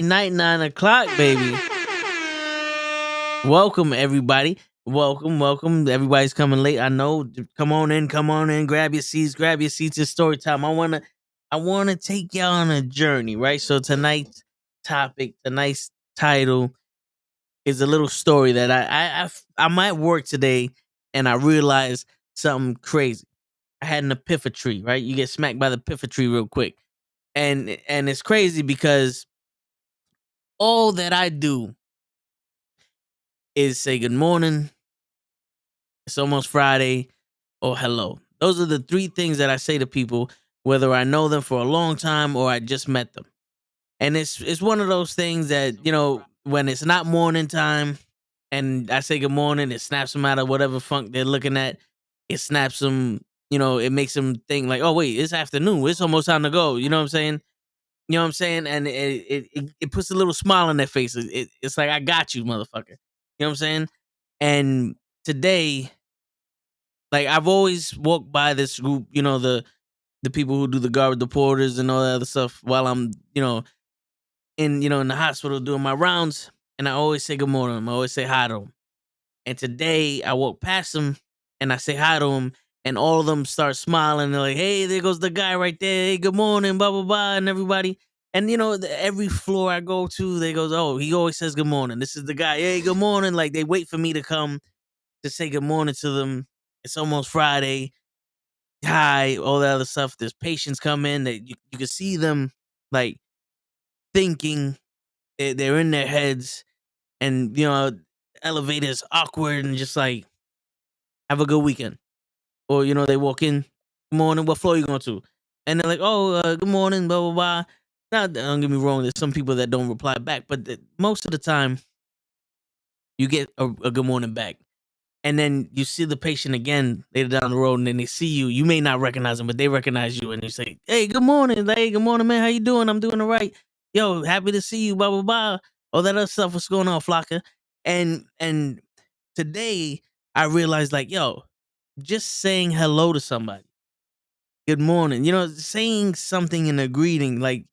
Night 9 o'clock, baby. Welcome everybody. Welcome. Everybody's coming late. I know. Come on in. Grab your seats. It's story time. I wanna take y'all on a journey, right? So tonight's title is a little story that I'm at work today, and I realized something crazy. I had an epiphany, right? You get smacked by the epiphany real quick, and it's crazy because all that I do is say good morning, it's almost Friday, or hello. Those are the three things that I say to people, whether I know them for a long time or I just met them. And it's one of those things that, when it's not morning time and I say good morning, it snaps them out of whatever funk they're looking at. It snaps them, it makes them think like, oh wait, it's afternoon. It's almost time to go. You know what I'm saying? You know what I'm saying? And it puts a little smile on their faces. It's like, I got you, motherfucker. You know what I'm saying? And today, like, I've always walked by this group, the people who do the garbage, the porters and all that other stuff while I'm, in the hospital doing my rounds, and I always say good morning to 'em. I always say hi to them. And today I walk past them and I say hi to them, and all of them start smiling. They're like, "Hey, there goes the guy right there. Hey, good morning, blah blah blah," and everybody. And every floor I go to, they goes, "Oh, he always says good morning. This is the guy. Hey, good morning." Like, they wait for me to come to say good morning to them. It's almost Friday. Hi, all that other stuff. There's patients come in that you can see them like thinking. They're in their heads, and elevator's awkward and just like, have a good weekend. Or they walk in, good morning, what floor you going to? And they're like, oh, good morning, blah blah blah. Now, don't get me wrong. There's some people that don't reply back, but most of the time you get a good morning back. And then you see the patient again later down the road, and then they see you. You may not recognize them, but they recognize you, and you say, "Hey, good morning, hey, good morning, man. How you doing? I'm doing all right. Yo, happy to see you. Blah blah blah. All that other stuff. What's going on, Flocka?" And today I realized, like, yo, just saying hello to somebody, good morning. Saying something in a greeting, like,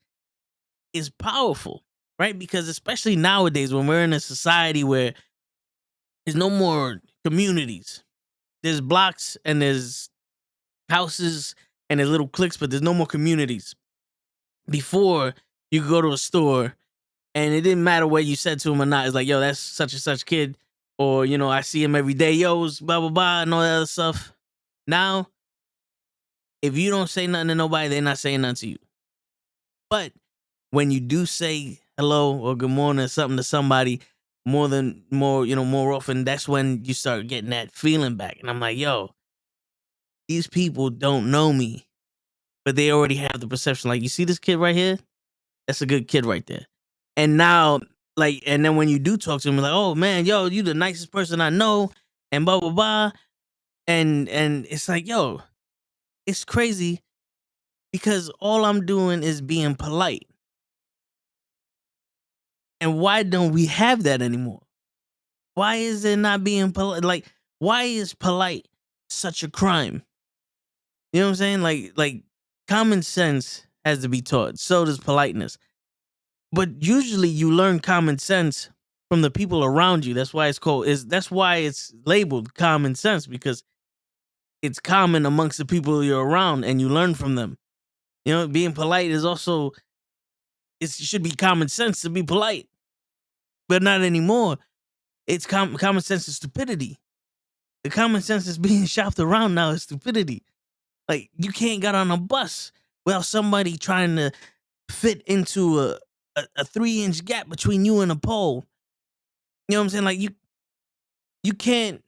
is powerful, right? Because especially nowadays, when we're in a society where there's no more communities, there's blocks and there's houses and there's little cliques, but there's no more communities. Before, you could go to a store and it didn't matter what you said to him or not. It's like, yo, that's such and such kid. Or, I see him every day. Yo, it's blah, blah, blah, and all that other stuff. Now, if you don't say nothing to nobody, they're not saying nothing to you. But when you do say hello or good morning or something to somebody more often, that's when you start getting that feeling back. And I'm like, yo, these people don't know me, but they already have the perception. Like, you see this kid right here? That's a good kid right there. And now, like, and then when you do talk to him, like, oh man, yo, you the nicest person I know, and blah blah blah. And it's like, yo, it's crazy because all I'm doing is being polite. And why don't we have that anymore? Why is it not being polite? Like, why is polite such a crime? You know what I'm saying? Like common sense has to be taught. So does politeness. But usually you learn common sense from the people around you. That's why that's why it's labeled common sense, because it's common amongst the people you're around and you learn from them. Being polite is also, it should be common sense to be polite. But not anymore. It's common sense is stupidity. The common sense is being shopped around now is stupidity. Like, you can't get on a bus without somebody trying to fit into a 3-inch gap between you and a pole. You know what I'm saying? Like, you can't,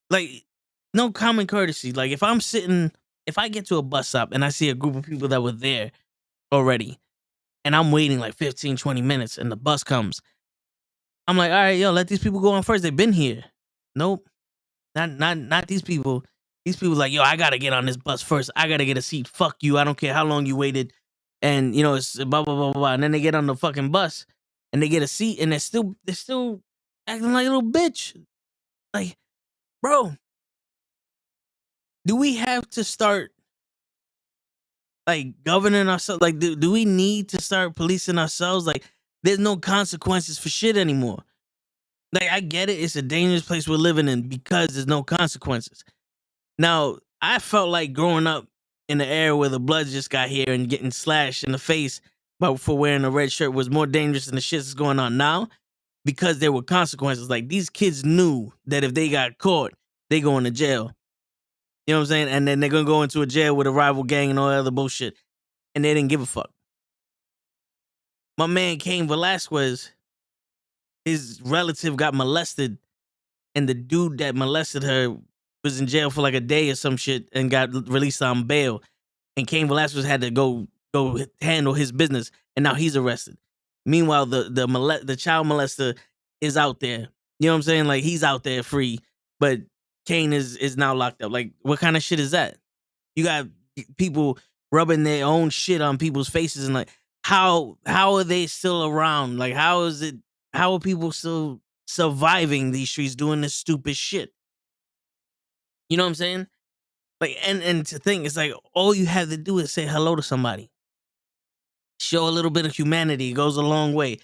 like, no common courtesy. Like, if I get to a bus stop and I see a group of people that were there already, and I'm waiting like 15, 20 minutes and the bus comes, I'm like, all right, yo, let these people go on first. They've been here. Nope. Not these people. These people like, yo, I gotta get on this bus first. I gotta get a seat. Fuck you. I don't care how long you waited. And it's blah blah blah blah. And then they get on the fucking bus and they get a seat, and they're still acting like a little bitch. Like, bro, do we have to start, like, governing ourselves? Like, do we need to start policing ourselves? Like, There's no consequences for shit anymore. Like, I get it. It's a dangerous place we're living in because there's no consequences. Now, I felt like growing up in the era where the Bloods just got here and getting slashed in the face for wearing a red shirt was more dangerous than the shit that's going on now because there were consequences. Like, these kids knew that if they got caught, they going to jail. You know what I'm saying? And then they're going to go into a jail with a rival gang and all that other bullshit. And they didn't give a fuck. My man Cain Velasquez, his relative got molested, and the dude that molested her was in jail for like a day or some shit and got released on bail. And Cain Velasquez had to go handle his business, and now he's arrested. Meanwhile, the child molester is out there. You know what I'm saying? Like, he's out there free, but Cain is now locked up. Like, what kind of shit is that? You got people rubbing their own shit on people's faces, and like, how are they still around? Like, how are people still surviving these streets doing this stupid shit? You know what I'm saying? Like, and to think, it's like all you have to do is say hello to somebody. Show a little bit of humanity. It goes a long way.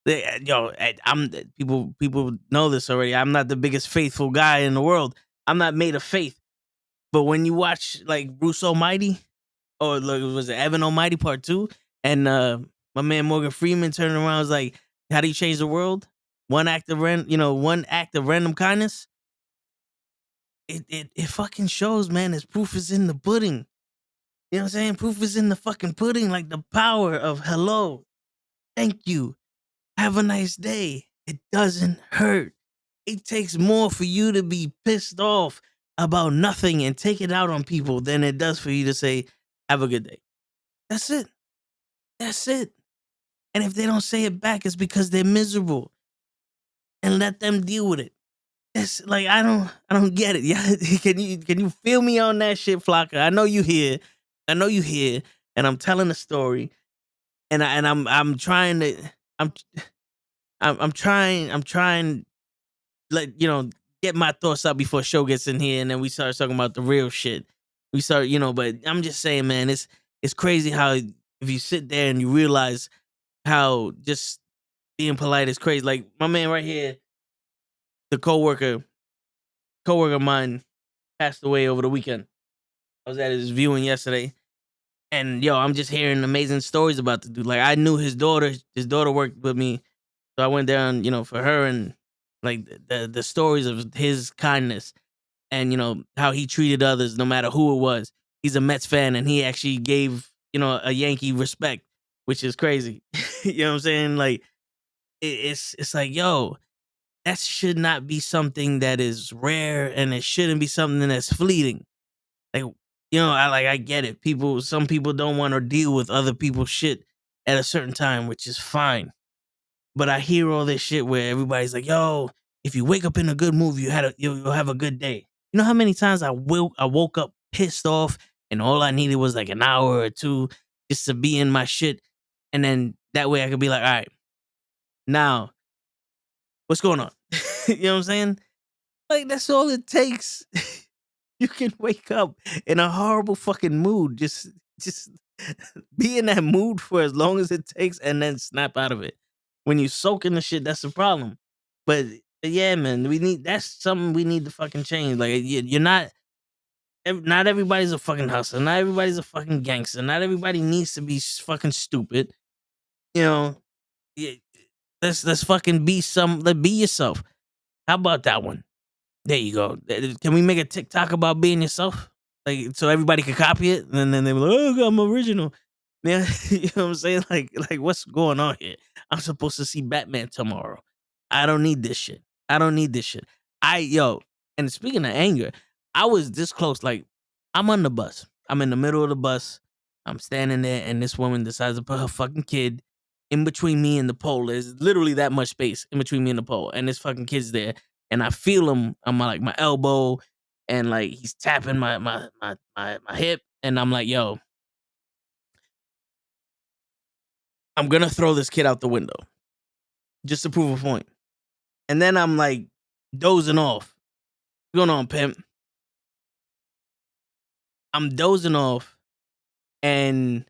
I'm people know this already. I'm not the biggest faithful guy in the world. I'm not made of faith. But when you watch like Bruce Almighty, or like, was it Evan Almighty Part 2? And my man Morgan Freeman turning around was like, how do you change the world? One act of random kindness. It fucking shows, man. His proof is in the pudding. You know what I'm saying? Proof is in the fucking pudding. Like, the power of hello, thank you, have a nice day. It doesn't hurt. It takes more for you to be pissed off about nothing and take it out on people than it does for you to say, have a good day. That's it. That's it. And if they don't say it back, it's because they're miserable. And let them deal with it. It's like, I don't get it. Yeah, can you feel me on that shit, Flocka? I know you here. And I'm telling a story. And I'm trying to I'm trying let get my thoughts out before show gets in here, and then we start talking about the real shit. We start, but I'm just saying, man, it's crazy how if you sit there and you realize how just being polite is crazy. Like, my man right here, the coworker of mine passed away over the weekend. I was at his viewing yesterday, and I'm just hearing amazing stories about the dude. Like, I knew his daughter. His daughter worked with me, so I went down, for her, and like the stories of his kindness, and how he treated others, no matter who it was. He's a Mets fan, and he actually gave a Yankee respect, which is crazy. You know what I'm saying? Like, it's like, that should not be something that is rare, and it shouldn't be something that's fleeting. Like, I get it. Some people don't want to deal with other people's shit at a certain time, which is fine. But I hear all this shit where everybody's like, if you wake up in a good mood, you'll have a good day. You know how many times I woke up pissed off, and all I needed was like an hour or two just to be in my shit. And then that way I could be like, all right, now what's going on? You know what I'm saying? Like, that's all it takes. You can wake up in a horrible fucking mood. Just be in that mood for as long as it takes, and then snap out of it. When you soak in the shit, that's the problem. But yeah, man, that's something we need to fucking change. Like, you're not everybody's a fucking hustler. Not everybody's a fucking gangster. Not everybody needs to be fucking stupid. You know, yeah, let's fucking be yourself. How about that one? There you go. Can we make a TikTok about being yourself? Like, so everybody can copy it, and then they were like, "Oh, I'm original." Yeah, you know what I'm saying? Like, what's going on here? I'm supposed to see Batman tomorrow. I don't need this shit. I don't need this shit. And speaking of anger, I was this close. Like, I'm on the bus. I'm in the middle of the bus. I'm standing there, and this woman decides to put her fucking kid in between me and the pole. There's literally that much space in between me and the pole, and this fucking kid's there, and I feel him on my elbow, and like he's tapping my hip, and I'm like, I'm gonna throw this kid out the window just to prove a point. And then I'm like dozing off. What's going on, pimp? I'm dozing off, and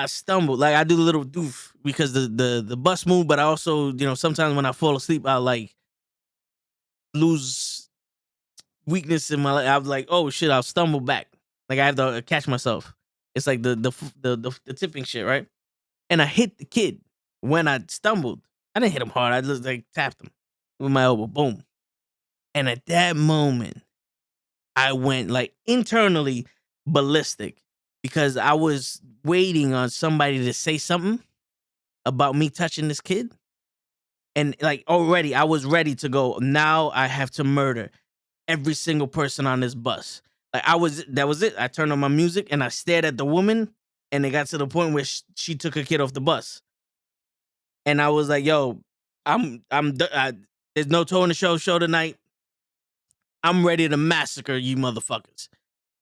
I stumbled. Like I do the little doof because the bus moved, but I also, sometimes when I fall asleep, I like lose weakness in my life. I was like, oh shit, I'll stumble back. Like I have to catch myself. It's like the tipping shit, right? And I hit the kid when I stumbled. I didn't hit him hard. I just like tapped him with my elbow. Boom. And at that moment, I went like internally ballistic because I was waiting on somebody to say something about me touching this kid. And like already I was ready to go. Now I have to murder every single person on this bus. Like that was it. I turned on my music and I stared at the woman, and it got to the point where she took her kid off the bus. And I was like, yo, there's no toe in the show tonight. I'm ready to massacre you motherfuckers.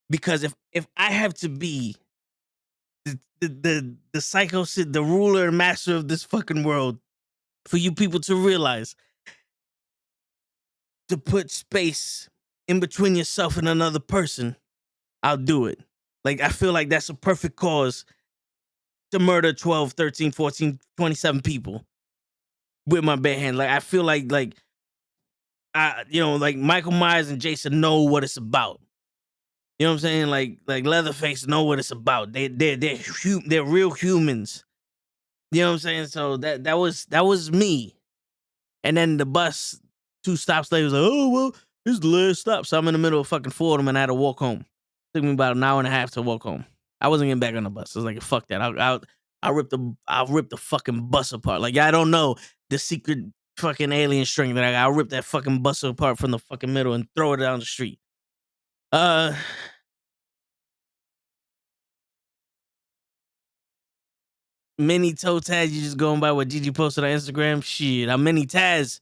Because if I have to be the psycho, the ruler and master of this fucking world, for you people to realize to put space in between yourself and another person, I'll do it. Like, I feel like that's a perfect cause to murder 12, 13, 14, 27 people with my bare hand. Like, I feel like like Michael Myers and Jason know what it's about. You know what I'm saying? Like Leatherface know what it's about. They're real humans. You know what I'm saying? So that was me. And then the bus 2 stops later was like, oh well, this is the last stop. So I'm in the middle of fucking Fordham and I had to walk home. Took me about an hour and a half to walk home. I wasn't getting back on the bus. I was like, fuck that. I'll rip the fucking bus apart. Like, I don't know the secret fucking alien string that I got. I'll rip that fucking bus apart from the fucking middle and throw it down the street. Mini toe Taz, you just going by what Gigi posted on Instagram? Shit, I'm mini Taz.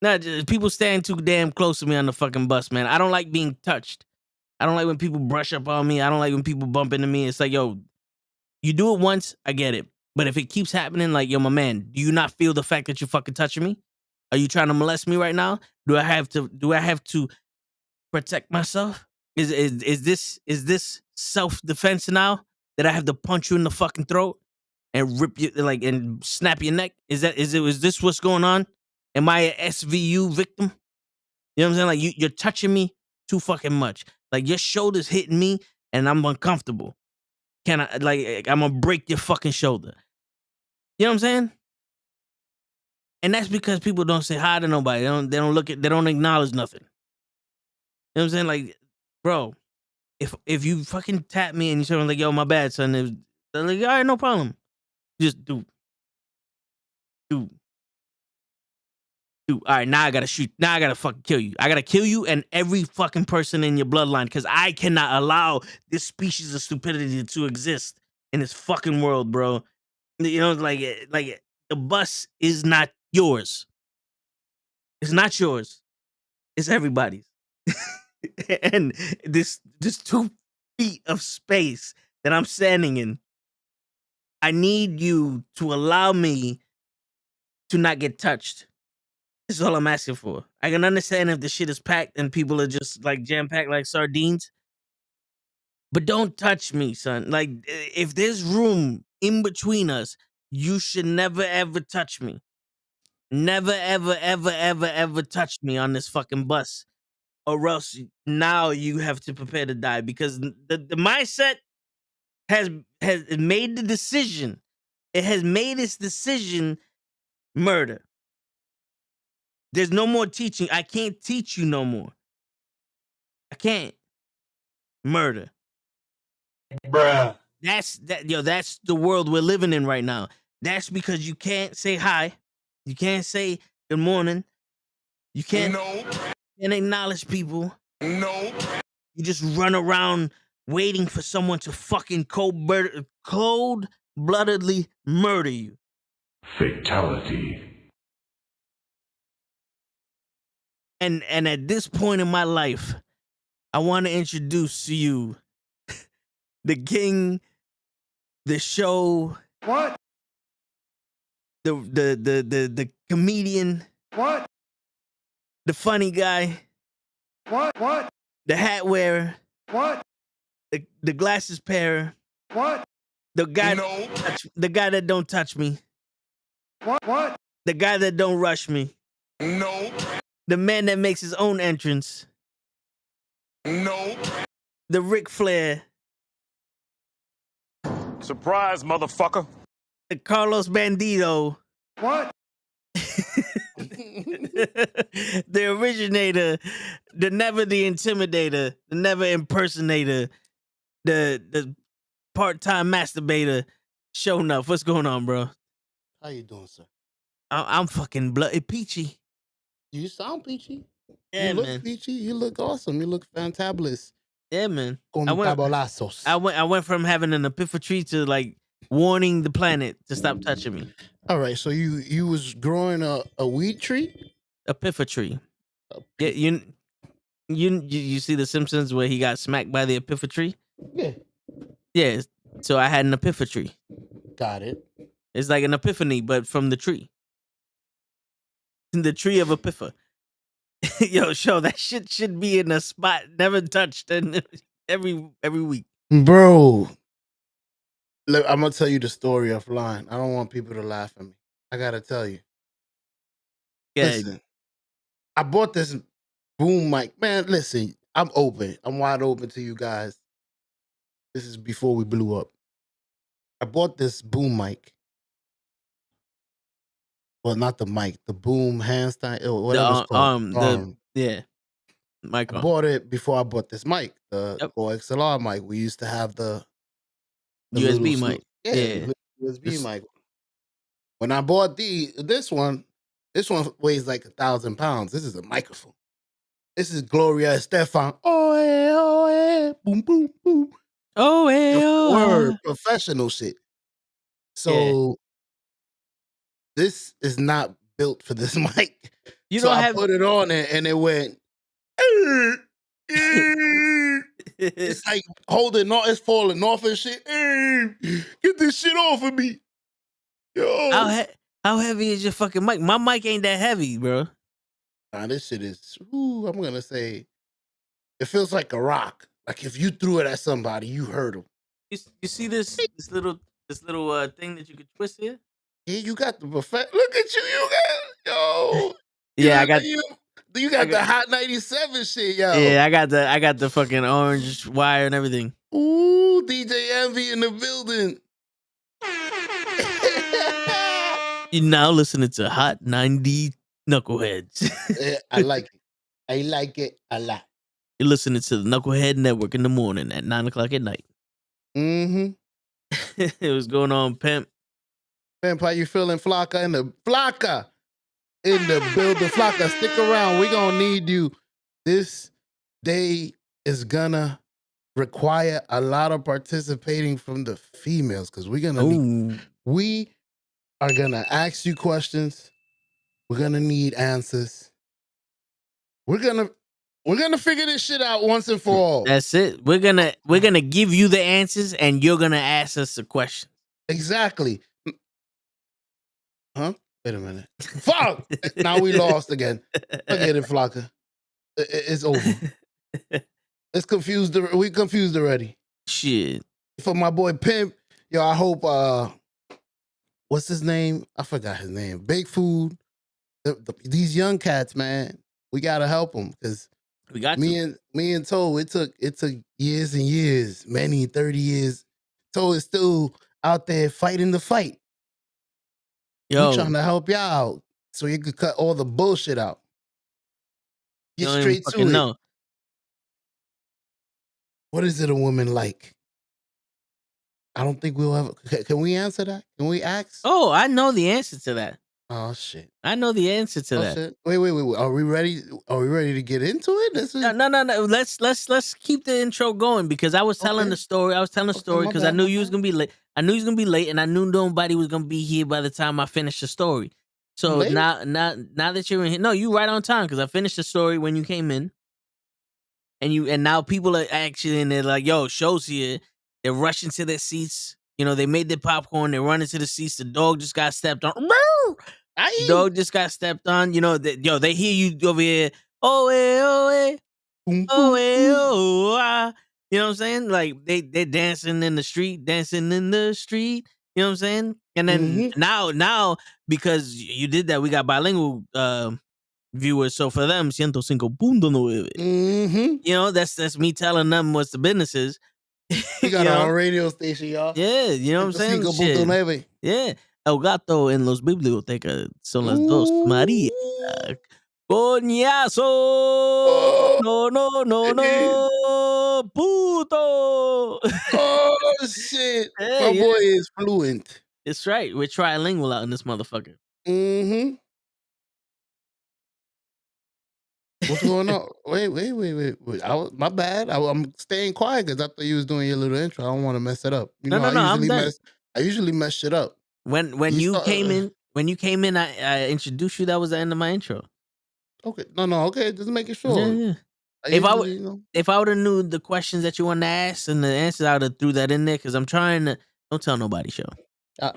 Nah, just people staying too damn close to me on the fucking bus, man. I don't like being touched. I don't like when people brush up on me. I don't like when people bump into me. It's like, yo, you do it once, I get it. But if it keeps happening, like, yo, my man, do you not feel the fact that you're fucking touching me? Are you trying to molest me right now? Do I have to protect myself? Is this self-defense now that I have to punch you in the fucking throat and rip you like and snap your neck? Is this what's going on? Am I a SVU victim? You know what I'm saying? Like you're touching me too fucking much. Like your shoulders hitting me and I'm uncomfortable. Can I I'm gonna break your fucking shoulder. You know what I'm saying? And that's because people don't say hi to nobody. They don't acknowledge nothing. You know what I'm saying? Like, bro, if you fucking tap me and you say like, yo, my bad, son, they're like, all right, no problem. Just do. All right, now I gotta shoot. Now I gotta fucking kill you. I gotta kill you and every fucking person in your bloodline because I cannot allow this species of stupidity to exist in this fucking world, bro. You know, like the bus is not yours. It's not yours. It's everybody's. And this 2 feet of space that I'm standing in, I need you to allow me to not get touched. This is all I'm asking for. I can understand if the shit is packed and people are just like jam packed like sardines, but don't touch me, son. Like, if there's room in between us, you should never ever touch me. Never ever ever ever ever touch me on this fucking bus, or else now you have to prepare to die because the mindset has made the decision. It has made its decision murder. There's no more teaching. I can't teach you no more. I can't. Murder. Bruh. That's the world we're living in right now. That's because you can't say hi. You can't say good morning. You can't, can't acknowledge people. Nope. You just run around waiting for someone to fucking cold-bloodedly murder you. Fatality. And at this point in my life, I want to introduce to you the king, the show, What? the comedian, What? the funny guy, What? the hat wearer, What? the glasses pair. What? The guy, No. the guy that don't touch me. What? The guy that don't rush me. No. The man that makes his own entrance. No. The Ric Flair. Surprise, motherfucker. The Carlos Bandito. What? The originator. The never the intimidator. The never impersonator. The part-time masturbator. Show enough. What's going on, bro? How you doing, sir? I'm fucking bloody peachy. You sound peachy. Yeah, you look man. peachy. You look awesome. You look fantabulous. Yeah, man. Con I went- tabolazos. I went from having an epiphany to like warning the planet to stop touching me. All right, so you was growing a weed tree? Epiphany. A Yeah, pe- you see the Simpsons where he got smacked by the epiphany? Yeah. Yeah. So I had an epiphany. Got it. It's like an epiphany, but from the tree. The tree of Epipha. Yo, show that shit should be in a spot never touched and every week. Bro. Look, I'm gonna tell you the story offline. I don't want people to laugh at me. I gotta tell you. Yeah. Listen, I bought this boom mic. Man, listen, I'm open. I'm wide open to you guys. This is before we blew up. I bought this boom mic. Well, not the mic, the boom handstand, whatever it's called. Yeah. I Mic on. bought it before I bought this mic, the Yep. Go XLR mic. We used to have the USB little mic. Yeah, Yeah. the USB This- mic. When I bought this one weighs like 1,000 pounds. This is a microphone. This is Gloria Estefan. Oh, boom, boom, boom. Oh, The word yeah. professional shit. So this is not built for this mic. You so don't I have put it on it and it went. It's like holding on, it's falling off and shit. Get this shit off of me. Yo. how heavy is your fucking mic? My mic ain't that heavy, bro. Nah, this shit is, I'm going to say, it feels like a rock. Like if you threw it at somebody, you hurt them. You see this little thing that you could twist here? Yeah, you got the buffet. Look at you. You got, yo. Yeah, I got You got the Hot 97 shit, yo. Yeah, I got the fucking orange wire and everything. Ooh, DJ Envy in the building. You now listening to Hot 90 Knuckleheads. Yeah, I like it. I like it a lot. You're listening to the Knucklehead Network in the morning at 9:00 at night. Mm-hmm. It was going on, pimp. Pimp, how you feeling? Flocka in the building. Flocka, stick around. We gonna need you. This day is gonna require a lot of participating from the females because we are gonna ask you questions. We're gonna need answers. We're gonna figure this shit out once and for all. That's it. We're gonna give you the answers and you're gonna ask us a question. Exactly. Huh? Wait a minute. Fuck! Now we lost again. Forget it, Flocka. It's over. It's confused. We confused already. Shit. For my boy Pimp, yo, I hope what's his name? I forgot his name. Big Food. These young cats, man, we gotta help them because We got me and Toe. It took years and years, many 30 years. Toe is still out there fighting the fight. Yo, We trying to help y'all out so you could cut all the bullshit out. you Get don't even straight to fucking it. know. What is it a woman like? I don't think we'll ever. Can we answer that? Can we ask? Oh, I know the answer to that. Oh shit. I know the answer to that. Shit. Wait. Are we ready? Are we ready to get into it? This is No. Let's keep the intro going because I was telling Okay. the story. I was telling the story my because I bad, knew my you was bad. gonna be late. I knew he was gonna be late, and I knew nobody was gonna be here by the time I finished the story. So Late? now that you're in here, no, you right on time because I finished the story when you came in, and now people are actually in there like, yo, show's here. They're rushing to their seats. You know, they made their popcorn. They're running to the seats. The dog just got stepped on. The dog just got stepped on. You know, they hear you over here. Oh, eh, oh, eh. Boom, Oh, boom, eh, boom. oh, ah. You know what I'm saying? Like they dancing in the street, dancing in the street. You know what I'm saying? And then Mm-hmm. now because you did that, we got bilingual viewers. So for them, 105.9. Mm-hmm. You know, that's me telling them what's the business is. We got You our know? own radio station, y'all. Yeah, you know what I'm saying? Shit. 105.9. Yeah. El gato en los bibliotecas son las dos. María. Ooh. Coñazo. Oh, No, no, no, shit. no. Puto. Oh, shit. Hey, My yeah. boy is fluent. It's right. We're trilingual out in this motherfucker. Mm-hmm. What's going on? Wait. My bad. I'm staying quiet because I thought you was doing your little intro. I don't want to mess it up. You No, know, no, no. I'm done. I usually mess shit up. When You you start. came in, I introduced you. That was the end of my intro. Okay. No. Okay. Just making Yeah, sure. yeah. I If I would, usually, you know. if I would have knew the questions that you wanted to ask and the answers, I would have threw that in there because I'm trying to. Don't tell nobody, show.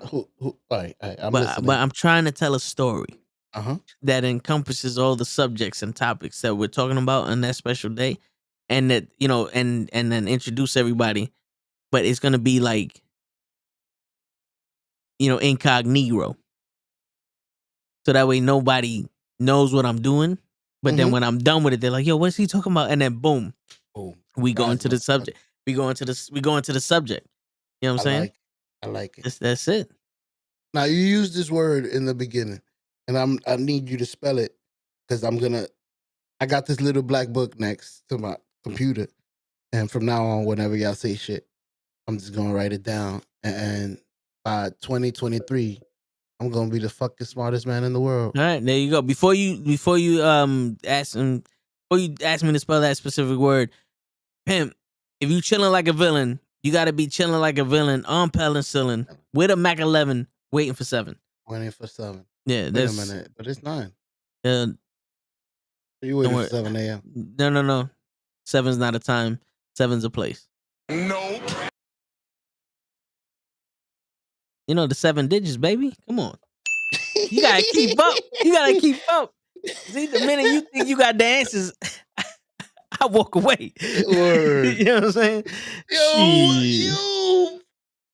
Who? All right. I'm But listening. I'm trying to tell a story Uh-huh. that encompasses all the subjects and topics that we're talking about on that special day, and that and then introduce everybody. But it's gonna be like incognito, so that way nobody knows what I'm doing. But then Mm-hmm. when I'm done with it, they're like, "Yo, what's he talking about?" And then boom, Oh, we go surprise, into the motherfucker. subject. We go into the subject. You know what I'm saying? I like it. That's it. Now you use this word in the beginning, and I need you to spell it because I got this little black book next to my computer, and from now on, whenever y'all say shit, I'm just gonna write it down, and by 2023, I'm gonna be the fucking smartest man in the world. All right, there you go. Before you before you ask me to spell that specific word, pimp. If you chilling like a villain, you got to be chilling like a villain on penicillin with a Mac 11, waiting for 7. 24/7. Yeah, Wait a that's minute, but it's 9. uh, You don't waiting for worry. 7 a.m. No. 7's not a time. 7's a place. Nope. You know the 7 digits, baby. Come on, you gotta keep up. You gotta keep up. See, the minute you think you got the answers, I walk away. Word. You know what I'm saying? Shit. Yo,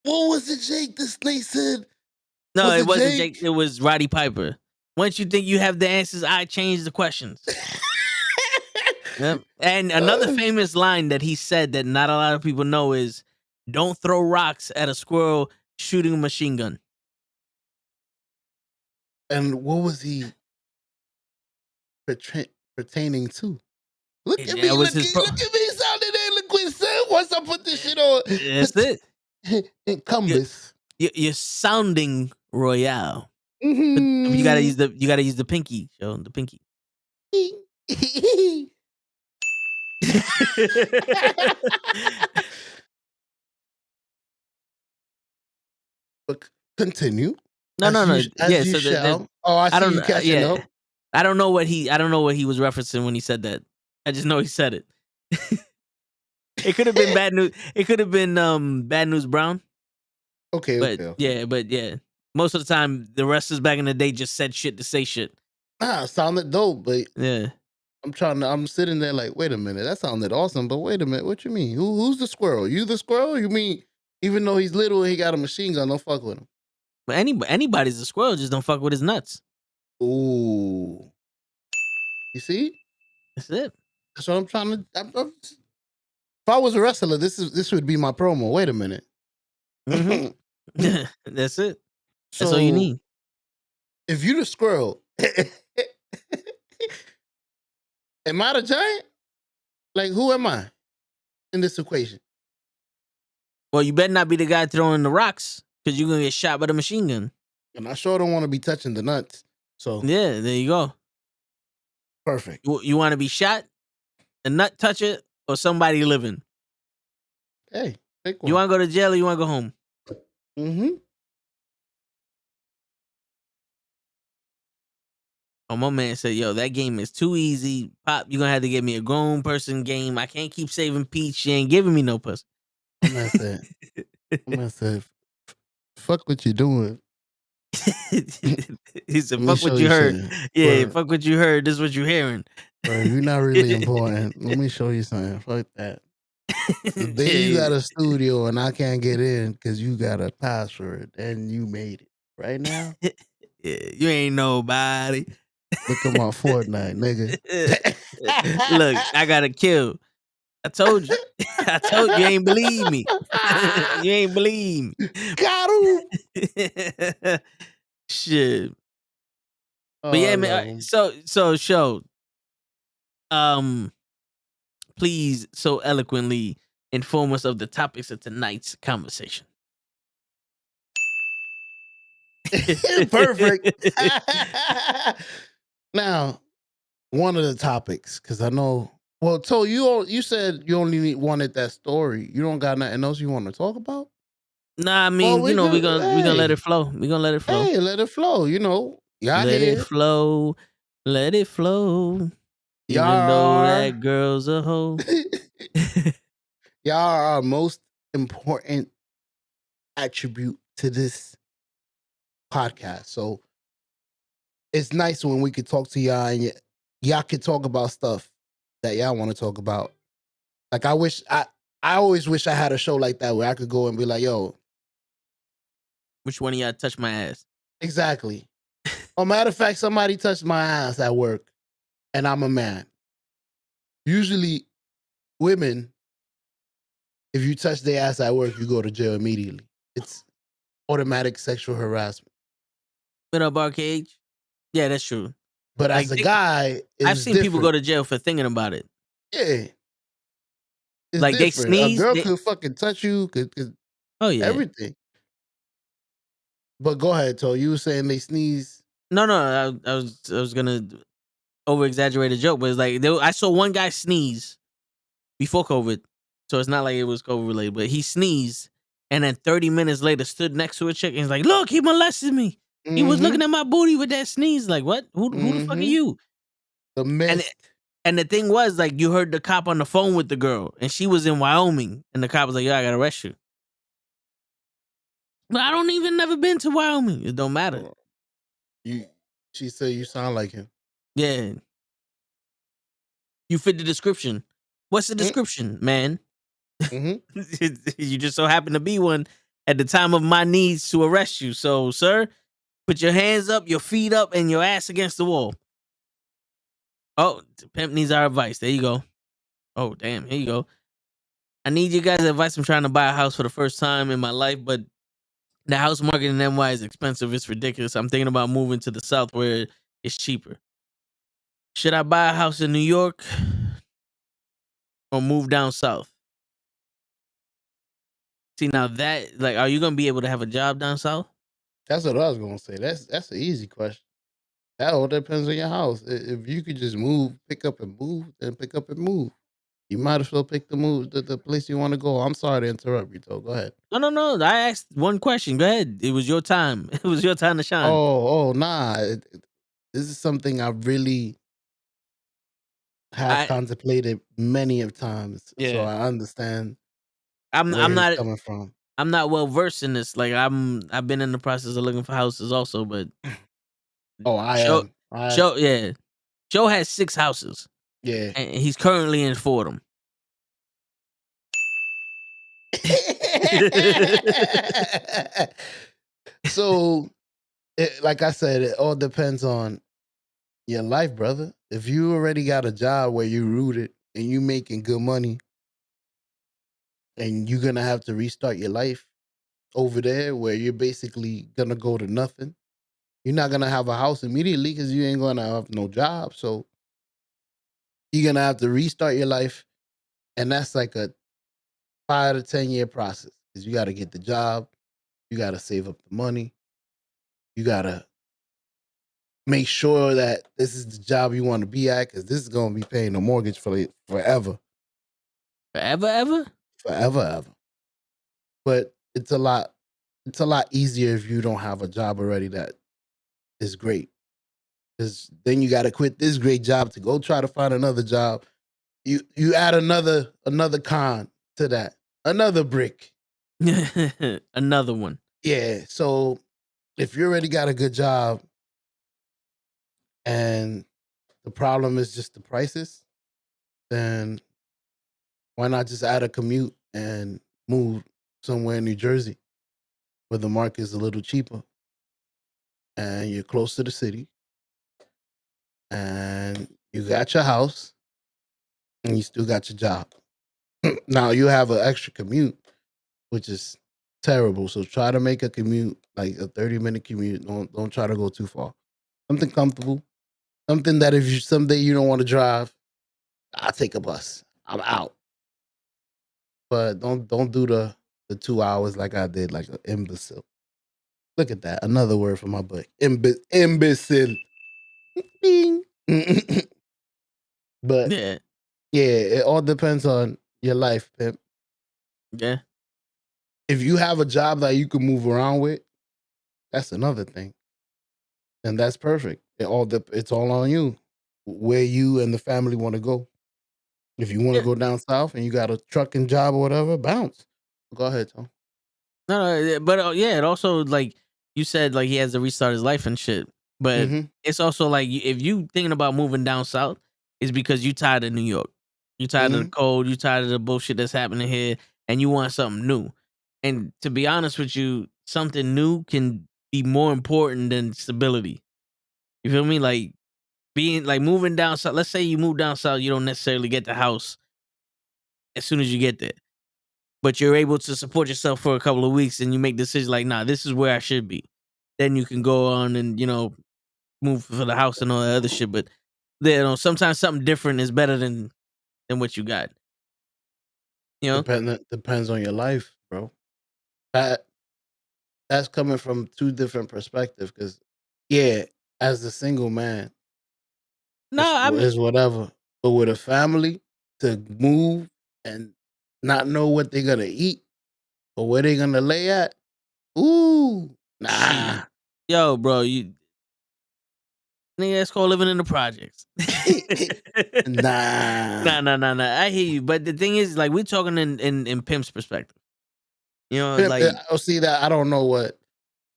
what was it, Jake? The snake said. No, Was it it wasn't Jake? Jake. It was Roddy Piper. Once you think you have the answers, I change the questions. Yep. And another famous line that he said that not a lot of people know is, "Don't throw rocks at a squirrel shooting a machine gun." And what was he pertaining to? Look at That me, was look his at look at me sounding eloquent, son. Once I put this shit on, That's it. You, Encompass. you're sounding royale, but you gotta Mm-hmm. use the pinky, show the pinky. But continue No. Yeah, as you so shall. Oh, I I see don't. you catching Yeah, up. I don't know what he was referencing when he said that. I just know he said it. It could have been bad news. It could have been Bad News Brown. But Okay. yeah. Most of the time, the wrestlers back in the day just said shit to say shit. Sounded dope, but Yeah. I'm sitting there like, wait a minute, that sounded awesome, but wait a minute, what you mean? Who's the squirrel? You the squirrel? You mean even though he's little and he got a machine gun, don't fuck with him. But anybody's a squirrel, just don't fuck with his nuts. Ooh. You see? That's it. That's what I'm trying to. If I was a wrestler, this would be my promo. Wait a minute. Mm-hmm. That's it. That's all you So need. if you the squirrel, am I the giant? Like who am I in this equation? Well, you better not be the guy throwing the rocks because you're gonna get shot by the machine gun. And I sure don't want to be touching the nuts. So Yeah, there you go. perfect. You want to be shot, a nut toucher, or somebody living? Hey, pick You one. want to go to jail or you want to go home? Mm-hmm. Oh, my man said, "Yo, that game is too easy. Pop, you're gonna have to give me a grown person game. I can't keep saving Peach. She ain't giving me no pussy." My man said, fuck what you doing. He said, Let me "Fuck what show you you heard." something. Yeah, Word. fuck what you heard. This is what you hearing. Bro, you're not really important. Let me show you something. Fuck that. Then you got a studio and I can't get in because you got a password and you made it. Right now, Yeah, you ain't nobody. look at my Fortnite, nigga. Look, I got a kill. I told you. I told you, you ain't believe me. You ain't believe Got him. me. Shit. But Oh, I yeah, man. love him. So show. Um, please so eloquently inform us of the topics of tonight's conversation. Perfect. Now, one of the topics, because I know. Well, so you said you only wanted that story. You don't got nothing else you want to talk about? Nah, I Well, mean, we we're could. gonna let it flow. We're gonna let it flow. Let it flow. Y'all Let it here. flow. Let it flow. Y'all Even though are. that girl's a hoe. Y'all are our most important attribute to this podcast. So it's nice when we could talk to y'all and y'all could talk about stuff that y'all want to talk about. Like I always wish I had a show like that where I could go and be like, yo, Which one of y'all touched my ass? exactly. Oh, matter of fact, somebody touched my ass at work and I'm a man. Usually women, if you touch their ass at work, you go to jail immediately. It's automatic sexual harassment. What up, Arcade? Yeah, that's true. But Like as a guy, I've it's seen people go different. to jail for thinking about it. Yeah, it's Like they different. A sneeze. girl could fucking touch you, could Oh yeah. everything. But go ahead, Toe. You were saying they sneeze. No, no. I was gonna over exaggerate a joke, but it's like I saw one guy sneeze before COVID, so it's not like it was COVID related. But he sneezed, and then 30 minutes later, stood next to a chick and he's like, "Look, he molested me. He was Mm-hmm. looking at my booty with that sneeze. Like, what? Who the fuck are Mm-hmm. you?" The And mist. and the thing was, like, you heard the cop on the phone with the girl, and she was in Wyoming, and the cop was like, "Yo, I gotta arrest you." But I don't even never been to Wyoming. It don't matter. Oh, you. She said you sound like him. Yeah, you fit the description. What's the description, man? Mm-hmm. You just so happen to be one at the time of my needs to arrest you. So, sir, put your hands up, your feet up, and your ass against the wall. Oh, pimp needs our advice. There you go. Oh, damn. Here you go. I need you guys' advice. I'm trying to buy a house for the first time in my life, but the house market in NY is expensive. It's ridiculous. I'm thinking about moving to the South where it's cheaper. Should I buy a house in New York or move down South? See, now that, like, are you going to be able to have a job down South? That's what I was gonna say. That's an easy question. That all depends on your house. If you could just move, pick up and move, then pick up and move. You might as well pick the place you want to go. I'm sorry to interrupt you, though. Go ahead. No, no, no. I asked one question. Go ahead. It was your time. It was your time to shine. Nah. This is something I really have I contemplated many of times, so Yeah. I understand I'm where I'm he's not coming from. I'm not well versed in this. Like I've been in the process of looking for houses also, but Oh, I Joe am. I Joe yeah. Joe has 6 houses Yeah. and he's currently in 4 of them. So, like I said, it all depends on your life, brother. If you already got a job where you're rooted and you making good money, and you're gonna have to restart your life over there, where you're basically gonna go to nothing. You're not gonna have a house immediately because you ain't gonna have no job. So you're gonna have to restart your life, and that's like a 5 to 10 year process because you got to get the job, you got to save up the money, you got to make sure that this is the job you want to be at because this is gonna be paying the mortgage for it forever, Forever ever? forever, ever. But it's a lot. It's a lot easier if you don't have a job already that is great. Because then you got to quit this great job to go try to find another job. You add another con to that, another brick. Another one. Yeah. So if you already got a good job and the problem is just the prices, then Why not just add a commute and move somewhere in New Jersey where the market is a little cheaper and you're close to the city and you got your house and you still got your job. Now you have an extra commute, which is terrible. So try to make a commute like a 30-minute commute. Don't try to go too far. Something comfortable. Something that if you someday you don't want to drive, I'll take a bus. I'm out. But don't do the 2 hours like I did, like an imbecile. Look at that. Another word for my book. Imbecile. Bing. But Yeah, yeah, it all depends on your life, pimp. yeah, If you have a job that you can move around with, that's another thing. And that's perfect. It's all on you. Where you and the family want to go. If you want to yeah. go down south and you got a trucking job or whatever, bounce. Go ahead, Tom. No, no, yeah, but yeah, it also like you said, like he has to restart his life and shit. But Mm-hmm. it's also like if you thinking about moving down south, it's because you tired of New York, you tired of the Mm-hmm. cold, you tired of the bullshit that's happening here, and you want something new. And to be honest with you, something new can be more important than stability. You feel me? Like being like moving down south. Let's say you move down south, you don't necessarily get the house as soon as you get there, but you're able to support yourself for a couple of weeks and you make decisions like, nah, this is where I should be. Then you can go on and, move for the house and all that other shit. But sometimes something different is better than what you got. You know? Depends on your life, bro. That that's coming from two different perspectives. Because yeah, as a single man, No, I mean, is whatever. But with a family, to move and not know what they're gonna eat or where they're gonna lay at, ooh, shit. nah. Yo, bro, you nigga, that's called living in the projects. Nah. Nah, nah, nah, nah. I hear you. But the thing is, like, we're talking in Pimp's perspective. Pimp, Like, see that I don't know what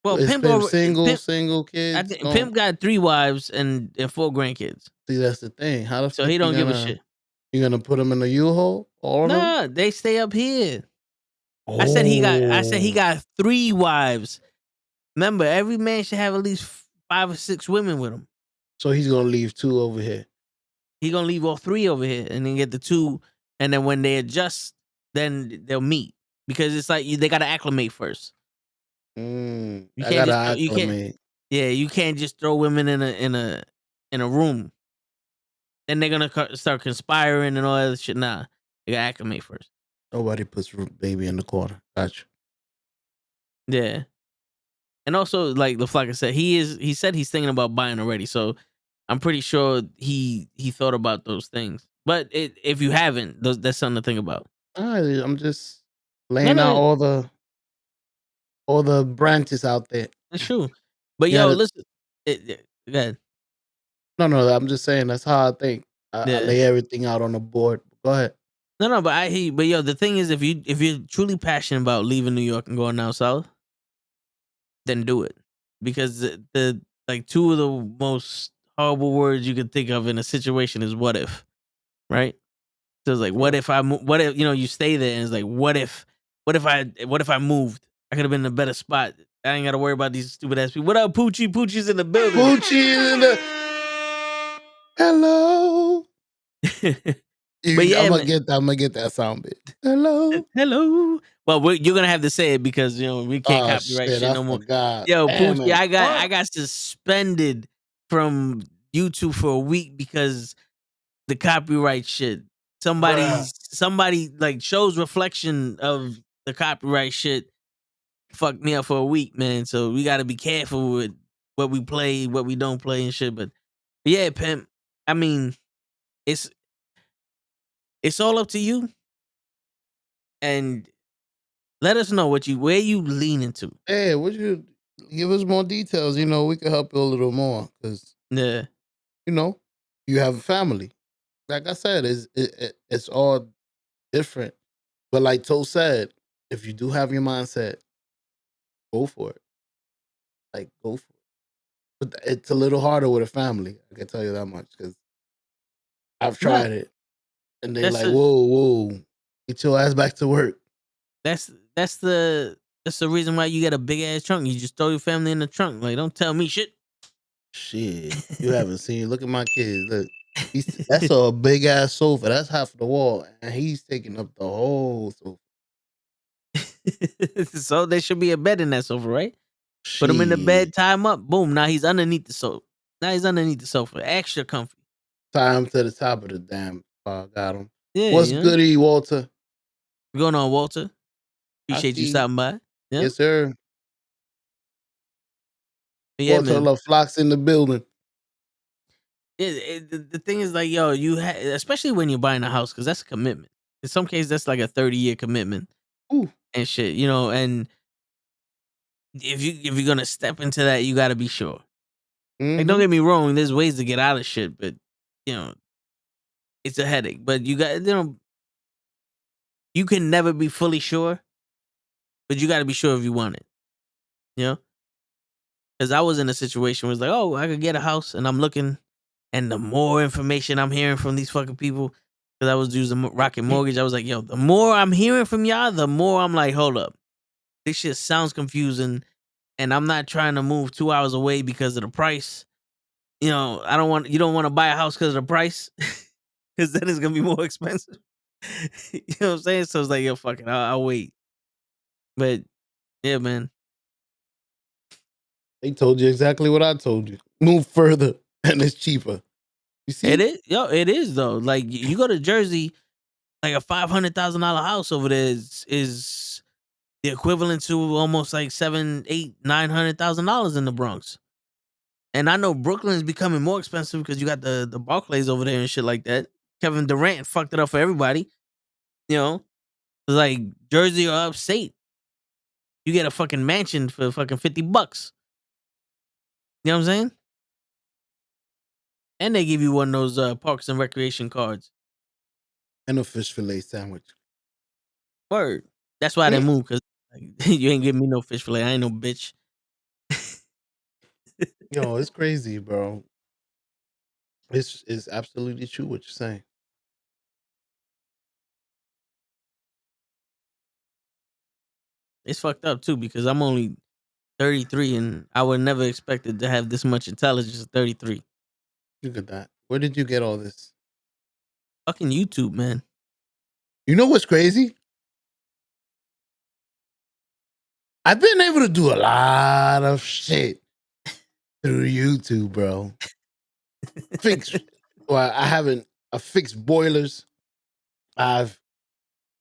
well, is Pimp Pimp over single, Pimp single I kids. think Don't Pimp got 3 wives and 4 grandkids. see that's the thing. How the So fuck he don't give a shit. you gonna put them in a U-Haul? All of them? Nah, they stay up here. I said he Oh, got 3 wives. Remember, every man should have at least 5 or 6 women with him. so he's gonna leave two over here. He gonna leave all 3 over here and then get the 2, and then when they adjust, then they'll meet. Because it's like they gotta acclimate first. You I can't gotta just you can't acclimate. yeah, you can't just throw women in a room. Then they're gonna start conspiring and all that shit. Nah, you gotta acclimate first. Nobody puts baby in the corner. Gotcha. Yeah. And also, like I said, he said he's thinking about buying already. So I'm pretty sure he thought about those things. But if you haven't, that's something to think about. I'm just No, laying out no, all the branches out there. it's true. But You yo, gotta listen, go ahead. no. I'm just saying that's how I think. I Yeah. lay everything out on the board. Go ahead. No, no, but I hear you. But yo, the thing is, if you're truly passionate about leaving New York and going down south, then do it. Because the like two of the most horrible words you could think of in a situation is what if, right? So it's like, what True. if what if you stay there and it's like, what if I moved? I could have been in a better spot. I ain't got to worry about these stupid ass people. What up, Poochie? Poochie's in the building. Poochie in the hello. But yeah, I'm gonna man. get that. I'm gonna get that sound bit. Hello. Hello. Well, you're gonna have to say it because we can't Oh copyright shit! shit I no more. forgot. Yo, Damn Poochie, it. I got suspended from YouTube for a week because the copyright shit. Bruh. Somebody like shows reflection of the copyright shit fucked me up for a week, man. So we got to be careful with what we play, what we don't play, and shit. But yeah, pimp. I mean, it's it's all up to you, and let us know where you lean into. Hey, would you give us more details? We could help you a little more because Yeah, you know you have a family. Like I said, it's all different. But like Toe said, if you do have your mindset, go for it. Like go for it. But it's a little harder with a family. I can tell you that much because I've no, tried it, and they that's like, a whoa, whoa. Get your ass back to work. That's that's the that's the reason why you got a big ass trunk. You just throw your family in the trunk. Like, don't tell me shit. Shit, you haven't seen. Look at my kids. Look, that's a big ass sofa. That's half of the wall, and he's taking up the whole sofa. So there should be a bed in that sofa, right? Put him in the Shit, bed, tie him up. Boom. Now he's underneath the sofa. Now he's underneath the sofa. Extra comfy. tie him to the top of the damn. Got him. Yeah, What's you know. goody, Walter? What's going on, Walter? I Appreciate you see. stopping by. Yeah. Yes, sir. But yeah, Walter man. Love Flocks in the building. The thing is, like, yo, especially when you're buying a house, because that's a commitment. In some cases, that's like a 30-year commitment Ooh. and shit, you know. And if you're gonna step into that, you got to be sure. Like, don't Mm-hmm. get me wrong, there's ways to get out of shit, but you know, it's a headache. But you can never be fully sure, but you got to be sure if you want it. You know, because I was in a situation where it's like, oh, I could get a house, and I'm looking, and the more information I'm hearing from these fucking people, because I was using Rocket Mortgage, I was like, yo, the more I'm hearing from y'all, the more I'm like, hold up, this shit sounds confusing, and I'm not trying to move 2 hours away because of the price. You know, you don't want to buy a house because of the price, because then it's gonna be more expensive. You know what I'm saying? So it's like, yo, fuck it, I'll wait. But yeah, man, They told you exactly what I told you. Move further, and it's cheaper. You it see? is, yo, it is though. Like, you go to Jersey, like a $500,000 house over there is the equivalent to almost like seven, eight, $900,000 in the Bronx. And I know Brooklyn is becoming more expensive because you got the Barclays over there and shit like that. Kevin Durant fucked it up for everybody. You know, it's like Jersey or upstate, you get a fucking mansion for fucking $50. You know what I'm saying? And they give you one of those parks and recreation cards. And a fish fillet sandwich. Word. That's why I didn't move, because you ain't giving me no fish fillet. I ain't no bitch. Yo, it's crazy, bro. It's absolutely true what you're saying. It's fucked up too, because I'm only 33 and I would never expected to have this much intelligence at 33. Look at that. Where did you get all this? Fucking YouTube, man. You know what's crazy? I've been able to do a lot of shit through YouTube, bro. Fix. Well, I haven't. I fixed boilers. I've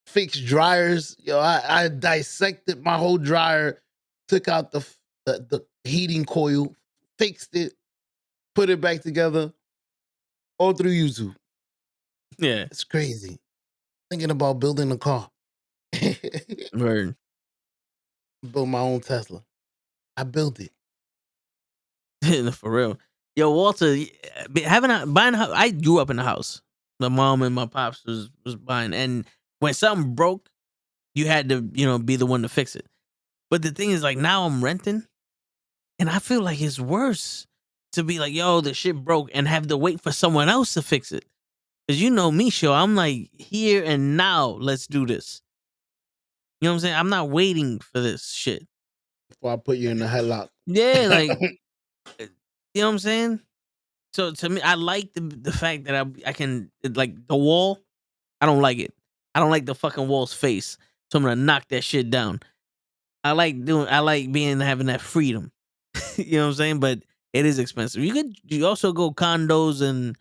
fixed dryers. Yo, I dissected my whole dryer, took out the heating coil, fixed it, put it back together, all through YouTube. Yeah. It's crazy. Thinking about building a car. Word. Build my own Tesla. I built it. For real. Yo, Walter, buying a house, I grew up in the house. My mom and my pops was buying, and when something broke, you had to, be the one to fix it. But the thing is, like, now I'm renting, and I feel like it's worse to be like, yo, the shit broke, and have to wait for someone else to fix it. Cause you know me, sure. I'm like, here and now, let's do this. You know what I'm saying? I'm not waiting for this shit. Before I put you in the headlock. Yeah, like, you know what I'm saying? So to me, I like the fact that I can, like, the wall. I don't like it. I don't like the fucking wall's face. So I'm gonna knock that shit down. I like having that freedom. You know what I'm saying? But it is expensive. You also go condos and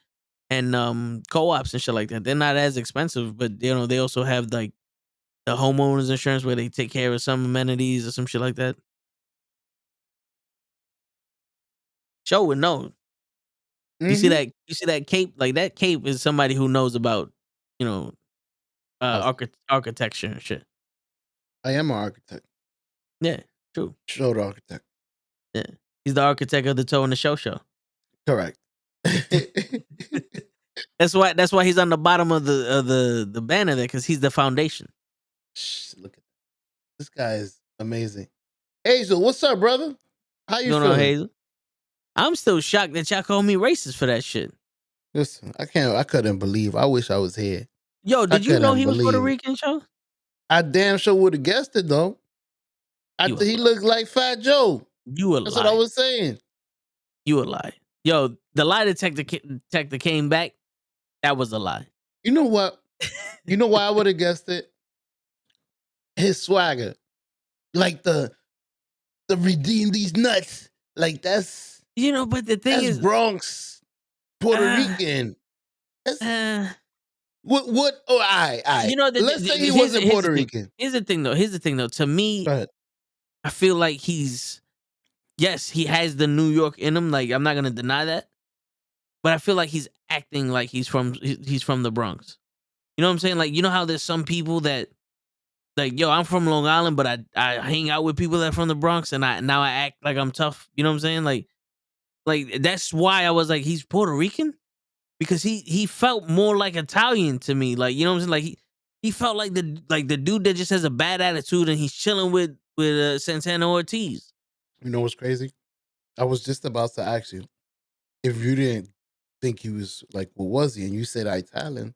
co-ops and shit like that. They're not as expensive, but they also have like the homeowners insurance where they take care of some amenities or some shit like that. Show would know. Mm-hmm. You see that cape? Like, that cape is somebody who knows about, you know, architecture and shit. I am an architect. Yeah, true. Showed architect. Yeah. He's the architect of the Toe and the Show. Correct. That's why he's on the bottom of the banner there, because he's the foundation. Look at this guy is amazing. Hazel, what's up, brother? How you Going on, feeling? Hazel? I'm still shocked that y'all call me racist for that shit. Listen, I couldn't believe. I wish I was here. Yo, I did you know couldn't he was Puerto believe it. Rican, show? I damn sure would have guessed it though. You a He lie. looked like Fat Joe. You a That's what I lie. was saying. You a lie. Yo, the lie detector came back. That was a lie. You know what? You know why I would have guessed it? His swagger. Like the redeem these nuts. Like But the thing that's is, Bronx, Puerto uh, Rican. That's uh, what oh I. Let's say he wasn't here's the Puerto thing. Rican. Here's the thing though. To me, Go ahead. I feel like yes, he has the New York in him. Like, I'm not gonna deny that. But I feel like he's acting like he's from the Bronx. You know what I'm saying? Like, you know how there's some people that, like, yo, I'm from Long Island, but I hang out with people that are from the Bronx, and I act like I'm tough. You know what I'm saying? Like that's why I was like, he's Puerto Rican, because he felt more like Italian to me. Like, you know what I'm saying? Like, he felt like the dude that just has a bad attitude and he's chilling with Santana Ortiz. You know what's crazy? I was just about to ask you if you didn't think he was like, what was he? And you said Italian.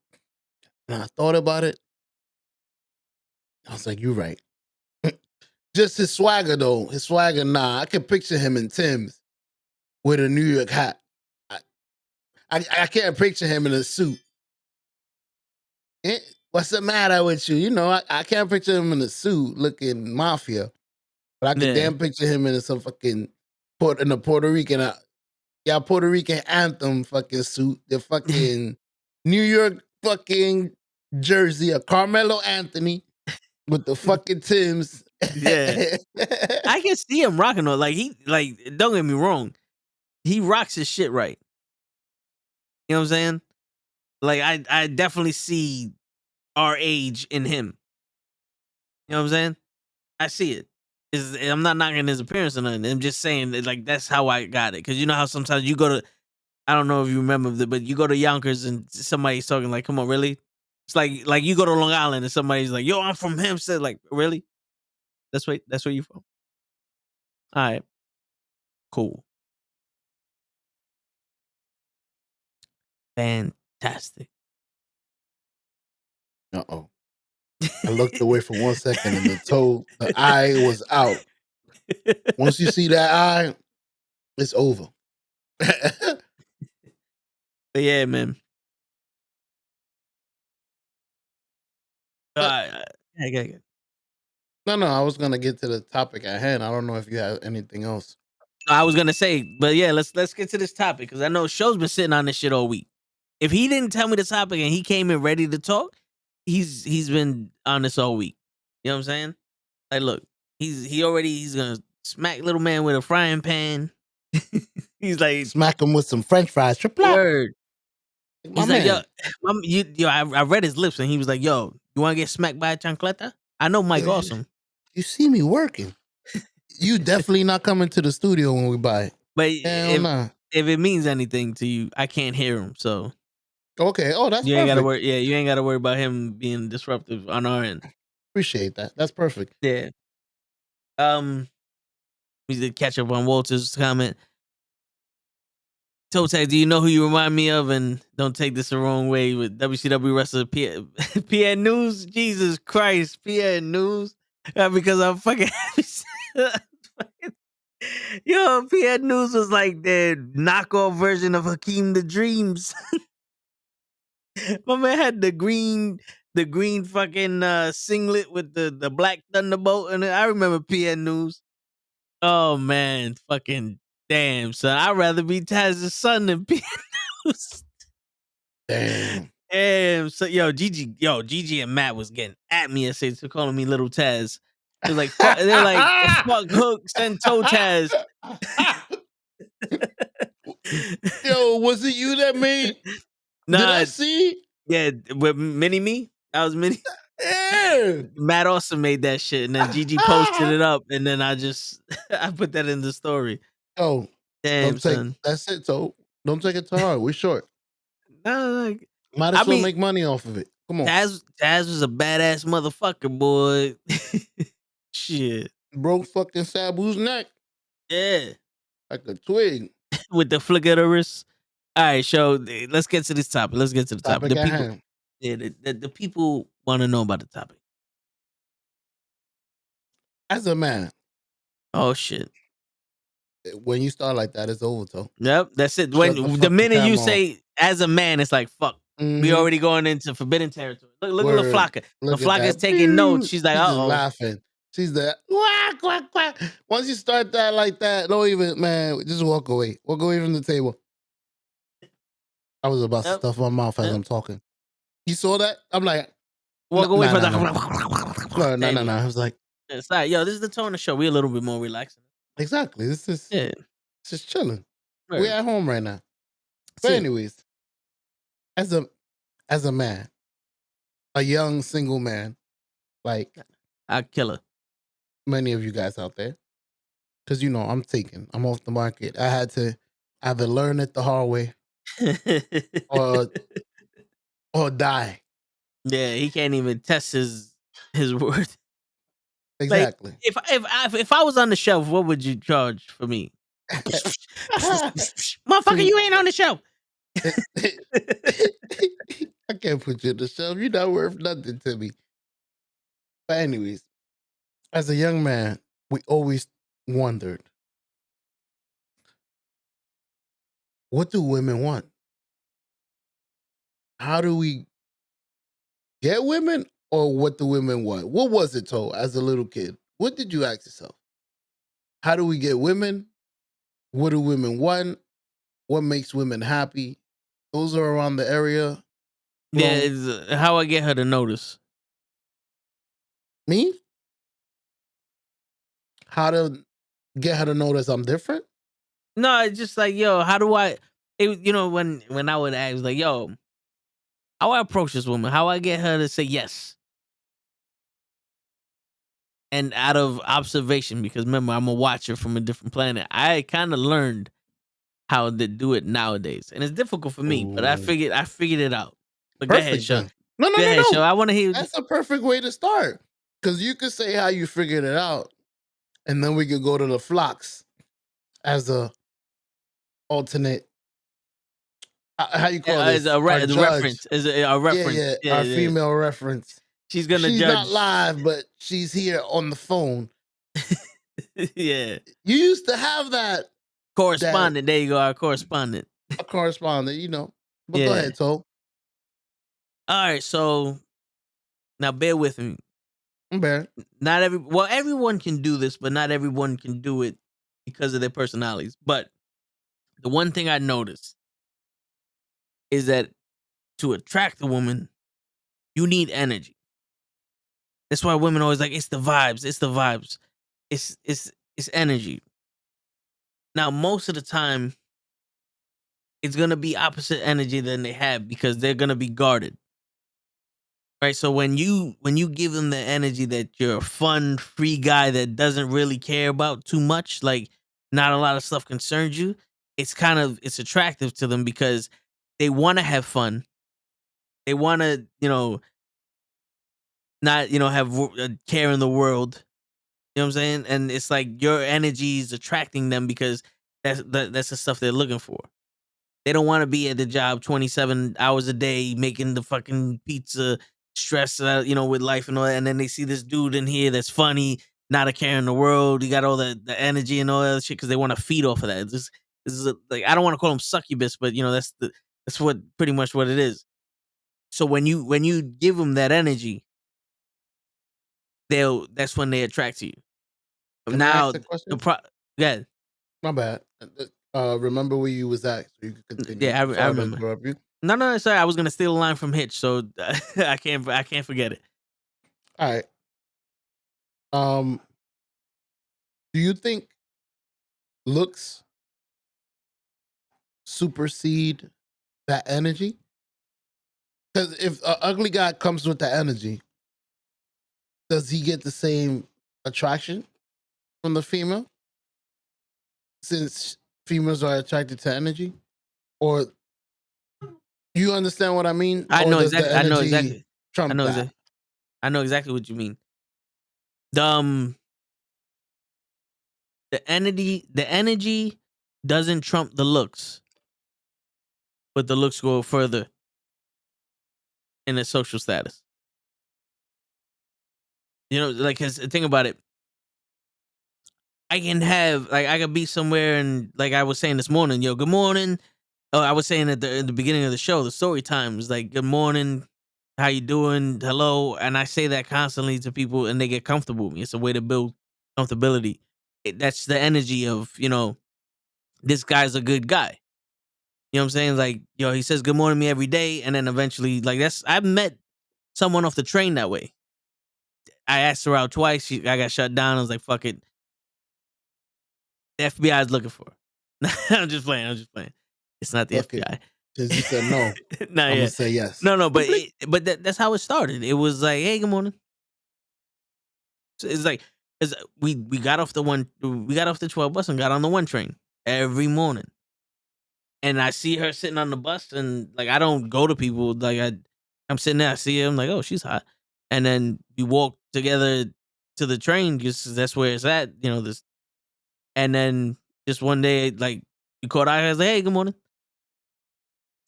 And I thought about it. I was like, you're right. Just his swagger though. His swagger, nah. I can picture him in Tim's with a New York hat. I, I can't picture him in a suit. What's the matter with you? You know, I can't picture him in a suit looking mafia, but I could Yeah. damn picture him in some fucking in a Puerto Rican, Puerto Rican anthem fucking suit, the fucking New York fucking jersey of Carmelo Anthony with the fucking Timbs. Yeah. I can see him rocking on, like, don't get me wrong, he rocks his shit right. You know what I'm saying? Like, I definitely see our age in him. You know what I'm saying? I see it. I'm not knocking his appearance or nothing. I'm just saying that, like, that's how I got it. Because you know how sometimes you go to, I don't know if you remember, but you go to Yonkers and somebody's talking like, "Come on, really?" It's like you go to Long Island and somebody's like, "Yo, I'm from Hempstead." Like, really? That's where you from? All right, cool, fantastic. Uh-oh. I looked away for 1 second and the eye was out. Once you see that eye, it's over. But yeah, man. Uh, Yeah. no, I was gonna get to the topic at hand. I don't know if you have anything else. I was gonna say, but yeah, let's get to this topic because I know Show's been sitting on this shit all week. If he didn't tell me the topic and he came in ready to talk, he's been on this all week. You know what I'm saying? Like, look, he's gonna smack little man with a frying pan. He's like, Smack him with some French fries. Triple. word. My He's like, yo, man. I read his lips and he was like, yo, you want to get smacked by a chancleta? I know Mike Yo, Awesome, you see me working. You definitely not coming to the studio when we buy it. but Hell nah. if it means anything to you, I can't hear him, so. Okay. Oh, that's You ain't gotta perfect. worry. Yeah, you ain't gotta worry about him being disruptive on our end. Appreciate that. That's perfect. Yeah. We did catch up on Walter's comment. Toe Tag, do you know who you remind me of? And don't take this the wrong way with WCW wrestler PN News. Jesus Christ, PN News. Because I'm fucking. Yo, PN News was like the knockoff version of Hakeem the Dreams. My man had the green fucking singlet with the black thunderbolt, and I remember PN News. Oh man, fucking damn son, I'd rather be Taz's son than PN News. Damn. Damn, so Gigi and Matt was getting at me yesterday for calling me Little Taz. It was like they're like fuck Hook, send Toe Taz. Yo, was it you that made? Nah, Did I see? yeah, with Mini Me. I was Mini. Yeah. Matt also made that shit, and then Gigi posted it up, and then I I put that in the story. Oh, Damn, son. that's it. So don't take it to heart. We're short. No, Might I as well mean, make money off of it. Come on. Taz was a badass motherfucker, boy. Shit. Broke fucking Sabu's neck Yeah. like a twig. With the flick of the wrist. All right, let's get to this topic. Let's get to the topic. Topic at hand. Yeah, the people want to know about the topic. As a man, Oh shit. when you start like that, it's over, though. Yep, that's it. Shut the When the fucking minute you camera off. say as a man, it's like fuck. We Mm-hmm. already going into forbidden territory. Look at Word. LaFlocka. Look at LaFlocka's that. taking notes. She's like, She's just uh-oh. laughing. She's there. Quack, quack, quack. Once you start that like that, don't even, man, just walk away. Walk away from the table. I was about to Yep, stuff my mouth as yep. I'm talking. You saw that? I'm like, Walk away from nah. the No. I was like, It's like, yo, this is the tone of the show. We a little bit more relaxing. exactly. This is Yeah, just chilling. We're word. at home right now. That's But it. anyways, as a man, a young single man, like I kill her. many of you guys out there, because I'm off the market. I had to either learn it the hard way or die. Yeah, he can't even test his word. Like Exactly. if I was on the shelf, what would you charge for me? Motherfucker, See, you ain't on the shelf. I can't put you on the shelf. You're not worth nothing to me. But anyways, as a young man, we always wondered, what do women want? How do we get women, or what do women want? What was it, told as a little kid? What did you ask yourself? How do we get women? What do women want? What makes women happy? Those are around the area. Yeah, Well, it's how I get her to notice. me? How to get her to notice I'm different? No, it's just like, yo, how do I? When I would ask, like, yo, how I approach this woman, how I get her to say yes, and out of observation, because remember, I'm a watcher from a different planet. I kind of learned how to do it nowadays, and it's difficult for me, but I Ooh. figured it out. But go ahead, Perfect show. then. No, no, Go no, ahead, show. no. I want to hear. That's a perfect way to start. Because you could say how you figured it out, and then we could go to the flocks as a alternate. How you call As this? Our the judge. reference, as a Yeah, reference. yeah. Yeah, Our yeah. female reference. She's gonna She's not judge. live, but she's here on the phone. Yeah, You used to have that correspondent. There you go, our correspondent. a correspondent. But go Yeah. ahead, Toe. All right, so now bear with me. I'm bad. Not everyone can do this, but not everyone can do it because of their personalities. But the one thing I noticed is that to attract a woman, you need energy. That's why women always like it's the vibes, it's the vibes. It's energy. Now, most of the time, it's gonna be opposite energy than they have because they're gonna be guarded. Right. So when you give them the energy that you're a fun, free guy that doesn't really care about too much, like not a lot of stuff concerns you, it's attractive to them because they want to have fun. They want to, not, have care in the world. You know what I'm saying? And it's like your energy is attracting them because that's the stuff they're looking for. They don't want to be at the job 27 hours a day making the fucking pizza, stressed out, with life and all that. And then they see this dude in here that's funny, not a care in the world. He got all the energy and all that shit because they want to feed off of that. This is like I don't want to call them succubus, but that's what pretty much what it is. So when you give them that energy, that's when they attract to you. Can I Now ask a the question? yeah, My bad. Remember where you was at, so you could continue. yeah, I Sorry to remember. interrupt you. No, sorry. I was gonna steal a line from Hitch, so I can't forget it. All right. Um, do you think looks supersede that energy? Because if an ugly guy comes with the energy, does he get the same attraction from the female? Since females are attracted to energy, or you understand what I mean, I or know does the exactly. I know energy exactly. I trump know that? exactly. I know exactly what you mean. The the energy doesn't trump the looks, but the looks go further. in a social status. You know, like, 'cause think about it. I can have like I could be somewhere and like I was saying this morning, yo, good morning. Oh, I was saying at the beginning of the show, the story times, like good morning, how you doing, hello, and I say that constantly to people, and they get comfortable with me. It's a way to build comfortability. That's the energy of this guy's a good guy. You know what I'm saying? Like yo, he says good morning to me every day, and then eventually, like that's I've met someone off the train that way. I asked her out twice. I got shut down. I was like, fuck it. The FBI is looking for her. I'm just playing. I'm just playing. It's not the Fuck it. FBI. Because you said no. Not I'm yet. gonna say yes. No, but that's how it started. It was like, hey, good morning. So it's like, cause we got off the 12 bus and got on the 1 train every morning, and I see her sitting on the bus, and like I don't go to people like I'm sitting there, I see her, I'm like, oh, she's hot, and then we walk together to the train because that's where it's at, this, and then just one day like we caught eye, I was like, hey, good morning.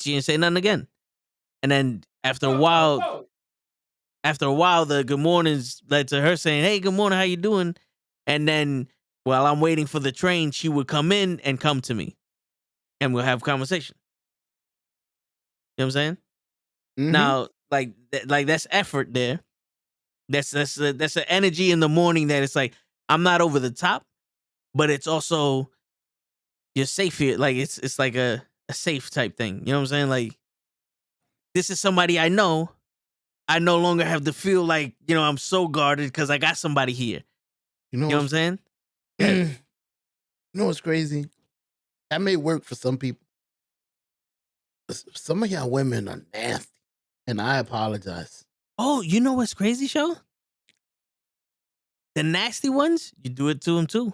She didn't say nothing again, and then after a while, the good mornings led to her saying, "Hey, good morning, how you doing?" And then while I'm waiting for the train, she would come in and come to me, and we'll have a conversation. You know what I'm saying? Mm-hmm. Now, like that's effort there. That's an energy in the morning that it's like I'm not over the top, but it's also you're safe here. Like it's like a safe type thing. You know what I'm saying? Like this is somebody I know. I no longer have to feel like I'm so guarded because I got somebody here. You know You know what I'm what's saying? Yeah. you know what's crazy? That may work for some people. Some of y'all women are nasty, and I apologize. Oh, you know what's crazy, show? The nasty ones, you do it to them too.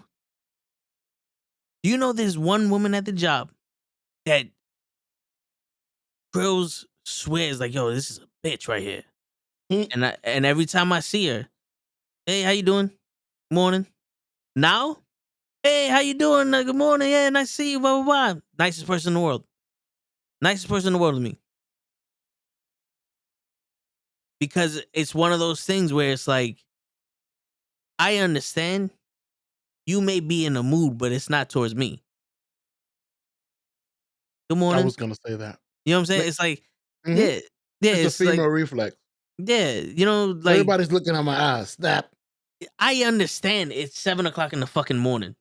You know, there's one woman at the job that girls swears like, "Yo, this is a bitch right here." Mm. And every time I see her, "Hey, how you doing? Morning." Now, "Hey, how you doing? Good morning. Yeah, nice to see you." Blah blah blah. Nicest person in the world. Nicest person in the world to me. Because it's one of those things where it's like, I understand you may be in a mood, but it's not towards me. Good I morning. was gonna say that. You know what I'm saying? It's like, Mm-hmm. yeah, yeah, It's a it's like, female reflex. yeah, like Everybody's looking at my eyes. Snap. I understand it's 7 o'clock in the fucking morning.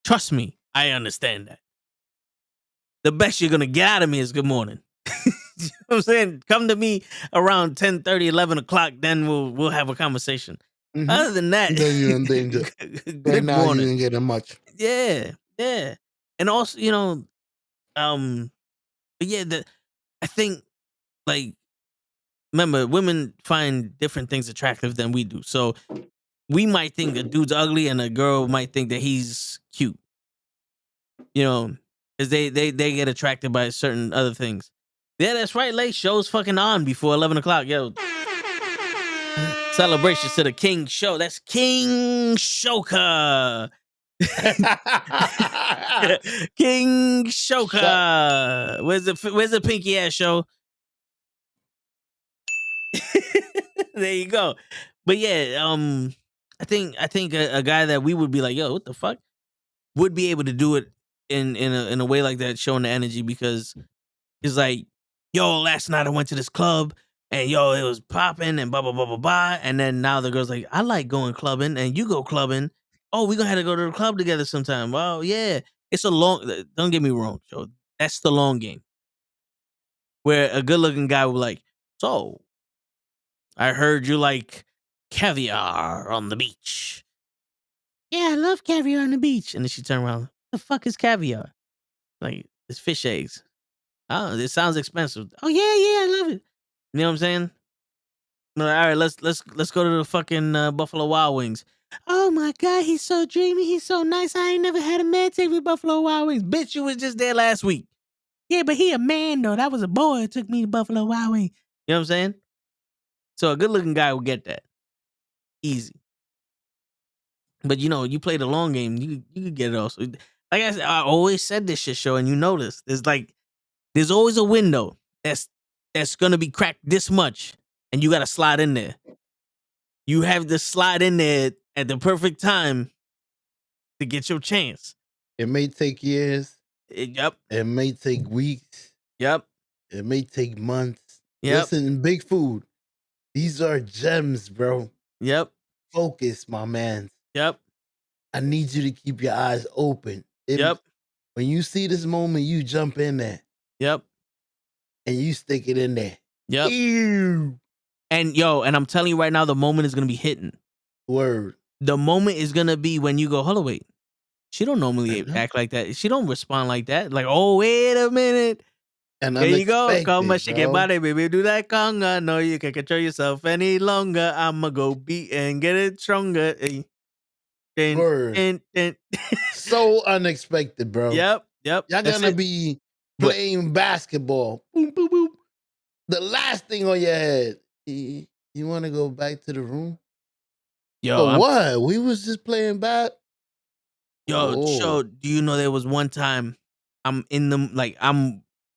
Trust me, I understand that. The best you're gonna get out of me is good morning. You know what I'm saying? Come to me around 10:30, 11 o'clock, then we'll have a conversation. Mm-hmm. Other than that, Then you're in danger. Right good now, you morning. ain't getting much. Yeah, yeah. And also, but yeah, I think like remember, women find different things attractive than we do. So we might think a dude's ugly and a girl might think that he's cute. Because they get attracted by certain other things. Yeah, that's right. Late show's fucking on before 11 o'clock. Yo, celebrations to the King Show. That's King Shoka. King Shut. Shoka. Where's the pinky ass show? There you go. But yeah, I think a guy that we would be like, yo, what the fuck, would be able to do it in a way like that, showing the energy because it's like, yo, last night I went to this club and yo, it was popping and blah blah blah blah blah, and then now the girl's like, I like going clubbing and you go clubbing. Oh, we gonna have to go to the club together sometime. Oh yeah, it's a long. Don't get me wrong, Joe. That's the long game where a good looking guy would be like, so I heard you like caviar on the beach. Yeah, I love caviar on the beach. And then she turned around, the fuck is caviar? Like, it's fish eggs. Oh, it sounds expensive. Oh yeah, yeah, I love it. You know what I'm saying? All right, let's go to the fucking Buffalo Wild Wings. Oh my god, he's so dreamy, he's so nice. I ain't never had a man take me to Buffalo Wild Wings. Bitch, you was just there last week. Yeah, but he a man though. That was a boy who took me to Buffalo Wild Wings. You know what I'm saying? So a good looking guy will get that. Easy. But you play the long game, you could get it also. Like I said, I always said this shit show, and you notice there's always a window. that's gonna be cracked this much, and you gotta slide in there. You have to slide in there at the perfect time to get your chance. It may take years. Yep. It may take weeks. Yep. It may take months. Yep. Listen, Big Food, these are gems, bro. Yep. Focus, my man. Yep. I need you to keep your eyes open. Yep. When you see this moment, you jump in there. Yep. And you stick it in there. Yep. Ew. And I'm telling you right now, the moment is gonna be hitting. Word. The moment is gonna be when you go, hold on, wait. She don't normally act like that. She don't respond like that. Like, oh, wait a minute. And there you go. unexpected, Come on, shake your bro. body, baby. Do that conga. No, you can't control yourself any longer. I'ma go beat and get it stronger. Word. So unexpected, bro. Yep. Y'all That's gonna it. be playing basketball. Boom, boom, boom. The last thing on your head. You want to go back to the room? Yo, what? We was just playing bat. Yo, Cho, do you know there was one time I'm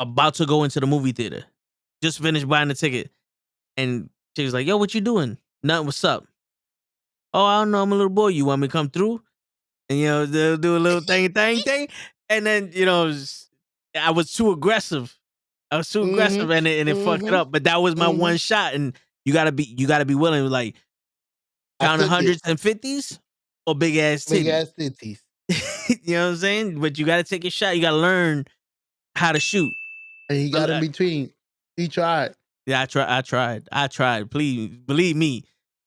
about to go into the movie theater. Just finished buying the ticket. And she was like, yo, what you doing? Nothing, what's up? Oh, I don't know, I'm a little boy. You want me to come through? And they'll do a little thing. And then, I was too aggressive. And it fucked it up. But that was my one shot. And you gotta be willing, like, count hundreds and fifties or big ass titties. Big ass titties. You know what I'm saying? But you gotta take your shot. You gotta learn how to shoot. And he got in between. He tried. Yeah, I tried. Please believe me.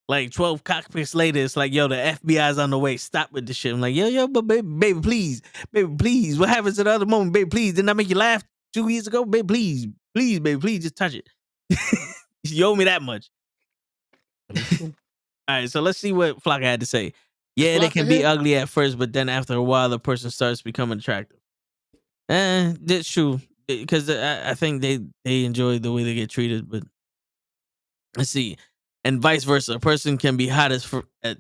Like 12 cockpits later, it's like, yo, the FBI's on the way. Stop with this shit. I'm like, yo, but baby, please. What happens at the other moment? Baby, please. Didn't I make you laugh 2 years ago? Baby, please, baby, please, just touch it. You owe me that much. All right, so let's see what Flocka had to say. Yeah, they can be ugly at first, but then after a while, the person starts becoming attractive. That's true. Because I think they enjoy the way they get treated, but let's see. And vice versa. A person can be hot at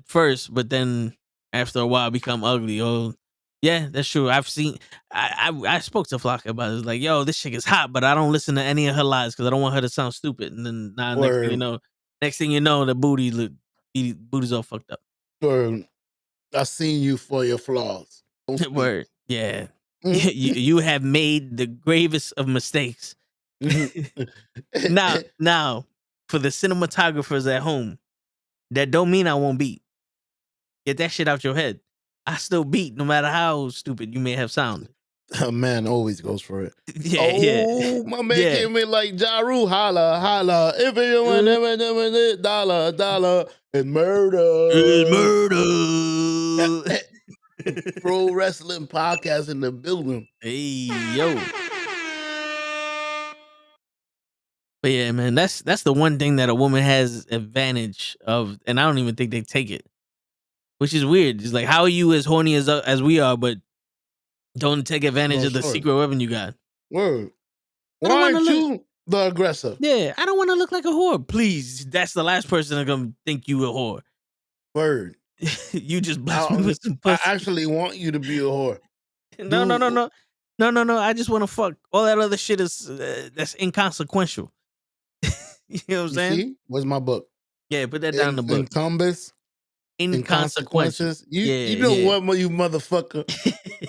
first, but then after a while become ugly. Oh, yeah, that's true. I've seen. I spoke to Flocka about it. It's like, yo, this chick is hot, but I don't listen to any of her lies because I don't want her to sound stupid. And then next thing you know, the booty's all fucked up. Word. I seen you for your flaws. Word. Yeah. You have made the gravest of mistakes. Now, for the cinematographers at home, that don't mean I won't beat. Get that shit out your head. I still beat no matter how stupid you may have sounded. A man always goes for it. Yeah. My man came in like Ja Rule, holla, holla. If you want it, dollar, and murder. Pro wrestling podcast in the building. Hey, yo. But yeah, man, that's the one thing that a woman has advantage of, and I don't even think they take it, which is weird. It's like, how are you as horny as we are, but don't take advantage of the secret weapon you got? Word. Why aren't you the aggressor? Yeah, I don't want to look like a whore. Please, that's the last person that's gonna think you a whore. Word. You just blessed me with some pussy. I actually want you to be a whore. No. I just want to fuck. All that other shit is that's inconsequential. You know what I'm saying? See? Where's my book? Yeah, put that down in the book. Inconsequences. You know what, you motherfucker?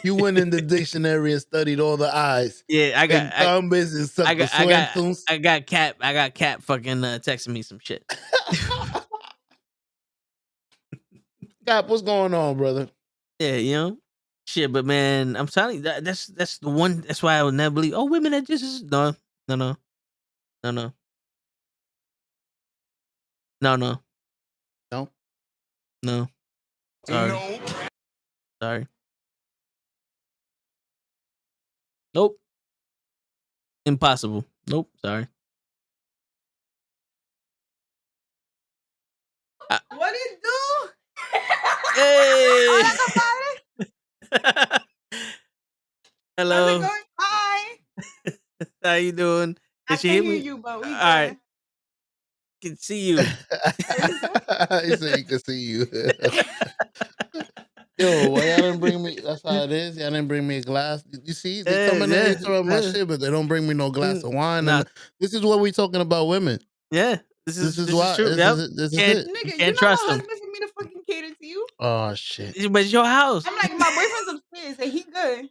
You went in the dictionary and studied all the I's. Yeah, I got I got Cap fucking texting me some shit. Cap, what's going on, brother? Yeah, shit. But man, I'm telling you, that's the one. That's why I would never believe. Oh, women that just no. Sorry. Nope. Impossible. Nope. Sorry. What did it do? Hey. Hello. Hi. How you doing? I can't hear you, but we all right. Can see you. He said he can see you. Yo, why y'all didn't bring me? That's how it is. Y'all didn't bring me a glass. You see, they come in there interrupt my shit, but they don't bring me no glass of wine. Nah. And this is what we talking about women. Yeah, this is why. true. This is it. Nigga, You you're can't not trust my him. husband for me to fucking cater to you. Oh shit! But it's your house. I'm like, my boyfriend's upstairs, and he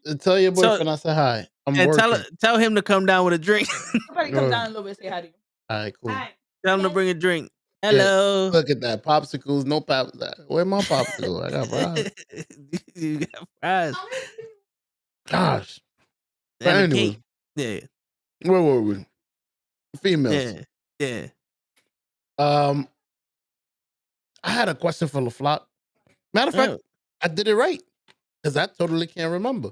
good. Tell your So- boyfriend I said hi. I'm And working. tell him to come down with a drink. Somebody come down a little bit, say hi to you. All right, cool. All right. Tell him to bring a drink. Hello. Look at that popsicles. No pop. Where my popsicle? I got fries. You got fries. Gosh. But And a anyway, cake. Yeah. where were we? Females. Yeah. I had a question for LaFlock. Matter of fact, Oh, I did it right because I totally can't remember.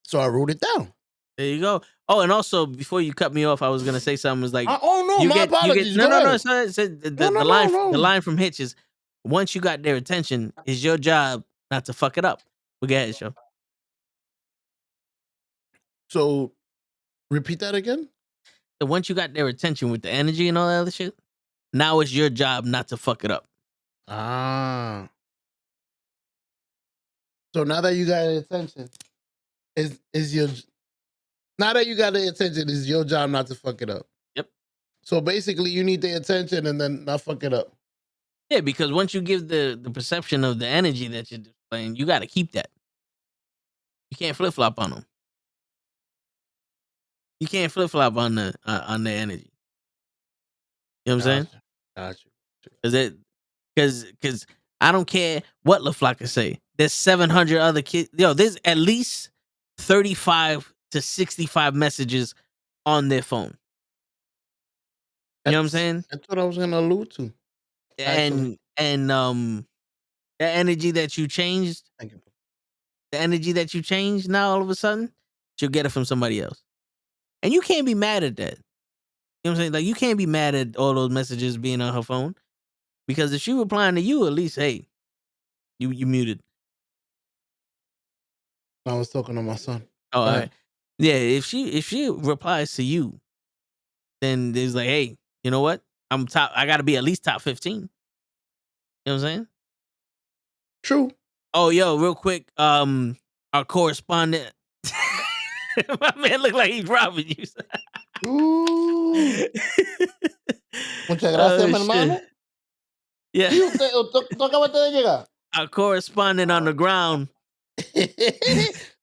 So I wrote it down. there you go. Oh, and also before you cut me off, I was gonna say something. Was like, Oh no, my apologies. no. Go ahead. So the No, line no. the line from Hitch is, once you got their attention, it's your job not to fuck it up. But go ahead, show. So repeat that again. So once you got their attention with the energy and all that other shit, now it's your job not to fuck it up. Ah. So now that you got the attention, is your now that you got the attention, is your job not to fuck it up. Yep. So basically, you need the attention and then not fuck it up. Yeah, because once you give the perception of the energy that you're displaying, you got to keep that. You can't flip flop on them. You can't flip flop on the energy. You know what I'm saying? Gotcha. Because I don't care what LaFlocka say. There's 700 other kids. Yo, there's at least 35 to 65 messages on their phone. You know what I'm saying? That's what I was gonna allude to. And the energy that you changed, Thank you. the energy that you changed now all of a sudden, you'll get it from somebody else. And you can't be mad at that. You know what I'm saying? Like, you can't be mad at all those messages being on her phone. Because if she replying to you, at least, hey, you muted. I was talking to my son. Oh, all right. Yeah, if she replies to you, then there's like, hey, you know what? I gotta be at least top 15. You know what I'm saying? True. Oh, yo, real quick, our correspondent. My man look like he's robbing you. Ooh. Muchas gracias, mi hermano. Yeah. ¿Y tú acabaste de llegar? Our correspondent on the ground.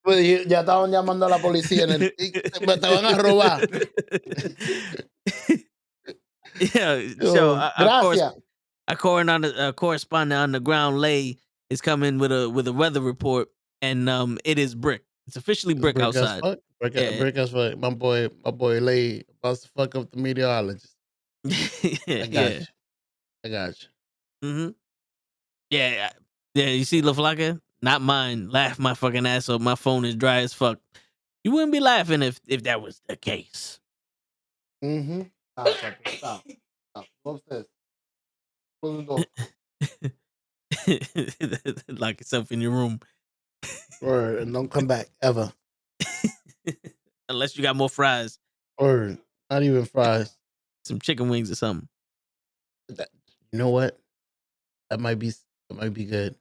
Pues ya estaban llamando a la policía te van a robar. Yeah, so our correspondent on the ground, Lay, is coming with a weather report, and it is brick. It's officially brick outside. Brick as fuck. My boy Lay about to fuck up the meteorologist. I got you. Mm-hmm. Yeah. You see, LaFlocka? Not mine. Laugh my fucking ass off. My phone is dry as fuck. You wouldn't be laughing if that was the case. Mm-hmm. Stop. Go upstairs. Close the door. Lock yourself in your room. Word, and don't come back ever. Unless you got more fries. Word, not even fries. Some chicken wings or something. You know what? That might be good.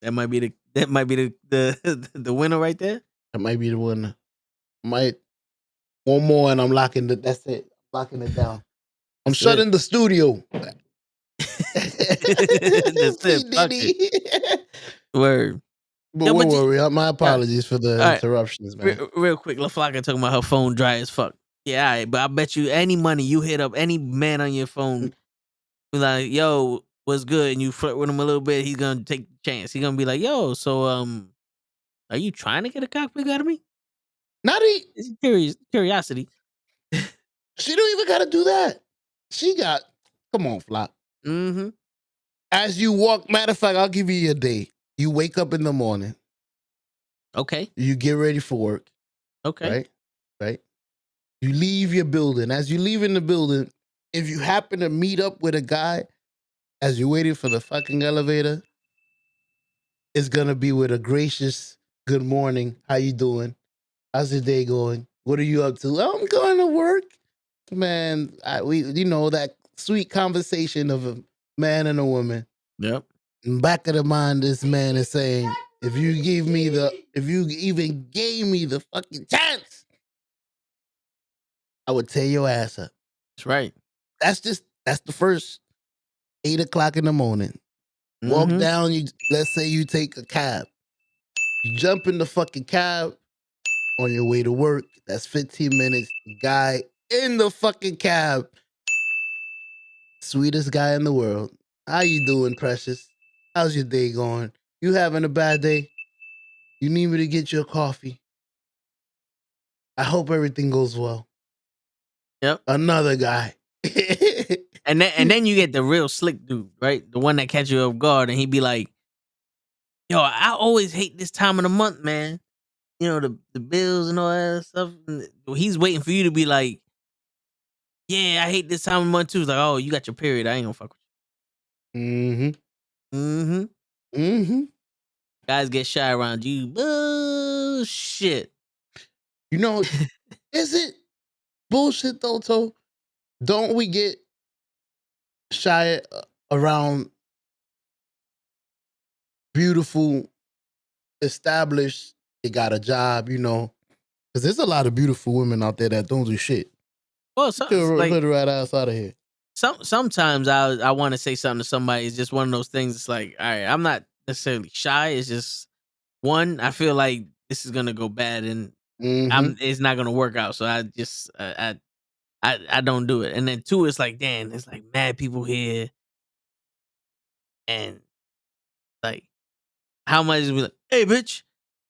That might be the winner right there. That might be the winner. One more and I'm locking it. That's it. Locking it down. I'm shutting the studio. That's it. Fuck it. Word. But don't worry. My apologies for the interruptions, man. Real quick, LaFlocka talking about her phone dry as fuck. Yeah, all right, but I bet you any money you hit up any man on your phone, be like, yo, what's good? And you flirt with him a little bit, he's gonna take the chance. He's gonna be like, yo, so are you trying to get a cockpit out of me? It's curiosity. She don't even gotta do that. Come on, Flock. Mm-hmm. As you walk, matter of fact, I'll give you your day. You wake up in the morning. Okay. You get ready for work. Okay. Right. You leave your building. As you leave in the building, if you happen to meet up with a guy as you're waiting for the fucking elevator, it's gonna be with a gracious good morning. How you doing? How's your day going? What are you up to? Oh, I'm going to work. Man, that sweet conversation of a man and a woman. Yep. In back of the mind, this man is saying, if you even gave me the fucking chance, I would tear your ass up. That's right. That's the first 8 o'clock in the morning. Walk Mm-hmm. down, let's say you take a cab. You jump in the fucking cab on your way to work. That's 15 minutes. The guy in the fucking cab. Sweetest guy in the world. How you doing, precious? How's your day going? You having a bad day? You need me to get you a coffee? I hope everything goes well. Yep. Another guy. And then you get the real slick dude, right? The one that catch you off guard, and he be like, "Yo, I always hate this time of the month, man. You know, the bills and all that stuff." And he's waiting for you to be like, "Yeah, I hate this time of the month too." It's like, "Oh, you got your period. I ain't gonna fuck with Mm-hmm. you." Mm-hmm. Mm-hmm. Guys get shy around you. Bullshit. You know, is it bullshit though, Toe? Don't we get shy around beautiful, established, they got a job, you know? Because there's a lot of beautiful women out there that don't do shit. Well, You could like put her right ass out of here. sometimes I want to say something to somebody. It's just one of those things. It's like, all right, I'm not necessarily shy. It's just one, I feel like this is gonna go bad, and Mm-hmm. it's not gonna work out. So I just I don't do it. And then two, it's like, damn, it's like mad people here, and like, how much is we like, hey, bitch,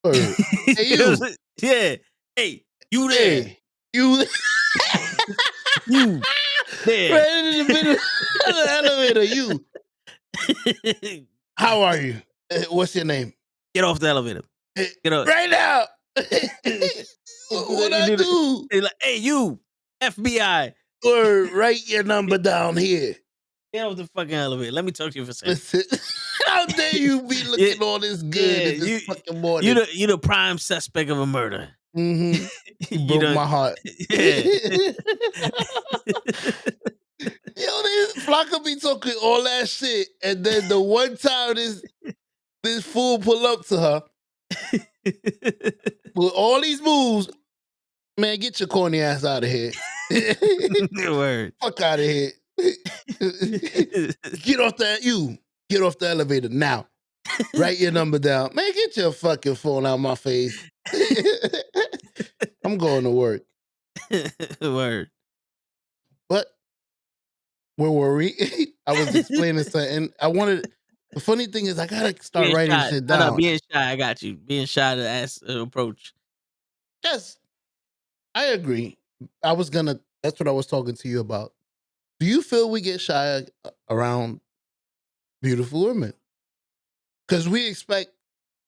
Hey, you. yeah, hey, you there, Hey, you. you there, Right in the middle of the elevator, you. How are you? What's your name? get off the elevator, get up Right now. what I do? Like, hey, you, FBI, Or write your number down here. get off the fucking elevator. Let me talk to you for a second. Listen, how dare you be looking all this good in this fucking morning? You the prime suspect of a murder. Mm-hmm. You broke don't, my heart. Yeah. Yo, Flocka be talking all that shit, and then the one time this fool pull up to her with all these moves, man, get your corny ass out of here. Word. Fuck out of here. Get off the elevator now. Write your number down. Man, get your fucking phone out of my face. I'm going to work. Word. But where were we? I was explaining something. The funny thing is I gotta start writing shit down. No, being shy, I got you. Being shy to ask approach. Yes, I agree. That's what I was talking to you about. Do you feel we get shy around beautiful women? Because we expect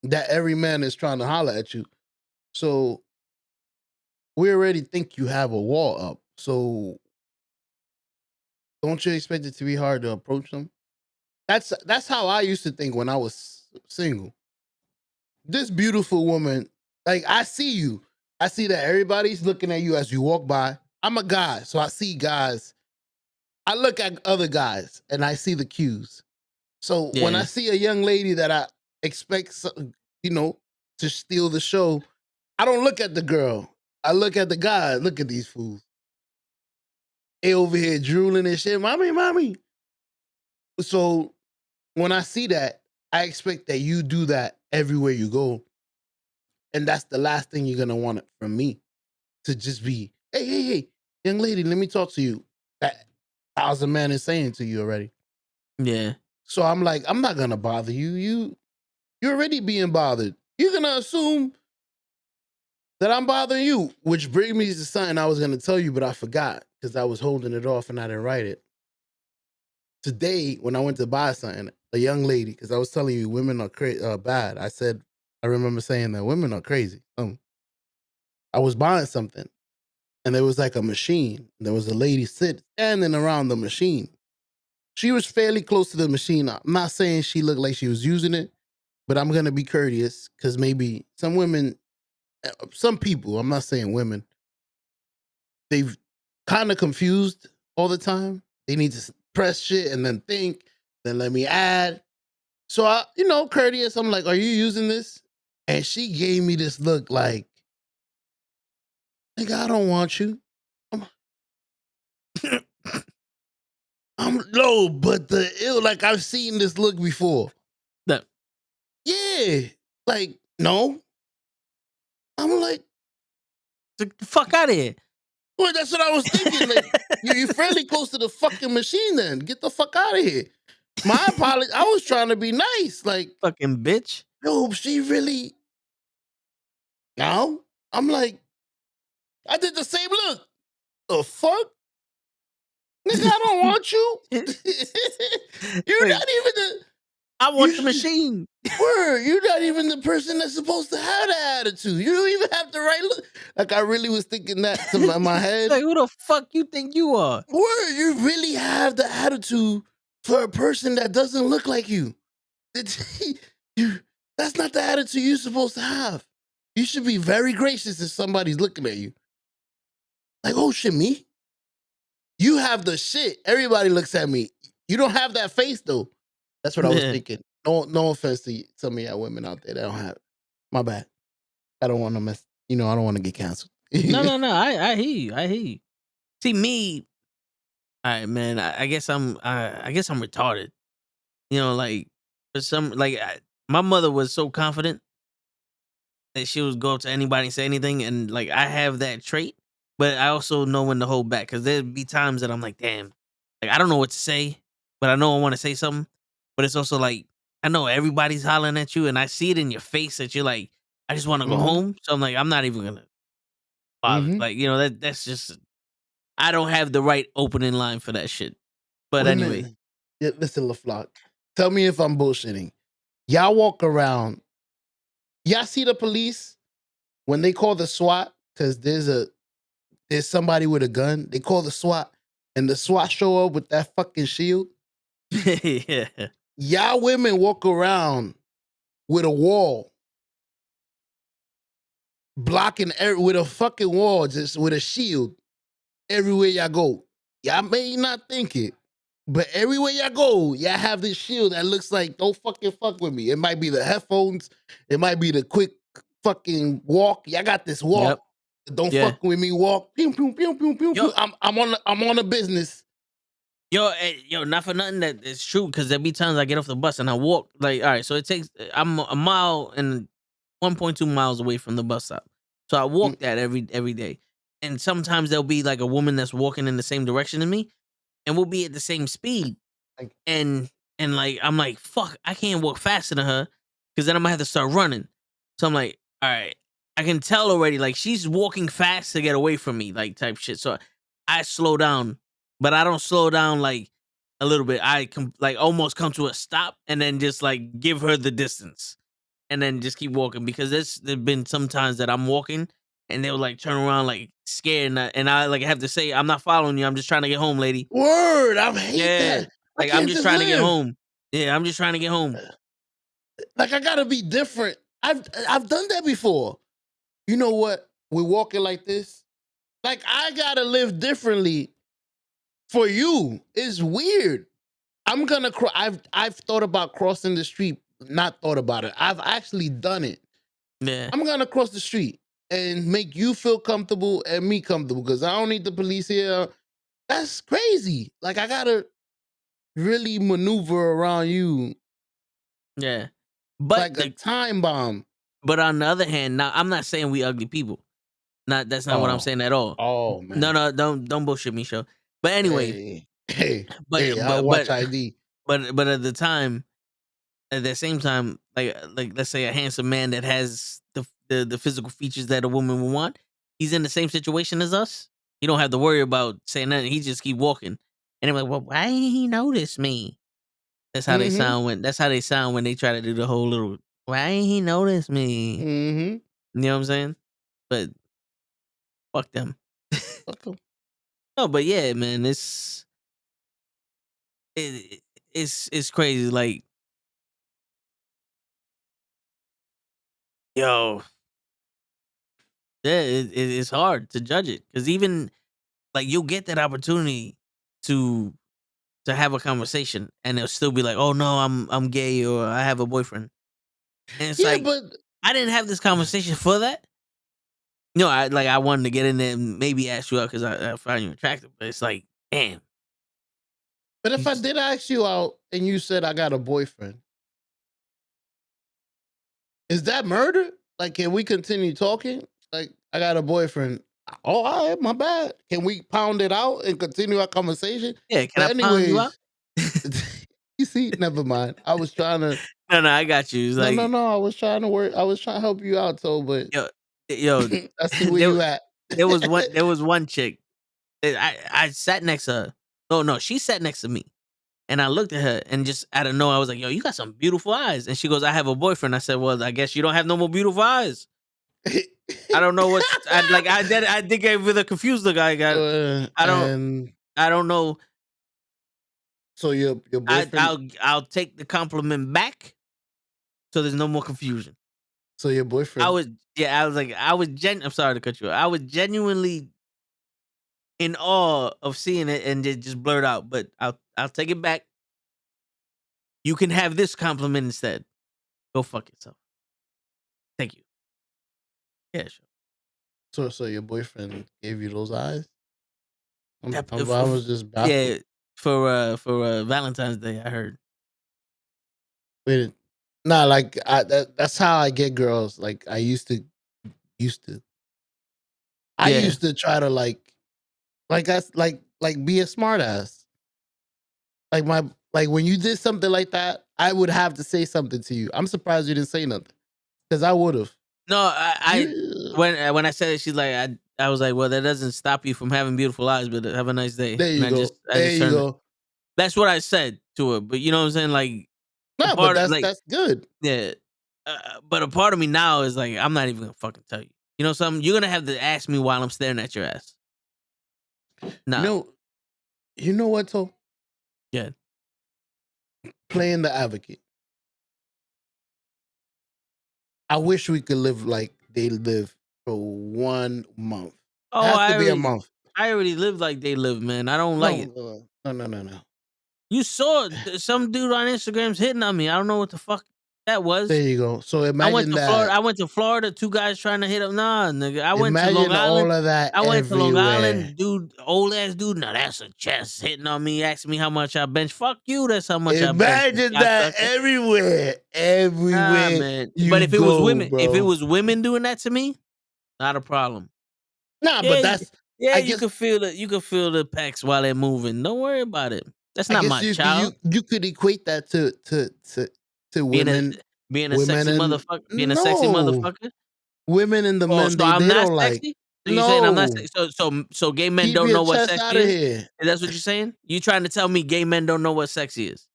that every man is trying to holler at you. So we already think you have a wall up. So don't you expect it to be hard to approach them? That's how I used to think when I was single. This beautiful woman, like I see you. I see that everybody's looking at you as you walk by. I'm a guy, so I see guys. I look at other guys and I see the cues. So when I see a young lady that I expect, to steal the show, I don't look at the girl. I look at the guy. Look at these fools. They over here drooling and shit. Mommy. So when I see that, I expect that you do that everywhere you go. And that's the last thing you're going to want from me, to just be, hey, young lady, let me talk to you. That 1,000 man is saying to you already. Yeah. So I'm like, I'm not going to bother you. You're already being bothered. You're going to assume that I'm bothering you, which brings me to something I was going to tell you, but I forgot because I was holding it off and I didn't write it. Today, when I went to buy something, a young lady, because I was telling you women are bad. I remember saying that women are crazy. I was buying something and there was like a machine. There was a lady standing around the machine. She was fairly close to the machine. I'm not saying she looked like she was using it, but I'm going to be courteous because maybe some people, I'm not saying women, they've kind of confused all the time. They need to press shit and then think, then let me add. So I, courteous. I'm like, "Are you using this?" And she gave me this look like, "Nigga, I don't want you." I'm, I'm low, but the ill. Like I've seen this look before. The Yeah, like no. I'm like, the fuck out of here. well, that's what I was thinking. Like you're fairly close to the fucking machine. Then get the fuck out of here. My apology. I was trying to be nice. Like, Fucking bitch. yo, she really. No, I'm like, I did the same look. The fuck? Nigga, I don't want you. You're Wait, not even the I want the you machine. word. You're not even the person that's supposed to have that attitude. You don't even have the right look. Like I really was thinking that to my head. Like, who the fuck you think you are? Word, you really have the attitude for a person that doesn't look like you. You that's not the attitude you're supposed to have. You should be very gracious if somebody's looking at you. Like, oh shit, me? You have the shit. Everybody looks at me. You don't have that face though. That's what I was Yeah. thinking. No offense to some of y'all women out there that don't have it. My bad. I don't want to mess. I don't want to get canceled. No. I hear you. I hear you. See me. All right, man. I guess I guess I'm retarded. Like for some, like my mother was so confident that she would go up to anybody and say anything, and like I have that trait, but I also know when to hold back because there'd be times that I'm like, damn, like I don't know what to say, but I know I want to say something, but it's also like I know everybody's hollering at you, and I see it in your face that you're like, I just want to go hmm home, so I'm like, I'm not even gonna bother, hmm like that's just I don't have the right opening line for that shit. But Wait a anyway, minute. Yeah, listen, LaFlock. Tell me if I'm bullshitting. Y'all walk around. Y'all see the police when they call the SWAT because there's somebody with a gun. They call the SWAT, and the SWAT show up with that fucking shield. yeah, Y'all women walk around with a wall, blocking with a fucking wall, just with a shield everywhere y'all go. Y'all may not think it, but everywhere y'all go, y'all have this shield that looks like don't fucking fuck with me. It might be the headphones, it might be the quick fucking walk. Y'all got this yep, walk. Don't yeah. fuck with me. Walk. Pew, pew, pew, pew, pew, Yo, pew. I'm on a business. yo, not for nothing that it's true because there be times I get off the bus and I walk like, all right, so it takes I'm a mile and 1.2 miles away from the bus stop, so I Mm, walk that every day, and sometimes there'll be like a woman that's walking in the same direction as me, and we'll be at the same speed, like, and like I'm like, fuck, I can't walk faster than her because then I'm gonna have to start running. So I'm like, all right, I can tell already, like she's walking fast to get away from me, like type shit. So I slow down, but I don't slow down like a little bit. Like almost come to a stop and then just like give her the distance and then just keep walking because there's been some times that I'm walking and they'll like turn around like scared and I like have to say, I'm not following you. I'm just trying to get home, lady. word. I hate Yeah. that. I Like, I'm can't just just trying to get live. home. Yeah, I'm just trying to get home. Like I gotta be different. I've done that before. You know what? We're walking like this. Like I gotta live differently for you. It's weird. I'm gonna. I've thought about crossing the street. Not thought about it. I've actually done it. Yeah. I'm gonna cross the street and make you feel comfortable and me comfortable because I don't need the police here. That's crazy. Like I gotta really maneuver around you Yeah. But like a time bomb. on the other hand, now I'm not saying we ugly people. That's not what I'm Oh, saying at all. oh No, man. no, don't bullshit me, show. But anyway, Hey, hey, but hey! I but watch but ID. but at the time, at the same time, like let's say a handsome man that has the physical features that a woman would want, he's in the same situation as us. He don't have to worry about saying nothing. He just keep walking. And I'm like, well, why ain't he notice me? Mm-hmm. That's how they sound when they try to do the whole little why ain't he notice me? Mm-hmm. You know what I'm saying? But fuck them. Okay. No, but yeah, man, it's crazy. Like, yo, yeah, it's hard to judge it because even like you'll get that opportunity to to have a conversation, and they'll still be like, "Oh no, I'm gay or I have a boyfriend." And it's Yeah, like but I didn't have this conversation for that. No, I wanted to get in there and maybe ask you out because I find you attractive, but it's like, damn, you if I just did ask you out and you said I got a boyfriend, is that murder? Like, can we continue talking? Like, I got a boyfriend. Oh, all right, my bad. Can we pound it out and continue our conversation? yeah. Can I But pound you out? anyways, you see, never mind. I was trying to. No, I got you. It's No, no, like, no. I was trying to work. I was trying to help you out, so but yo, yo, I see where there, you at. there was one chick. I sat next to her. Oh no, she sat next to me. And I looked at her and just out of nowhere, I was like, yo, you got some beautiful eyes. And she goes, I have a boyfriend. I said, well, I guess you don't have no more beautiful eyes. I don't know what I think I really confused the guy. I don't And I don't know. so your boyfriend. I'll take the compliment back so there's no more confusion. So your I boyfriend. was I was like, I'm sorry to cut you off. I was genuinely in awe of seeing it and just blurt out, but I'll take it back. You can have this compliment instead. Go fuck yourself. Thank you. Yeah, sure. So your boyfriend gave you those eyes. That- I was just baffled. yeah, for Valentine's Day, I heard. Wait, nah, like that's how I get girls. Like I used to. I Yeah. used to try to like be a smart ass. Like when you did something like that, I would have to say something to you. I'm surprised you didn't say nothing because I would have. No, I You when I said it, she's like, I was like, well, that doesn't stop you from having beautiful eyes, but have a nice day. there And you go. I There just you turned. go. That's what I said to her. But you know what I'm saying? Like a No, but part of like that's good. yeah, but a part of me now is like, I'm not even gonna fucking tell you. You know something? You're gonna have to ask me while I'm staring at your ass. You No, know, you know what? So yeah. playing the advocate. I wish we could live like they live for 1 month. Oh, Has to be a month. I already live like they live, man. I don't like No, it. no. You saw some dude on Instagram's hitting on me. I don't know what the fuck that was. There you go. So imagine that. I went to Florida. Two guys trying to hit up. Nah, nigga. I went to Long Imagine Island. all of that I went to Long everywhere. Island, dude. Old ass dude. Now that's a chest hitting on me, asking me how much I bench. Fuck you. That's how much I bench. You Imagine that cocksucker. everywhere. Nah, Everywhere man. But you go, if it bro. was women doing that to me, not a problem. Nah, but Yeah, that's yeah. I You guess can feel it. You can feel the pecs while they're moving. Don't worry about it. That's I not guess my child. you could equate that to Being a women. being a Women sexy and motherfucker. Being a sexy no. motherfucker. Women and the Oh, men so I'm they not don't like. sexy? So you saying I'm not No. sexy? So gay men Keep don't your know what chest out sexy of is? here. Is that what you're saying? You trying to tell me gay men don't know what sexy is?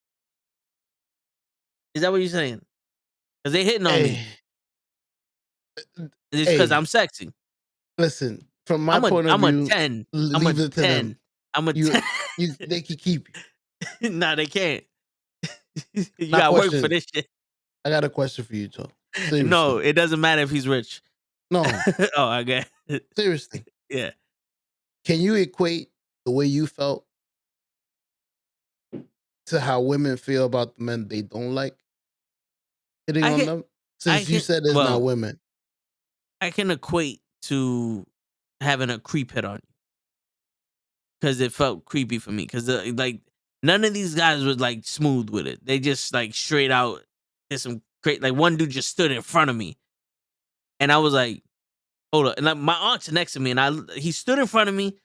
Is that what you're saying? Because they hitting on me. Hey, It's because hey, I'm sexy. listen, from my point of I'm a view, 10. I'm a leave it to them. 10. I'm a You 10. they can keep you. Nah, they can't. You My gotta work for question, this shit. I got a question for you, Joe. No, Seriously. it doesn't matter if he's rich. No, Oh, I get it. seriously. Yeah. Can you equate the way you felt to how women feel about the men they don't like hitting I on can them? I Since you can said it's not well, women. I can equate to having a creep hit on you. Because it felt creepy for me. Because like none of these guys was like smooth with it. They just like straight out did some great. Like one dude just stood in front of me, and I was like, "Hold up!" And like, my aunt's next to me, and he stood in front of me,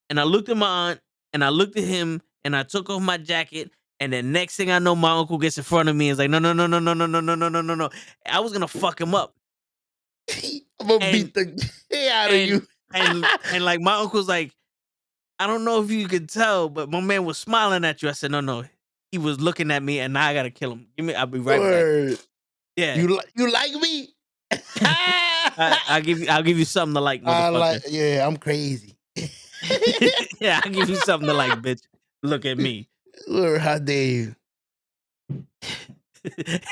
and I looked at my aunt, and I looked at him, and I took off my jacket, and then next thing I know, my uncle gets in front of me and is like, "No, no, no, no, no, no, no, no, no, no, no, no!" I was gonna fuck him up, I'm gonna and beat the shit out of and you. and like my uncle's like, I don't know if you could tell, but my man was smiling at you. I said, no. He was looking at me, and now I gotta kill him. I'll be right back. Word. Yeah, You like me? I'll give you something to like, I like motherfucker. yeah, I'm crazy. Yeah, I'll give you something to like, bitch. Look at me. Word, how dare you?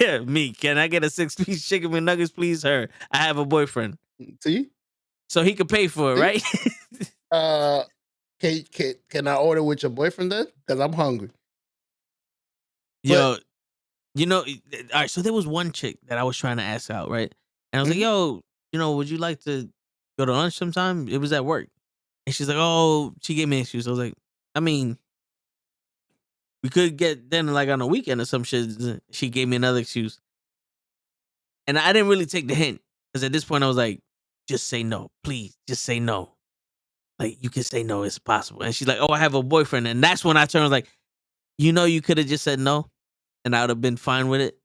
Yeah, me. Can I get a 6-piece chicken McNuggets, please? Her. I have a boyfriend, See? so he could pay for it, See? right? Uh can I order with your boyfriend then? Because I'm hungry. Yo, you know, all right. So there was one chick that I was trying to ask out, right? And I was like, Mhm. "Yo, would you like to go to lunch sometime?" It was at work, and she's like, "Oh," she gave me an excuse. I was like, "I mean, we could get then like on a weekend or some shit." She gave me another excuse, and I didn't really take the hint because at this point I was like, "Just say no, please. Just say no. Like you can say no, it's possible." And she's like, "Oh, I have a boyfriend," and that's when I turned. I was like, you could have just said no, and I would have been fine with it.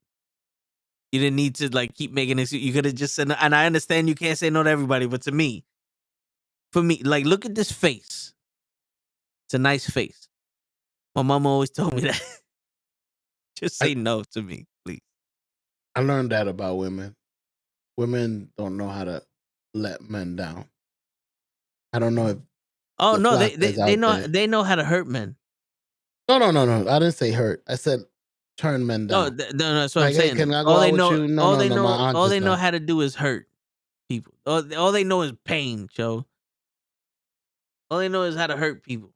You didn't need to like keep making this. You could have just said no. And I understand you can't say no to everybody, but to me, for me, like look at this face. It's a nice face. My mama always told me that. Just I, say no to me, please. I learned that about women. Women don't know how to let men down. I don't know if Oh the no, they they flackers they out know there. they know how to hurt men. No. I didn't say hurt. I said turn men No, down. no, that's what I'm Like, hey, saying. can I go All out they with know, you? No, all no, they no. My know, aunt all just they know died. how to do is hurt people. All they know is pain, Joe. All they know is how to hurt people.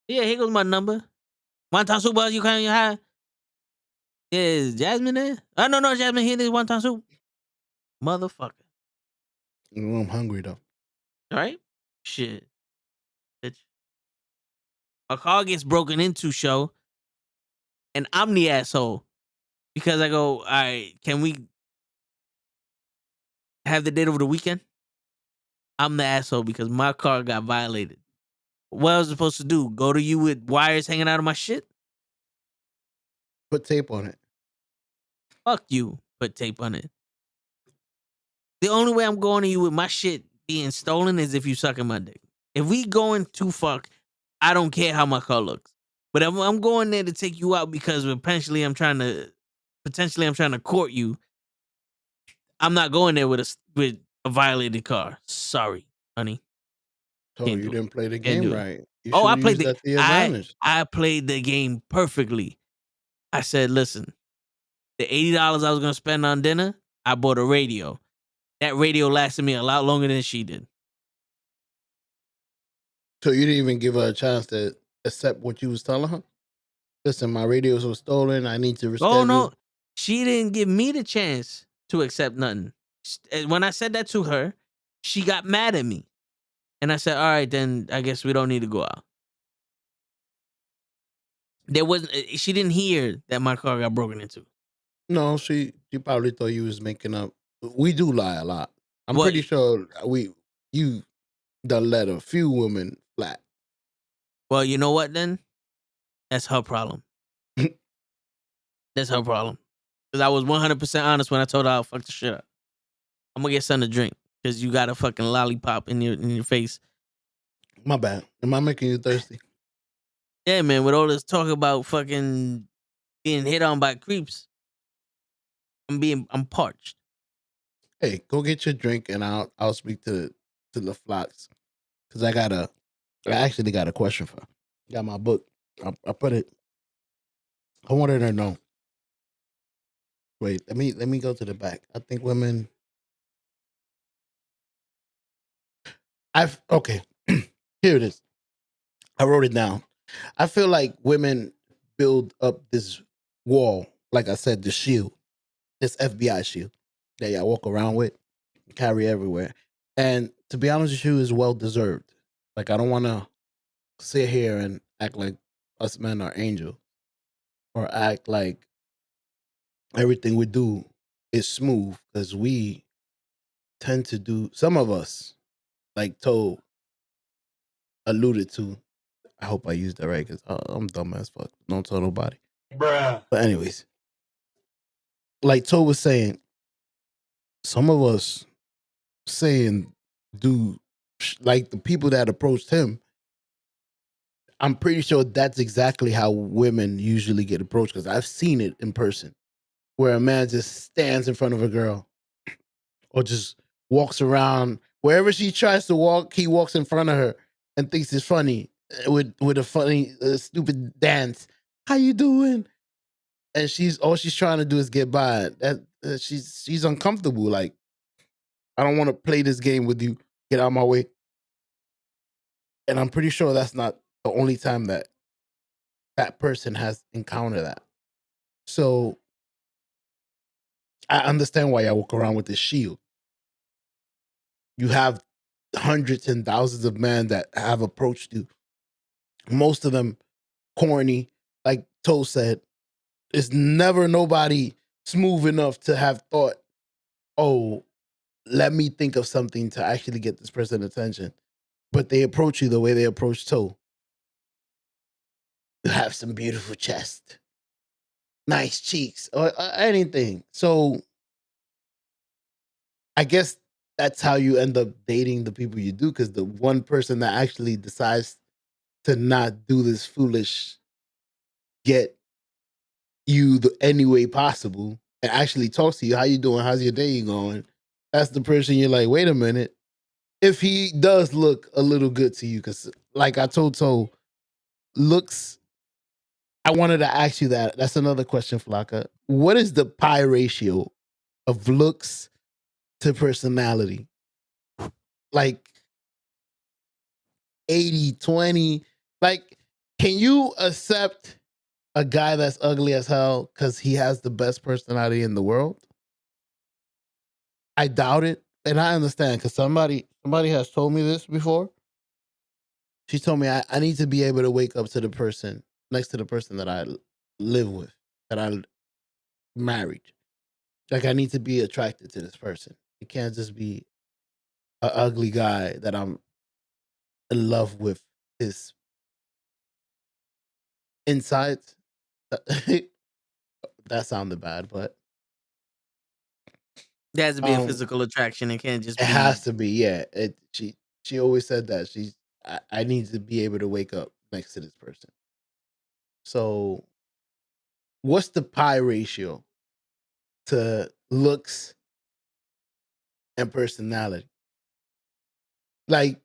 Yeah, here goes my number. One time soup, you kind of high. Is Jasmine there? Oh no, Jasmine here. This one time soup, motherfucker. I'm hungry though. All right, shit, bitch. A car gets broken into, show, and I'm the asshole because I go, all right, can we have the date over the weekend? I'm the asshole because my car got violated. What was I supposed to do? Go to you with wires hanging out of my shit? Put tape on it. Fuck you. Put tape on it. The only way I'm going to you with my shit being stolen is if you sucking my dick. If we going too fuck, I don't care how my car looks. But if I'm going there to take you out because potentially I'm trying to court you, I'm not going there with a violated car. Sorry, honey. So Can't you do it. didn't play the Can't game do it. right. You Oh, should I have played used the that to the I advantage. I played the game perfectly. I said, listen, the $80 I was gonna spend on dinner, I bought a radio. That radio lasted me a lot longer than she did. So you didn't even give her a chance to accept what you was telling her. Listen, my radios were stolen. I need to Oh no, reschedule. she didn't give me the chance to accept nothing. When I said that to her, she got mad at me. And I said, all right, then I guess we don't need to go out. There wasn't she didn't hear that my car got broken into. No, she probably thought you was making up. We do lie a lot. I'm Well, pretty sure you done let a few women flat. well, you know what then? That's her problem. That's her problem. Because I was 100% honest when I told her I'll fuck the shit up. I'm gonna get something to drink because you got a fucking lollipop in your face. My bad. Am I making you thirsty? Yeah, man. With all this talk about fucking being hit on by creeps, I'm parched. Hey, go get your drink and I'll speak to the flocks because I actually got a question for her. Got my book. I put it. I wanted her to know. Wait, let me go to the back. I think women. I've okay. Here it is. I wrote it down. I feel like women build up this wall, like I said, the shield, this FBI shield that y'all walk around with, carry everywhere. And to be honest with you, is well deserved. Like I don't want to sit here and act like us men are angels or act like everything we do is smooth because we tend to do some of us, like Toe alluded to. I hope I used that right because I'm dumb as fuck. Don't tell nobody. Bruh. But anyways, like Toe was saying, some of us saying do like the people that approached him. I'm pretty sure that's exactly how women usually get approached because I've seen it in person where a man just stands in front of a girl or just walks around wherever she tries to walk. He walks in front of her and thinks it's funny with a funny stupid dance. How you doing? And she's all she's trying to do is get by. That she's uncomfortable. Like I don't want to play this game with you. Get out of my way. And I'm pretty sure that's not the only time that that person has encountered that. So I understand why I walk around with this shield. You have hundreds and thousands of men that have approached you. Most of them corny, like Toe said. It's never nobody smooth enough to have thought, oh, let me think of something to actually get this person attention. But they approach you the way they approach Toe. You have some beautiful chest, nice cheeks, or anything. So I guess that's how you end up dating the people you do, because the one person that actually decides to not do this foolish get you the any way possible and actually talks to you, how you doing, how's your day going, that's the person you're like, wait a minute, if he does look a little good to you, because like I told Toe, looks, I wanted to ask you that. That's another question, Flocka. What is the pi ratio of looks to personality? Like 80-20? Like, can you accept a guy that's ugly as hell because he has the best personality in the world? I doubt it. And I understand, because somebody has told me this before. She told me I need to be able to wake up to the person next to the person that I live with, that I married. Like, I need to be attracted to this person. It can't just be an ugly guy that I'm in love with his insides. That sounded bad, but There has to be a physical attraction. It can't just it be. has to be, yeah. She always said that I need to be able to wake up next to this person. So, what's the pi ratio to looks and personality? Like,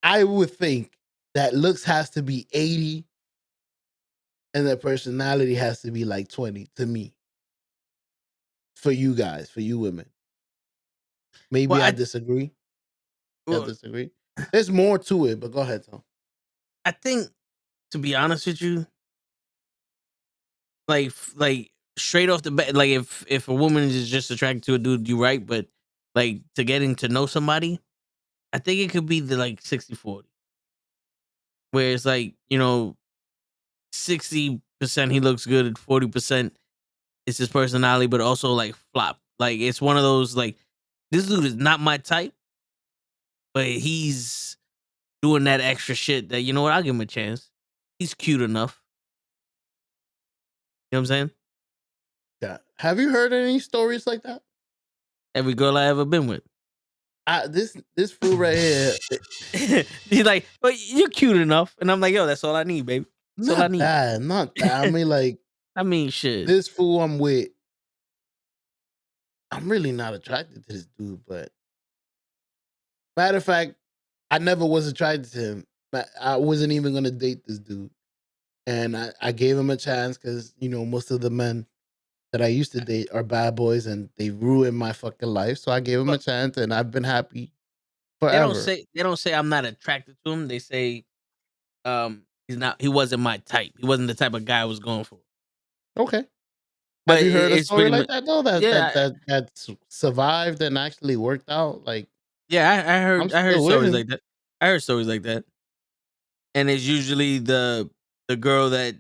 I would think that looks has to be 80 and that personality has to be like 20 to me. For you guys, for you women. Maybe Well, I disagree. I well, disagree. There's more to it, but go ahead, Tom. I think, to be honest with you, like straight off the bat, like if a woman is just attracted to a dude, you right, but like to getting to know somebody, I think it could be the like 60-40, where it's like, 60% he looks good, and 40% is his personality, but also like flop. Like, it's one of those, like, this dude is not my type, but he's doing that extra shit that, you know what, I'll give him a chance. He's cute enough. You know what I'm saying? Yeah. Have you heard any stories like that? Every girl I ever been with. This fool right here, He's like, "But you're cute enough," and I'm like, "Yo, that's all I need, baby. That's all I not need." that, not that. I mean, like, I mean, shit. this fool I'm with, I'm really not attracted to this dude, but matter of fact, I never was attracted to him. But I wasn't even gonna date this dude. And I gave him a chance because, most of the men that I used to date are bad boys and they ruined my fucking life. So I gave him a But chance and I've been happy they don't forever. say they don't say I'm not attracted to him. They say he wasn't my type. He wasn't the type of guy I was going for. Okay. Have But you heard a it's story pretty like much, that though? That yeah, that that that survived and actually worked out? Like, yeah. I I'm heard still with stories him. like that. I heard stories like that, and it's usually the girl that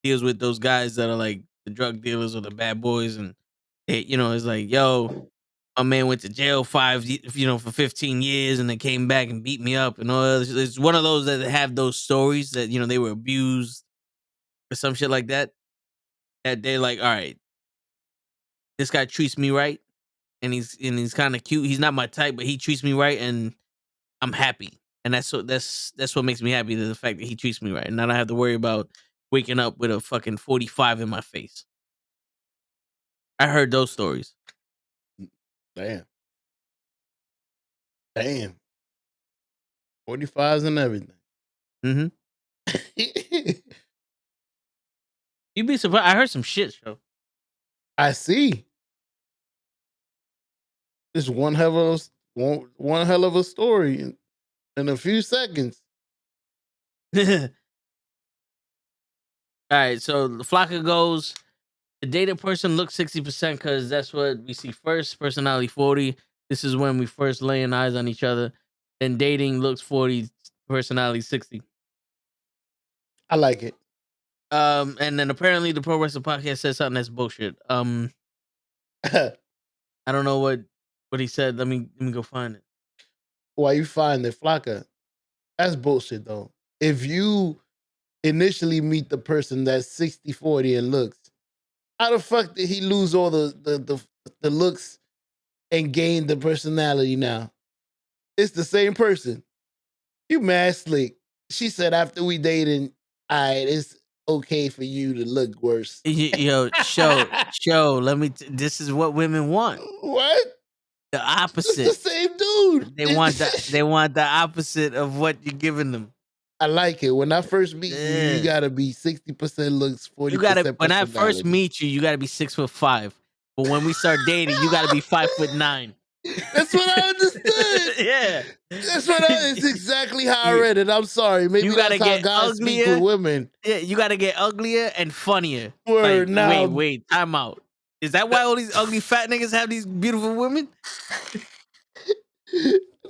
deals with those guys that are like the drug dealers or the bad boys, and it's like, yo, my man went to jail for 15 years and they came back and beat me up and all that. It's one of those that have those stories that, they were abused or some shit like that. That they're like, all right, this guy treats me right, and he's kind of cute. He's not my type, but he treats me right, and I'm happy. And that's what makes me happy, the fact that he treats me right, and I don't have to worry about waking up with a fucking 45 in my face. I heard those stories. Damn. Damn. 45s and everything. Mm-hmm. You'd be surprised. I heard some shit, show. I see. Just one hell of a story in a few seconds. All right, so the Flocka goes. The dated person looks 60% because that's what we see first. Personality 40. This is when we first laying eyes on each other. Then dating looks 40. Personality 60. I like it. And then apparently the Pro Wrestling Podcast said something that's bullshit. I don't know what he said. Let me go find it. Why you find it, Flocka? That's bullshit though. If you initially meet the person that's 60-40 in looks, how the fuck did he lose all the looks and gain the personality now? It's the same person. You mad slick. She said after we dating, all right, it's okay for you to look worse. Yo, show. This is what women want. What? The opposite. It's the same dude. They want the opposite of what you're giving them. I like it. When I first meet you gotta be 60% looks, 40% You gotta. When I personality. first meet you gotta be 6'5". But when we start dating, you gotta be 5'9". That's what I understood. Yeah, that's what it's exactly how I read it. I'm sorry. Maybe you gotta that's how get guys speak with women. Yeah, you gotta get uglier and funnier. Word, like, now, wait, time out. Is that why all these ugly fat niggas have these beautiful women?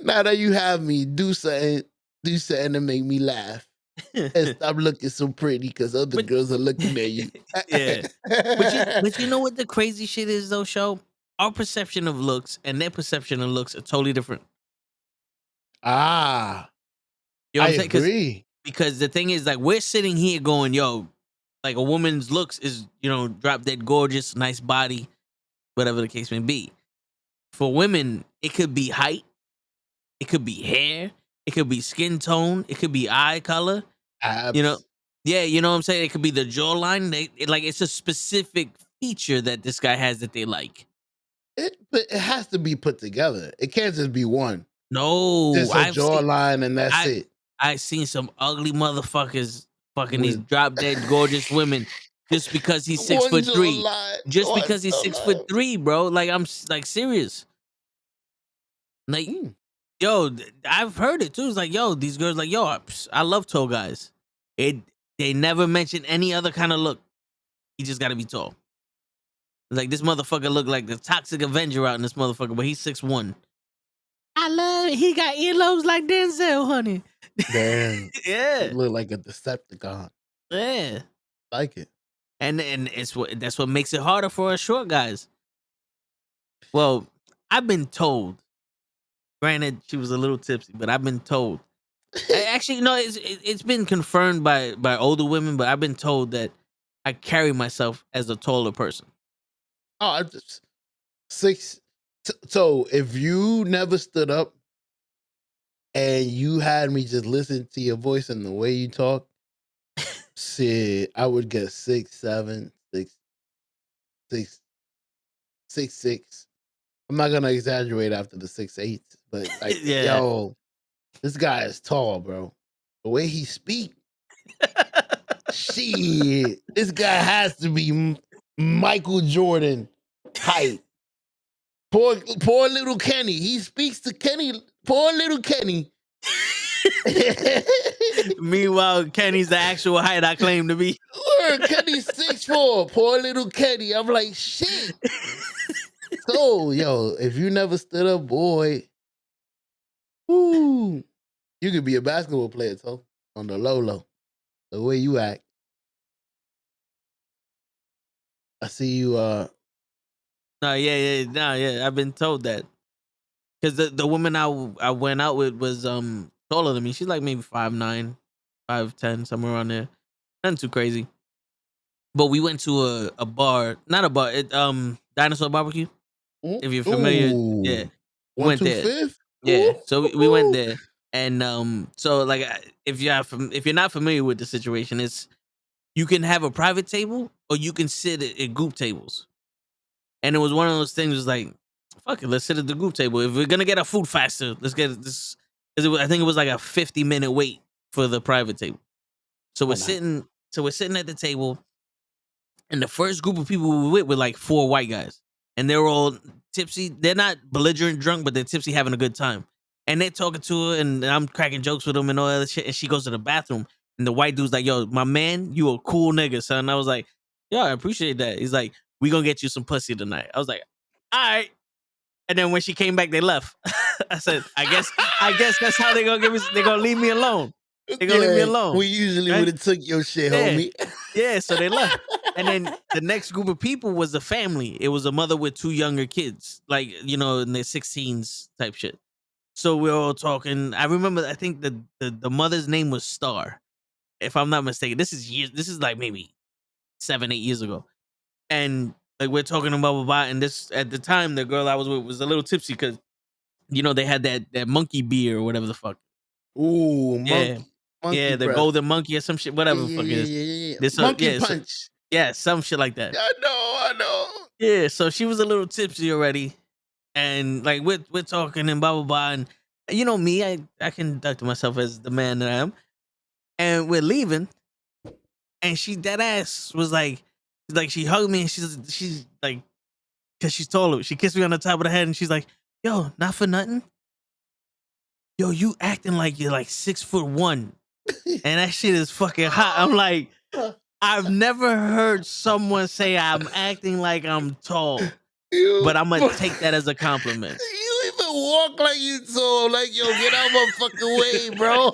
Now that you have me, do something to make me laugh. And stop looking so pretty because other girls are looking at you. Yeah. But you know what the crazy shit is though, Show? Our perception of looks and their perception of looks are totally different. Ah. You know what I I'm saying? agree. Because the thing is, like, we're sitting here going, yo, like a woman's looks is, drop dead gorgeous, nice body, whatever the case may be. For women, it could be height, it could be hair, it could be skin tone, it could be eye color. Abs. Yeah, you know what I'm saying? It could be the jawline. It's a specific feature that this guy has that they like. But it has to be put together. It can't just be one. No, just a jawline and that's it. I've seen some ugly motherfuckers fucking these drop dead gorgeous women just because he's 6'3". Just because he's 6'3", bro. Like, I'm like serious. Like, yo, I've heard it too. It's like, yo, these girls like, yo, I love tall guys. They never mention any other kind of look. He just got to be tall. Like, this motherfucker look like the Toxic Avenger out in this motherfucker, but he's 6'1". I love it. He got earlobes like Denzel, honey. Damn. Yeah. It look like a Decepticon. Yeah. Like it. And that's what makes it harder for us short guys. Well, I've been told. Granted, she was a little tipsy, but I've been told. Actually, no, it's been confirmed by older women, but I've been told that I carry myself as a taller person. Oh, I'm just 6. So if you never stood up and you had me just listen to your voice and the way you talk, shit, I would get 6'7", 6'6". I'm not gonna exaggerate after the 6'8", but like, yeah. yo, this guy is tall, bro. The way he speak, shit, this guy has to be Michael Jordan height. Poor little Kenny. He speaks to Kenny. Poor little Kenny. Meanwhile, Kenny's the actual height I claim to be. Kenny's 6'4". Poor little Kenny. I'm like, shit. So, yo, if you never stood up, boy, woo, you could be a basketball player, so on the low. The way you act. I see you Yeah. I've been told that. Because the woman I went out with was taller than me. She's like maybe 5'9", 5'10", somewhere around there. Nothing too crazy. But we went to a bar, not a bar, Dinosaur Barbecue. If you're familiar, yeah, we went there. 125th? Yeah, so we went there, and so like if you're not familiar with the situation, it's you can have a private table or you can sit at group tables, and it was one of those things. Was like, fuck it, let's sit at the group table. If we're gonna get our food faster, let's get this. I think it was like a 50-minute wait for the private table. So we're sitting at the table, and the first group of people we were with were like 4 white guys. And they're all tipsy. They're not belligerent drunk, but they're tipsy having a good time. And they're talking to her, and I'm cracking jokes with them and all that shit. And she goes to the bathroom. And the white dude's like, yo, my man, you a cool nigga, son. I was like, yo, I appreciate that. He's like, we gonna get you some pussy tonight. I was like, all right. And then when she came back, they left. I said, I guess that's how they gonna they gonna leave me alone. They gonna leave me alone. We usually right? would have took your shit, Yeah. homie. Yeah, so they left. And then the next group of people was a family. It was a mother with 2 younger kids, like, in their 16s type shit. So we were all talking. I remember, I think the mother's name was Star, if I'm not mistaken. This is like maybe 7, 8 years ago. And like we're talking about blah, blah, blah, and this at the time the girl I was with was a little tipsy because they had that monkey beer or whatever the fuck. Ooh, monkey Yeah, the breath. golden monkey or some shit, whatever the fuck it is. Yeah. This, Monkey punch. Yeah, some shit like that. I know. Yeah, so she was a little tipsy already, and like we're talking and blah blah blah, and you know me, I conduct myself as the man that I am, and we're leaving, and she dead ass was like she hugged me, and she's like, cause she's taller, she kissed me on the top of the head, and she's like, yo, not for nothing, yo, you acting like you're like 6'1", and that shit is fucking hot. I'm like, I've never heard someone say I'm acting like I'm tall, but I'm gonna take that as a compliment. You even walk like you tall. Like, yo, get out my fucking way, bro.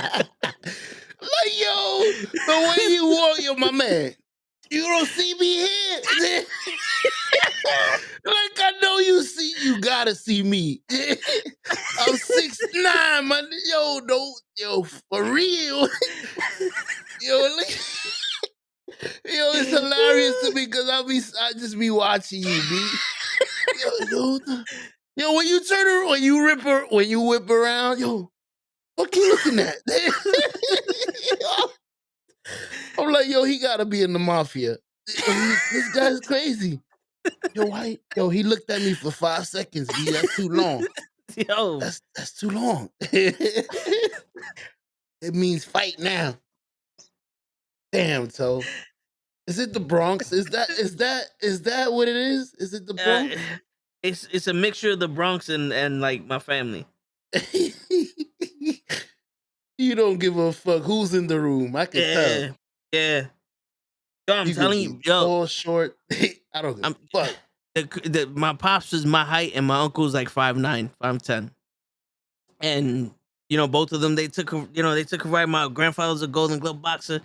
Like, yo, the way you walk, yo, my man. You don't see me here. Like, I know you gotta see me. I'm 6'9", man. Yo, for real. Yo, it's hilarious to me because I just be watching you, B. Yo, when you turn around, when you whip around, yo, what you looking at? I'm like, yo, he gotta be in the mafia. This guy's crazy. Yo, he looked at me for 5 seconds, B. That's too long. Yo, that's too long. It means fight now. Damn, so. Is it the Bronx? Is that what it is? Is it the Bronx? It's a mixture of the Bronx and like my family. You don't give a fuck who's in the room. I can tell. Yeah. Yo, I'm telling you, tall, short. I don't give a fuck. My pops is my height, and my uncle's like 5'9", 5'10", and both of them they took a ride. My grandfather's a Golden Glove boxer.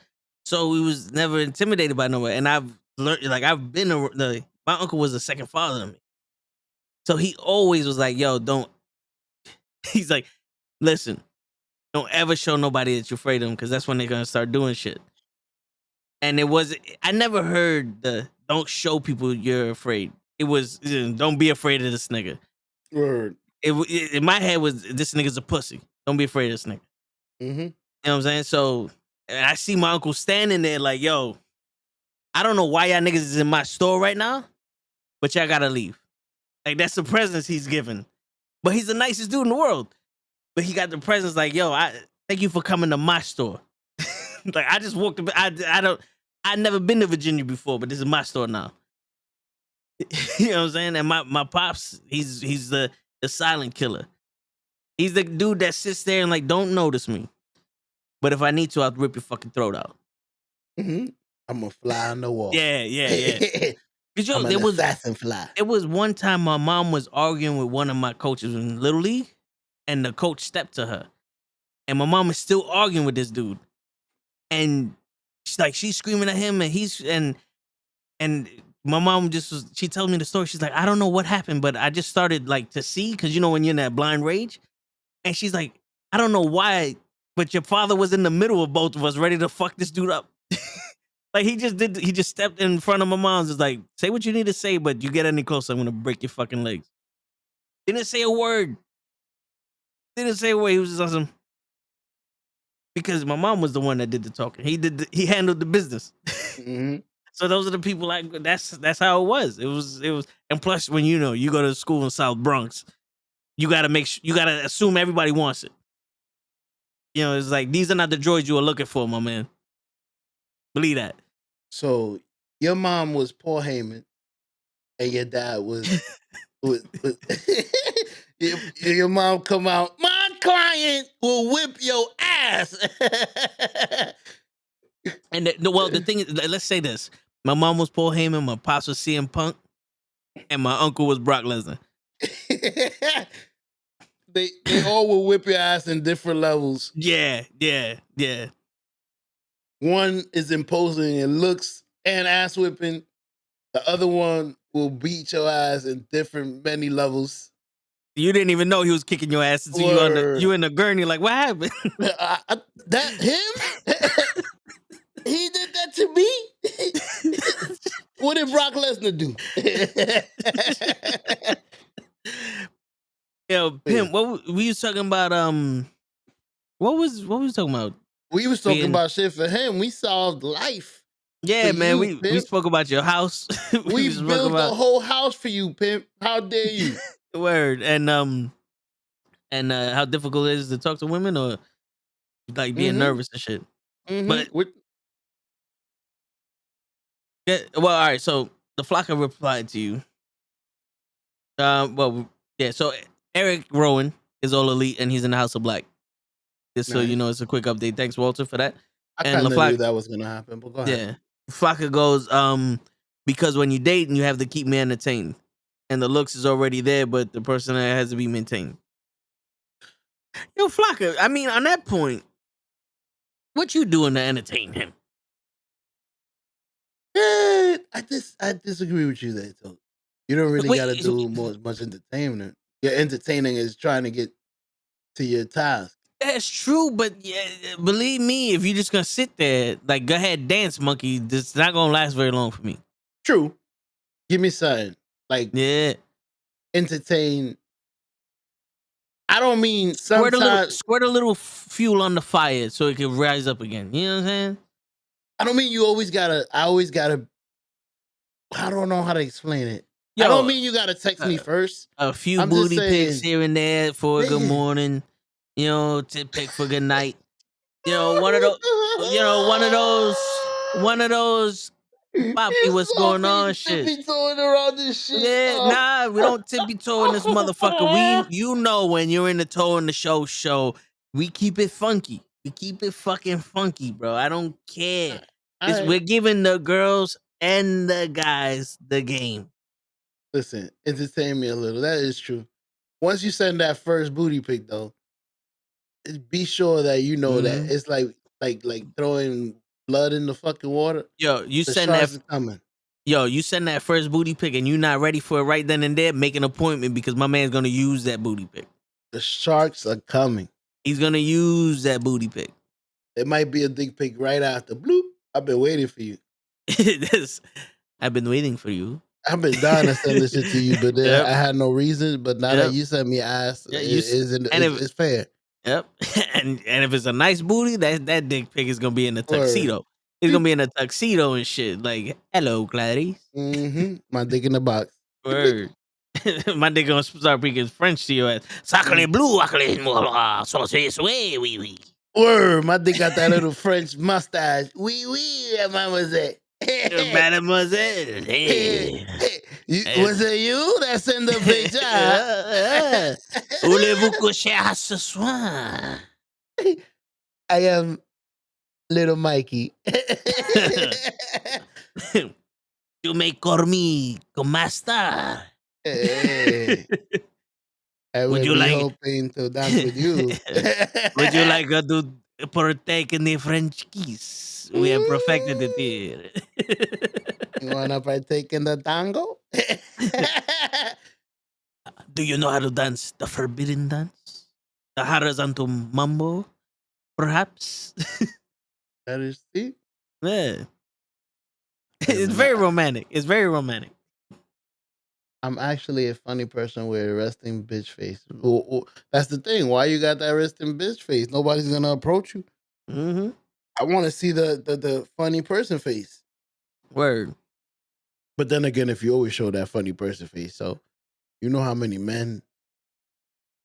So we was never intimidated by nowhere. And I've learned, my uncle was a second father to me. So he always was like, yo, he's like, listen, don't ever show nobody that you're afraid of them, because that's when they're going to start doing shit. And I never heard don't show people you're afraid. It was, don't be afraid of this nigga. Word. In my head was, this nigga's a pussy. Don't be afraid of this nigga. Mm-hmm. You know what I'm saying? So I see my uncle standing there like, yo, I don't know why y'all niggas is in my store right now, but y'all gotta leave. Like, that's the presence he's giving. But he's the nicest dude in the world. But he got the presence like, yo, I thank you for coming to my store. Like, I just walked up, I've never been to Virginia before, but this is my store now. You know what I'm saying? And my pops, he's the silent killer. He's the dude that sits there and like, don't notice me. But if I need to, I'll rip your fucking throat out. Mm-hmm. I'm a fly on the wall. Yeah. Yo, I'm an assassin fly. It was one time my mom was arguing with one of my coaches in Little League, and the coach stepped to her. And my mom is still arguing with this dude. And she's screaming at him, and and my mom she told me the story. She's like, I don't know what happened, but I just started like to see, because when you're in that blind rage. And she's like, I don't know why, but your father was in the middle of both of us, ready to fuck this dude up. Like, he just stepped in front of my mom's. It's like, say what you need to say, but you get any closer, I'm gonna break your fucking legs. Didn't say a word. He was just awesome. Because my mom was the one that did the talking. He handled the business. Mm-hmm. So those are the people that's how it was. It was, and plus when you go to school in South Bronx, you gotta assume everybody wants it. It's like, these are not the droids you are looking for, my man. Believe that. So your mom was Paul Heyman, and your dad was your mom come out, my client will whip your ass. And the thing is, let's say this: my mom was Paul Heyman, my pops was CM Punk, and my uncle was Brock Lesnar. They all will whip your ass in different levels. Yeah. One is imposing in looks and ass whipping. The other one will beat your ass in many levels. You didn't even know he was kicking your ass until you in the gurney. Like, what happened? That him? He did that to me. What did Brock Lesnar do? Yo, Pimp, what we was talking about? What was talking about? We was talking about shit for him. We solved life. Yeah, man. We spoke about your house. we built a whole house for you, Pimp. How dare you? Word. And how difficult it is to talk to women, or like being nervous and shit. But well, all right. So the Flocka replied to you. Well, yeah. So Eric Rowan is all elite, and he's in the House of Black. Just so you know, it's a quick update. Thanks, Walter, for that. I kind of knew that was gonna happen, but go ahead. Yeah, Flocka goes, because when you date, you have to keep me entertained, and the looks is already there, but the person has to be maintained. Yo, Flocka, I mean, on that point, what you doing to entertain him? I disagree with you there, though. You don't really got to do much entertainment. Your entertaining is trying to get to your task. That's true, but yeah, believe me, if you're just gonna sit there, like, go ahead, dance, monkey, it's not gonna last very long for me. True. Give me something. Like, entertain. I don't mean sometimes squirt a little fuel on the fire so it can rise up again. You know what I'm saying? I don't mean you always gotta. I don't know how to explain it. I don't mean you gotta text me first. A few booty pics here and there for a good morning. You know, tip pic for good night. You know, one of those. Poppy, what's going on? Shit. Tippy-toeing around this shit. Yeah, nah, we don't tippy-toe in this motherfucker. You know when you're in the toe in the show, we keep it funky. We keep it fucking funky, bro. I don't care. We're giving the girls and the guys the game. Listen, entertain me a little. That is true. Once you send that first booty pic, though, be sure that you know that it's like throwing blood in the fucking water. Yo, you send that first booty pic and you're not ready for it right then and there, make an appointment because my man's gonna use that booty pic. The sharks are coming. He's gonna use that booty pic. It might be a dick pic right after. Bloop. I've been waiting for you. I've been waiting for you. I've been dying to send this shit to you, but I had no reason. But now that you sent me ass, it's fair. Yep. And if it's a nice booty, that dick pic is gonna be in a tuxedo. It's gonna be in a tuxedo and shit. Like, hello, Clarice. My dick in the box. Word. My dick gonna start speaking French to your ass. Sacre bleu, oui. Word. My dick got that little French mustache. Oui, mademoiselle. Mademoiselle. Hey. Was it you that sent the picture? Voulez-vous coucher ce soir? I am little Mikey. You may call me Comasta. Hey. I would you hoping to dance with you. Would you like to partake in the French kiss? We have perfected it here. You wanna partake in the tango? Do you know how to dance the forbidden dance? The horizontal mambo, perhaps? That is it. Yeah. It's very romantic. It's very romantic. I'm actually a funny person with a resting bitch face. That's the thing. Why you got that resting bitch face? Nobody's gonna approach you. I want to see the funny person face. Word. But then again, if you always show that funny person face, so you know how many men.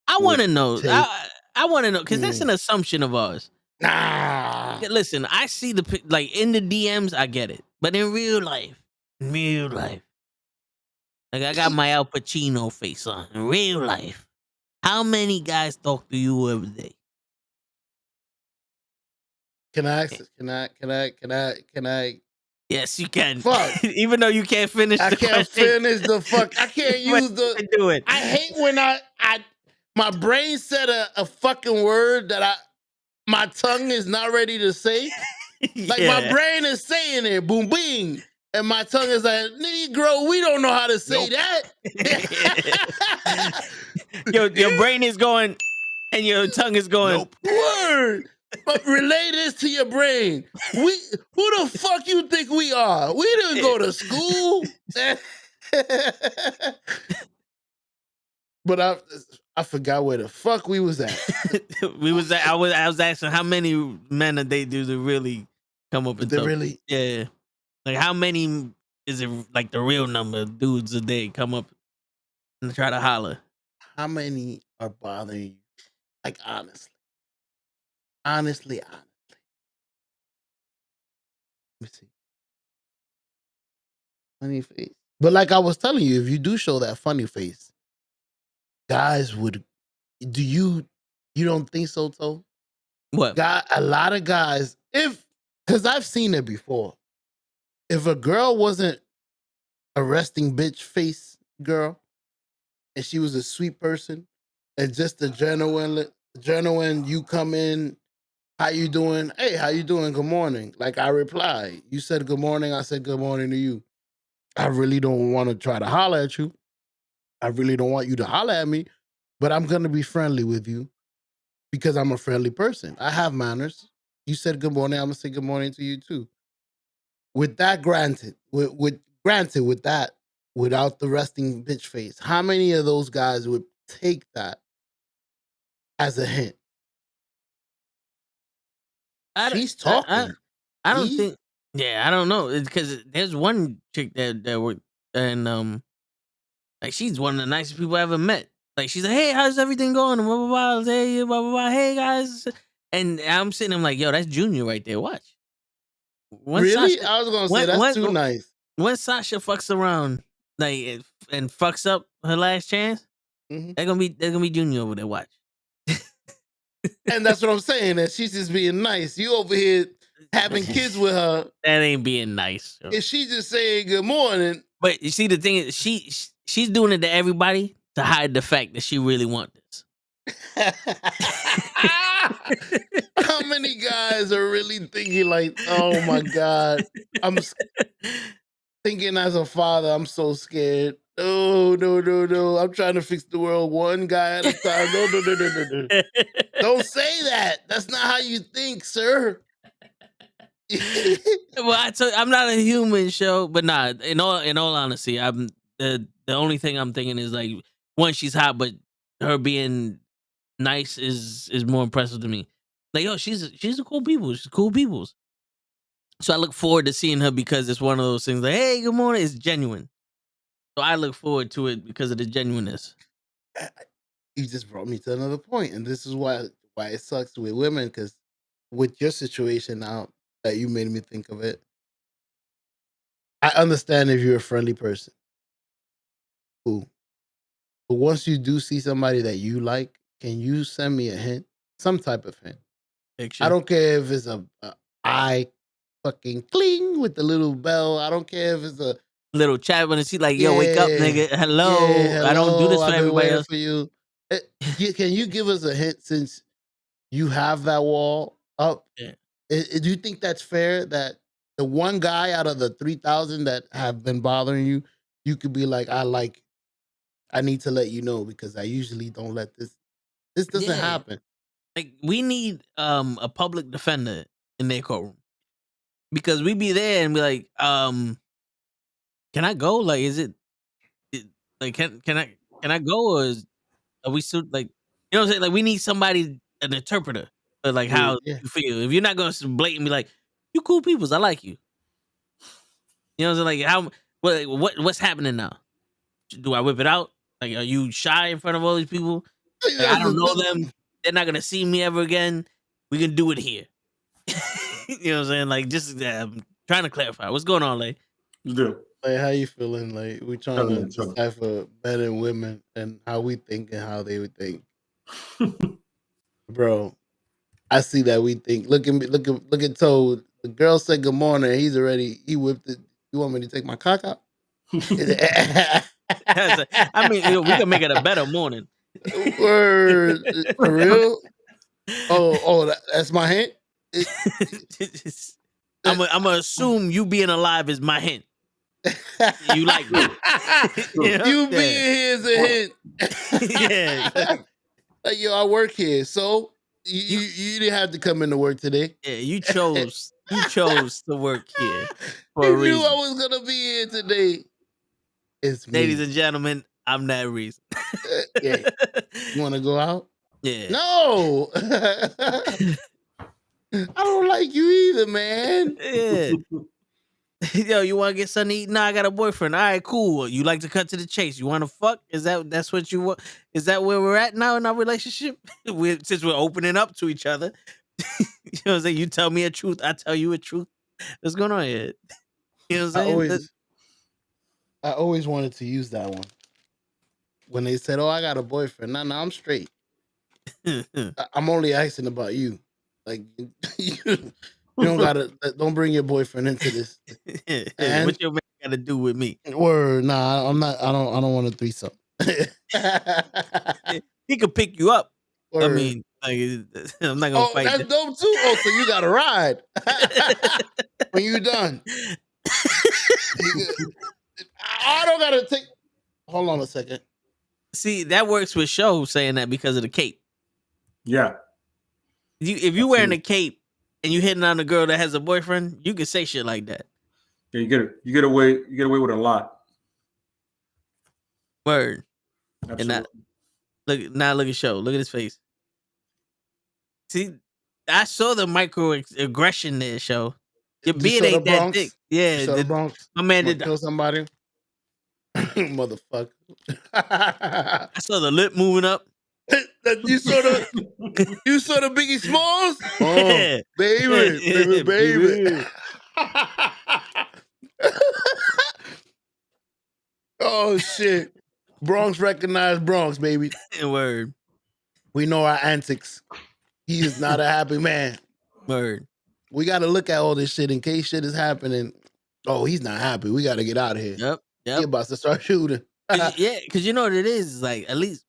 I want to know. I want to know because that's an assumption of ours. Nah. Listen, I see like in the DMs, I get it, but in real life, like I got my Al Pacino face on. In real life, how many guys talk to you every day? Can I access? Can I? Yes, you can. Fuck. Even though you can't finish I the can't question. finish the fuck. I can't but use the. you can do it. I hate when my brain said a fucking word that my tongue is not ready to say. Like my Yeah. brain is saying it, boom, bing, and my tongue is like, Negro, we don't know how to say that. Your brain is going, and your tongue is going. Word. But relay this to your brain. Who the fuck you think we are? We didn't go to school. But I forgot where the fuck we was at. I was asking how many men a day do they really come up and They talk? really, Yeah. Like how many is it like the real number of dudes a day come up and try to holler? how many are bothering you? Like honestly. Let me see. Funny face. But like I was telling you, if you do show that funny face, guys would. Do you don't think so, Toe? What? A lot of guys, because I've seen it before. If a girl wasn't a resting bitch face girl, and she was a sweet person, and just a genuine, you come in, how you doing? Hey, how you doing? Good morning. Like I reply, you said good morning, I said good morning to you. I really don't want to try to holler at you. I really don't want you to holler at me, but I'm gonna be friendly with you because I'm a friendly person. I have manners. You said good morning, I'm gonna say good morning to you too. With that granted, with that, without the resting bitch face, how many of those guys would take that as a hint? She's talking. I don't think. Yeah, I don't know. It's because there's one chick that worked, and like she's one of the nicest people I ever met. Like she's like, hey, how's everything going? And blah blah blah. Hey, blah blah blah. Hey guys, and I'm sitting. I'm like, yo, that's Junior right there. Watch. When Really? Sasha, I was gonna say when that's too when nice. when Sasha fucks around like and fucks up her last chance, Mhm. they're gonna be Junior over there. Watch. And that's what I'm saying. That she's just being nice. You over here having kids with her, That ain't being nice. Yo. and she just saying good morning. But you see, the thing is, she's doing it to everybody to hide the fact that she really wants this. How many guys are really thinking like, oh my God, I'm thinking as a father, I'm so scared. No, no, no, no. I'm trying to fix the world one guy at a time. No, no, no, no, no, no. Don't say that. That's not how you think, sir. Well, I'm not a human show, but nah. In all honesty, I'm the only thing I'm thinking is like one, she's hot, but her being nice is more impressive to me. Like, yo, she's a cool people. She's cool people. So I look forward to seeing her because it's one of those things like, hey, good morning. It's genuine. So I look forward to it because of the genuineness. You just brought me to another point, and this is why it sucks with women, because with your situation now that you made me think of it, I understand if you're a friendly person. Cool. But once you do see somebody that you like, can you send me a hint? Some type of hint. Picture. I don't care if it's a eye fucking cling with the little bell. I don't care if it's a Little chat when it's like, yo, wake up, nigga. Hello. yeah, I don't do hello. this for I've been everybody waiting else. for you. Can you give us a hint since you have that wall up? Yeah. Do you think that's fair that the one guy out of the 3,000 that have been bothering you, you could be like, I need to let you know because I usually don't let this doesn't Yeah. happen. Like we need a public defender in their courtroom. Because we be there and be like, can I go? Like, like can I go or are we still like, you know what I'm saying? Like we need somebody, an interpreter for like how Yeah. you feel. If you're not gonna blatant be like, you cool peoples, I like you. You know what I'm saying? Like how what's happening now? Do I whip it out? Like, are you shy in front of all these people? Like, I don't know them. They're not gonna see me ever again. We can do it here. You know what I'm saying? Like, just I'm trying to clarify. What's going on, Lay? You do. Like, how you feeling? Like, we trying to decipher men and women and how we think and how they would think. Bro, I see that we think. Look at me. Look at Toad. The girl said good morning. He whipped it. You want me to take my cock out? I mean, we can make it a better morning. Word for real. That's my hint. I'm gonna assume you being alive is my hint. You like me. You being here is a hint. Yeah. Like, yo, I work here, so you didn't have to come into work today. Yeah, you chose to work here for You a knew reason. I was gonna be here today. It's me. Ladies and gentlemen, I'm that reason. Yeah. You want to go out? Yeah. No. I don't like you either, man. Yeah. Yo, you want to get something to eat? Nah, I got a boyfriend. All right, cool. You like to cut to the chase. You want to fuck? That's what you want? Is that where we're at now in our relationship? Since we're opening up to each other. You know what I'm saying? You tell me a truth, I tell you a truth. What's going on here? You know what I'm saying? I always wanted to use that one. When they said, "Oh, I got a boyfriend," no, I'm straight. I'm only asking about you. Like you don't gotta don't bring your boyfriend into this. And what your man got to do with me? Word, nah, I'm not. I don't want a threesome. He could pick you up. Word. I mean, like, I'm not gonna fight. That's dope too. Oh, so you got to ride when you done. I don't gotta take. Hold on a second. See, that works with Show saying that because of the cape. Yeah. If you wearing a cape and you hitting on a girl that has a boyfriend, you can say shit like that. Yeah, you get away with a lot. Word. Absolutely. And look at Show. Look at his face. See, I saw the microaggression there, Show. Your beard ain't that thick. Yeah, the Bronx. My man did kill somebody. Motherfucker. I saw the lip moving up. You saw the Biggie Smalls? Oh, baby. Oh shit. Bronx recognized Bronx, baby. Word. We know our antics. He is not a happy man. Word. We got to look at all this shit in case shit is happening. Oh, he's not happy. We got to get out of here. Yep. He about to start shooting. Yeah, because you know what it is like, at least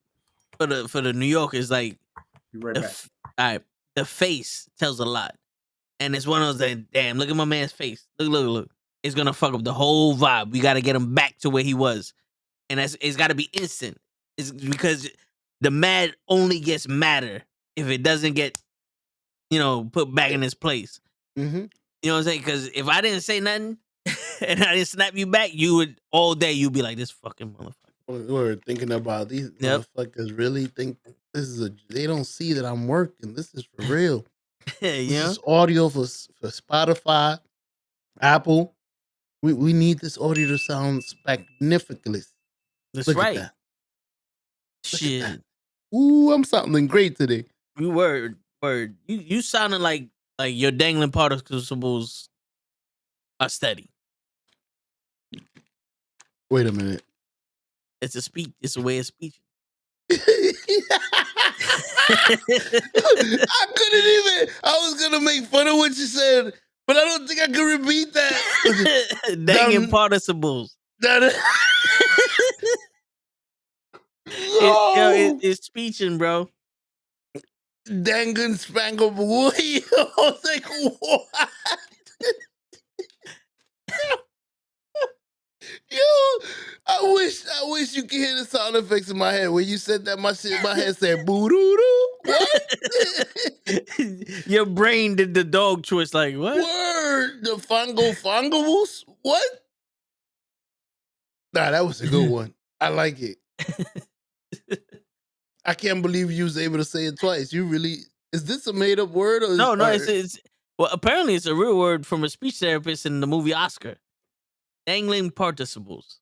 for the New Yorkers, like, right all right, the face tells a lot, and it's one of those that, damn, look at my man's face. Look. It's gonna fuck up the whole vibe. We got to get him back to where he was, and it's got to be instant. It's because the mad only gets madder if it doesn't get, put back in its place. Mm-hmm. You know what I'm saying? Because if I didn't say nothing and I didn't snap you back, you would all day you'd be like, this fucking motherfucker. We're thinking about these motherfuckers really think this is they don't see that I'm working. This is for real. This is audio for Spotify, Apple. We need this audio to sound magnificent. That's Look right. At that. Shit. At that. Ooh, I'm something great today. You word. You sounding like your dangling participles are steady. Wait a minute. It's a speech. It's a way of speech. I couldn't even. I was gonna make fun of what you said, but I don't think I can repeat that. Dangling participles. It's speeching, bro. Dangling spangled boy. I was like, what? Yo, I wish you could hear the sound effects in my head. When you said that, my head said boo doo doo. What? Your brain did the dog twist, like, what? Word, the fungables? What? Nah, that was a good one. I like it. I can't believe you was able to say it twice. You really, is this a made up word? Or No, it's well, apparently it's a real word from a speech therapist in the movie Oscar. Dangling participles.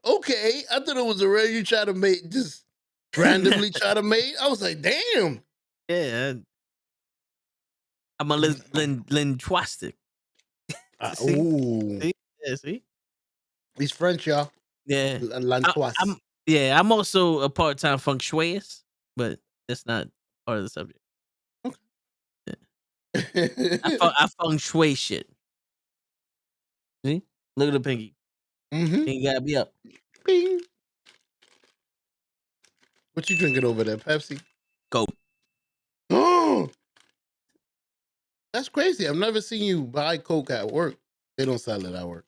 Okay, I thought it was a word you try to make, just randomly try to make. I was like, damn. Yeah. I'm a linguistic. Ooh. See? He's French, y'all. Yeah. Linguist. I'm also a part-time feng shuiist, but that's not part of the subject. Okay. I feng shui shit. See? Look at the pinky. Mm-hmm. Pinky gotta be up. Bing. What you drinking over there? Pepsi? Go. Oh, that's crazy. I've never seen you buy Coke at work. They don't sell it at work.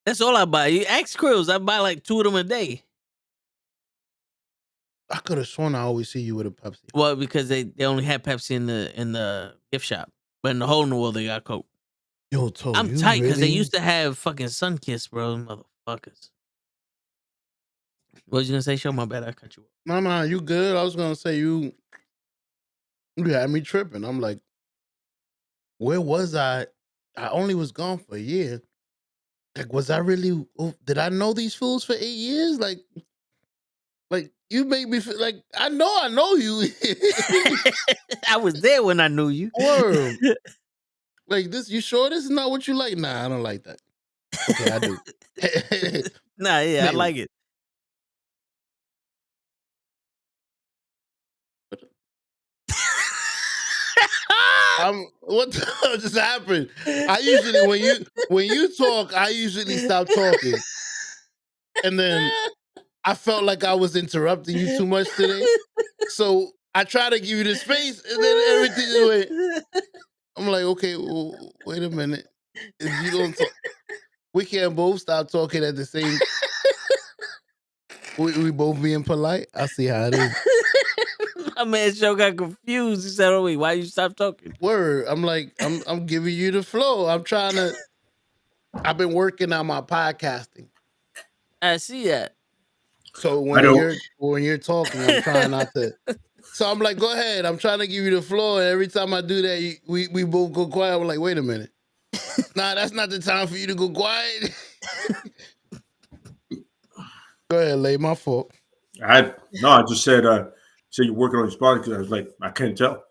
That's all I buy. You ask Krills, I buy like 2 of them a day. I could have sworn I always see you with a Pepsi. Well, because they only had Pepsi in the gift shop. But in the whole New World they got Coke. Yo, Toe, I'm you tight because they really? used to have fucking Sunkiss, bro. Motherfuckers. What was you gonna say? Show my bad. I cut you off. No, you good. I was gonna say you had me tripping. I'm like, where was I? I only was gone for a year. Like, was I really? Did I know these fools for 8 years? Like you make me feel like I know you. I was there when I knew you. Word. Like this, you sure this is not what you like? Nah, I don't like that. Okay, I do. Nah, yeah, I Man. like it. What the hell just happened? I usually when you talk, I usually stop talking. And then I felt like I was interrupting you too much today. So I try to give you the space and then everything went. I'm like, okay, well, wait a minute. If you don't talk, we can't both stop talking at the same. We both being polite. I see how it is. My man Joe got confused. He said, "Oh wait, why you stop talking?" Word. I'm like, I'm giving you the flow. I've been working on my podcasting. I see that. So when you're talking, I'm trying not to. So I'm like, go ahead. I'm trying to give you the floor. And every time I do that, we both go quiet. We're like, wait a minute. Nah, that's not the time for you to go quiet. Go ahead, Lay. My fault. I just said you're working on your spot because I was like, I couldn't tell.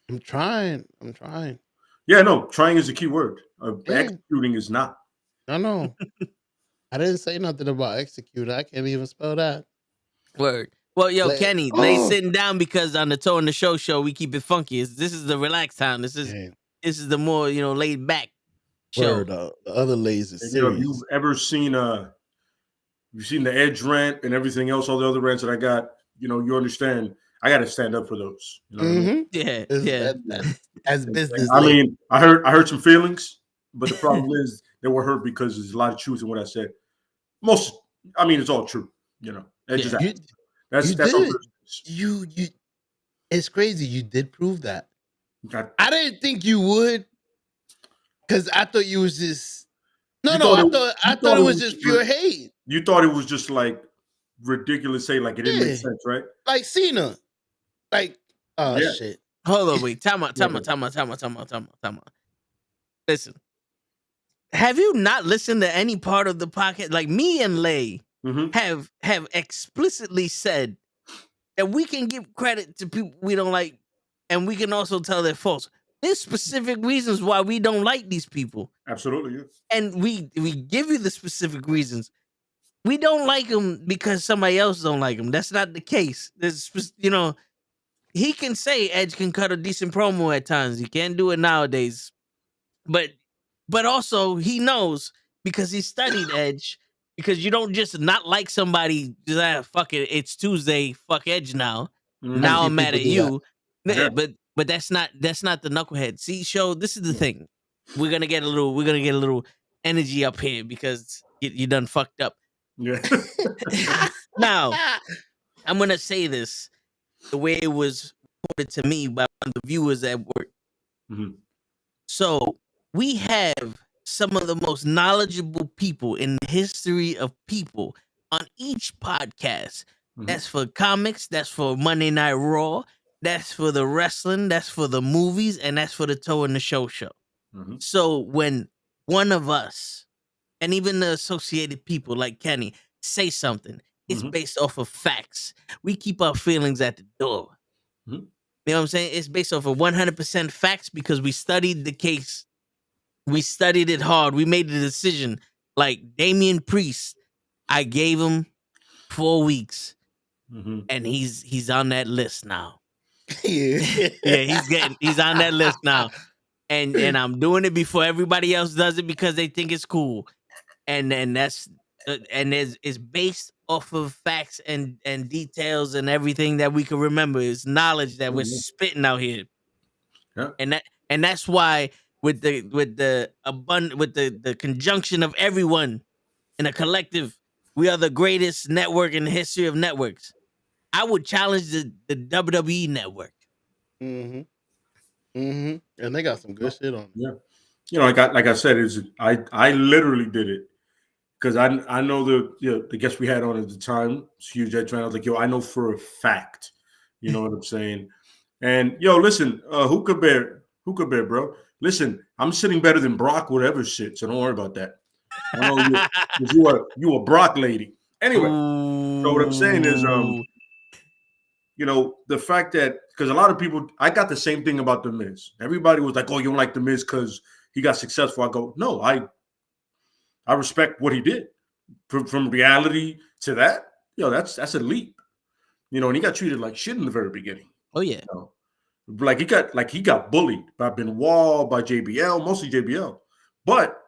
I'm trying. Yeah, no, trying is a key word. Yeah. Executing is not. I know. I didn't say nothing about execute. I can't even spell that. Word. Well, yo, Kenny, Lay Oh. sitting down because on the Toe and the Show we keep it funky. This is the relaxed time. This is the more laid back show. Word. The other Lays is And, serious. you've ever seen you've seen the Edge rant and everything else, all the other rants that I got. You understand. I got to stand up for those. You know what I mean? Yeah. As business. I mean, I hurt some feelings, but the problem is they were hurt because there's a lot of truth in what I said. It's all true. That's you it's crazy. You did prove that. I didn't think you would, because I thought you was just I thought it was just pure hate. You thought it was just like ridiculous, say like it didn't make sense, right? Like Cena. Like shit. Hold on, wait. Time out. Listen. Have you not listened to any part of the podcast? Like me and Lay have explicitly said that we can give credit to people we don't like, and we can also tell they're false. There's specific reasons why we don't like these people. Absolutely, yeah. And we give you the specific reasons. We don't like them because somebody else don't like them. That's not the case. There's, he can say Edge can cut a decent promo at times. He can't do it nowadays. But also he knows, because he studied Edge, because you don't just not like somebody, just fuck it, it's Tuesday, fuck Edge now. Now I'm mad at you. Yeah. But that's not the knucklehead. See, Show, this is the thing. We're gonna get a little energy up here because you done fucked up. Yeah. Now, I'm gonna say this the way it was reported to me by one of the viewers at work. So we have some of the most knowledgeable people in the history of people on each podcast. That's for comics, that's for Monday Night Raw, that's for the wrestling, that's for the movies, and that's for the Toe and the Show. So when one of us, and even the associated people like Kenny, say something, it's based off of facts. We keep our feelings at the door. You know what I'm saying? It's based off of 100% facts because we studied the case. We studied it hard. We made the decision. Like Damian Priest, I gave him 4 weeks, and he's on that list now. Yeah, he's on that list now. And I'm doing it before everybody else does it because they think it's cool. And that's and it's based off of facts and details and everything that we can remember. It's knowledge that we're spitting out here. Yeah. And that's why with the conjunction of everyone in a collective, we are the greatest network in the history of networks. I would challenge the WWE network. Mm-hmm. Mm-hmm. And they got some good shit on it. Yeah. You know, like I said, I literally did it because I know the guest we had on at the time, huge Edge fan. I was like, yo, I know for a fact. You know what I'm saying? And yo, listen, hookah bear, bro. Listen, I'm sitting better than Brock, whatever shit. So don't worry about that. I know you a Brock lady. Anyway, so what I'm saying is, you know, the fact that because a lot of people, I got the same thing about The Miz. Everybody was like, "Oh, you don't like The Miz because he got successful." I go, "No, I respect what he did from reality to that. You know, that's a leap. You know, and he got treated like shit in the very beginning. Oh yeah, You know? Like he got bullied by Benoit, by JBL, mostly JBL. But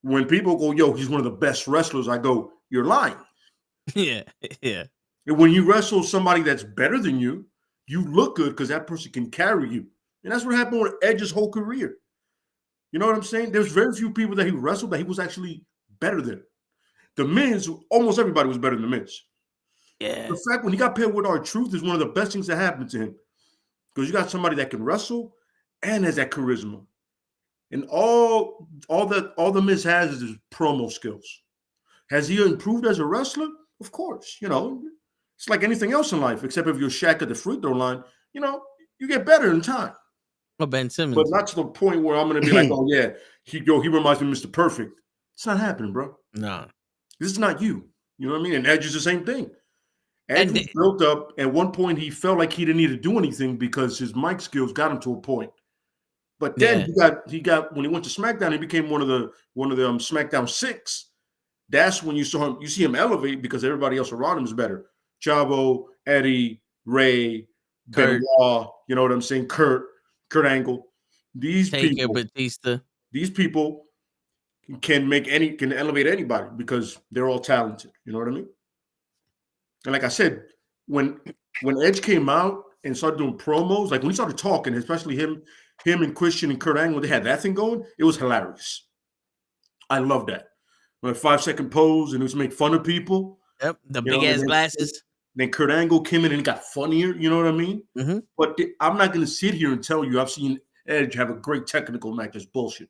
when people go, "Yo, he's one of the best wrestlers," I go, "You're lying." yeah. And when you wrestle somebody that's better than you, you look good because that person can carry you. And that's what happened with Edge's whole career. You know what I'm saying? There's very few people that he wrestled that he was actually better than. The Miz, almost everybody was better than The Miz. Yeah. The fact when he got paired with R-Truth is one of the best things that happened to him. Because you got somebody that can wrestle and has that charisma. And all The Miz has is his promo skills. Has he improved as a wrestler? Of course. You know, it's like anything else in life, except if you're Shaq at the free throw line, you know, you get better in time. Oh, Ben Simmons. But not to the point where I'm going to be like, oh, yeah, he reminds me of Mr. Perfect. It's not happening, bro. No. This is not you. You know what I mean? And Edge is the same thing. Edge was built up. At one point, he felt like he didn't need to do anything because his mic skills got him to a point. But then he got when he went to SmackDown, he became one of the SmackDown 6. That's when you see him elevate because everybody else around him is better. Chavo, Eddie, Ray, Kurt. Benoit, you know what I'm saying? Kurt Angle. These people, Batista. These people can elevate anybody because they're all talented. You know what I mean? And like I said, when Edge came out and started doing promos, like when he started talking, especially him and Christian and Kurt Angle, they had that thing going. It was hilarious. I love that. When a 5-second pose and it was make fun of people. Yep, the big ass glasses. Then Kurt Angle came in and it got funnier. You know what I mean? Mm-hmm. But I'm not going to sit here and tell you I've seen Edge have a great technical match. That's bullshit.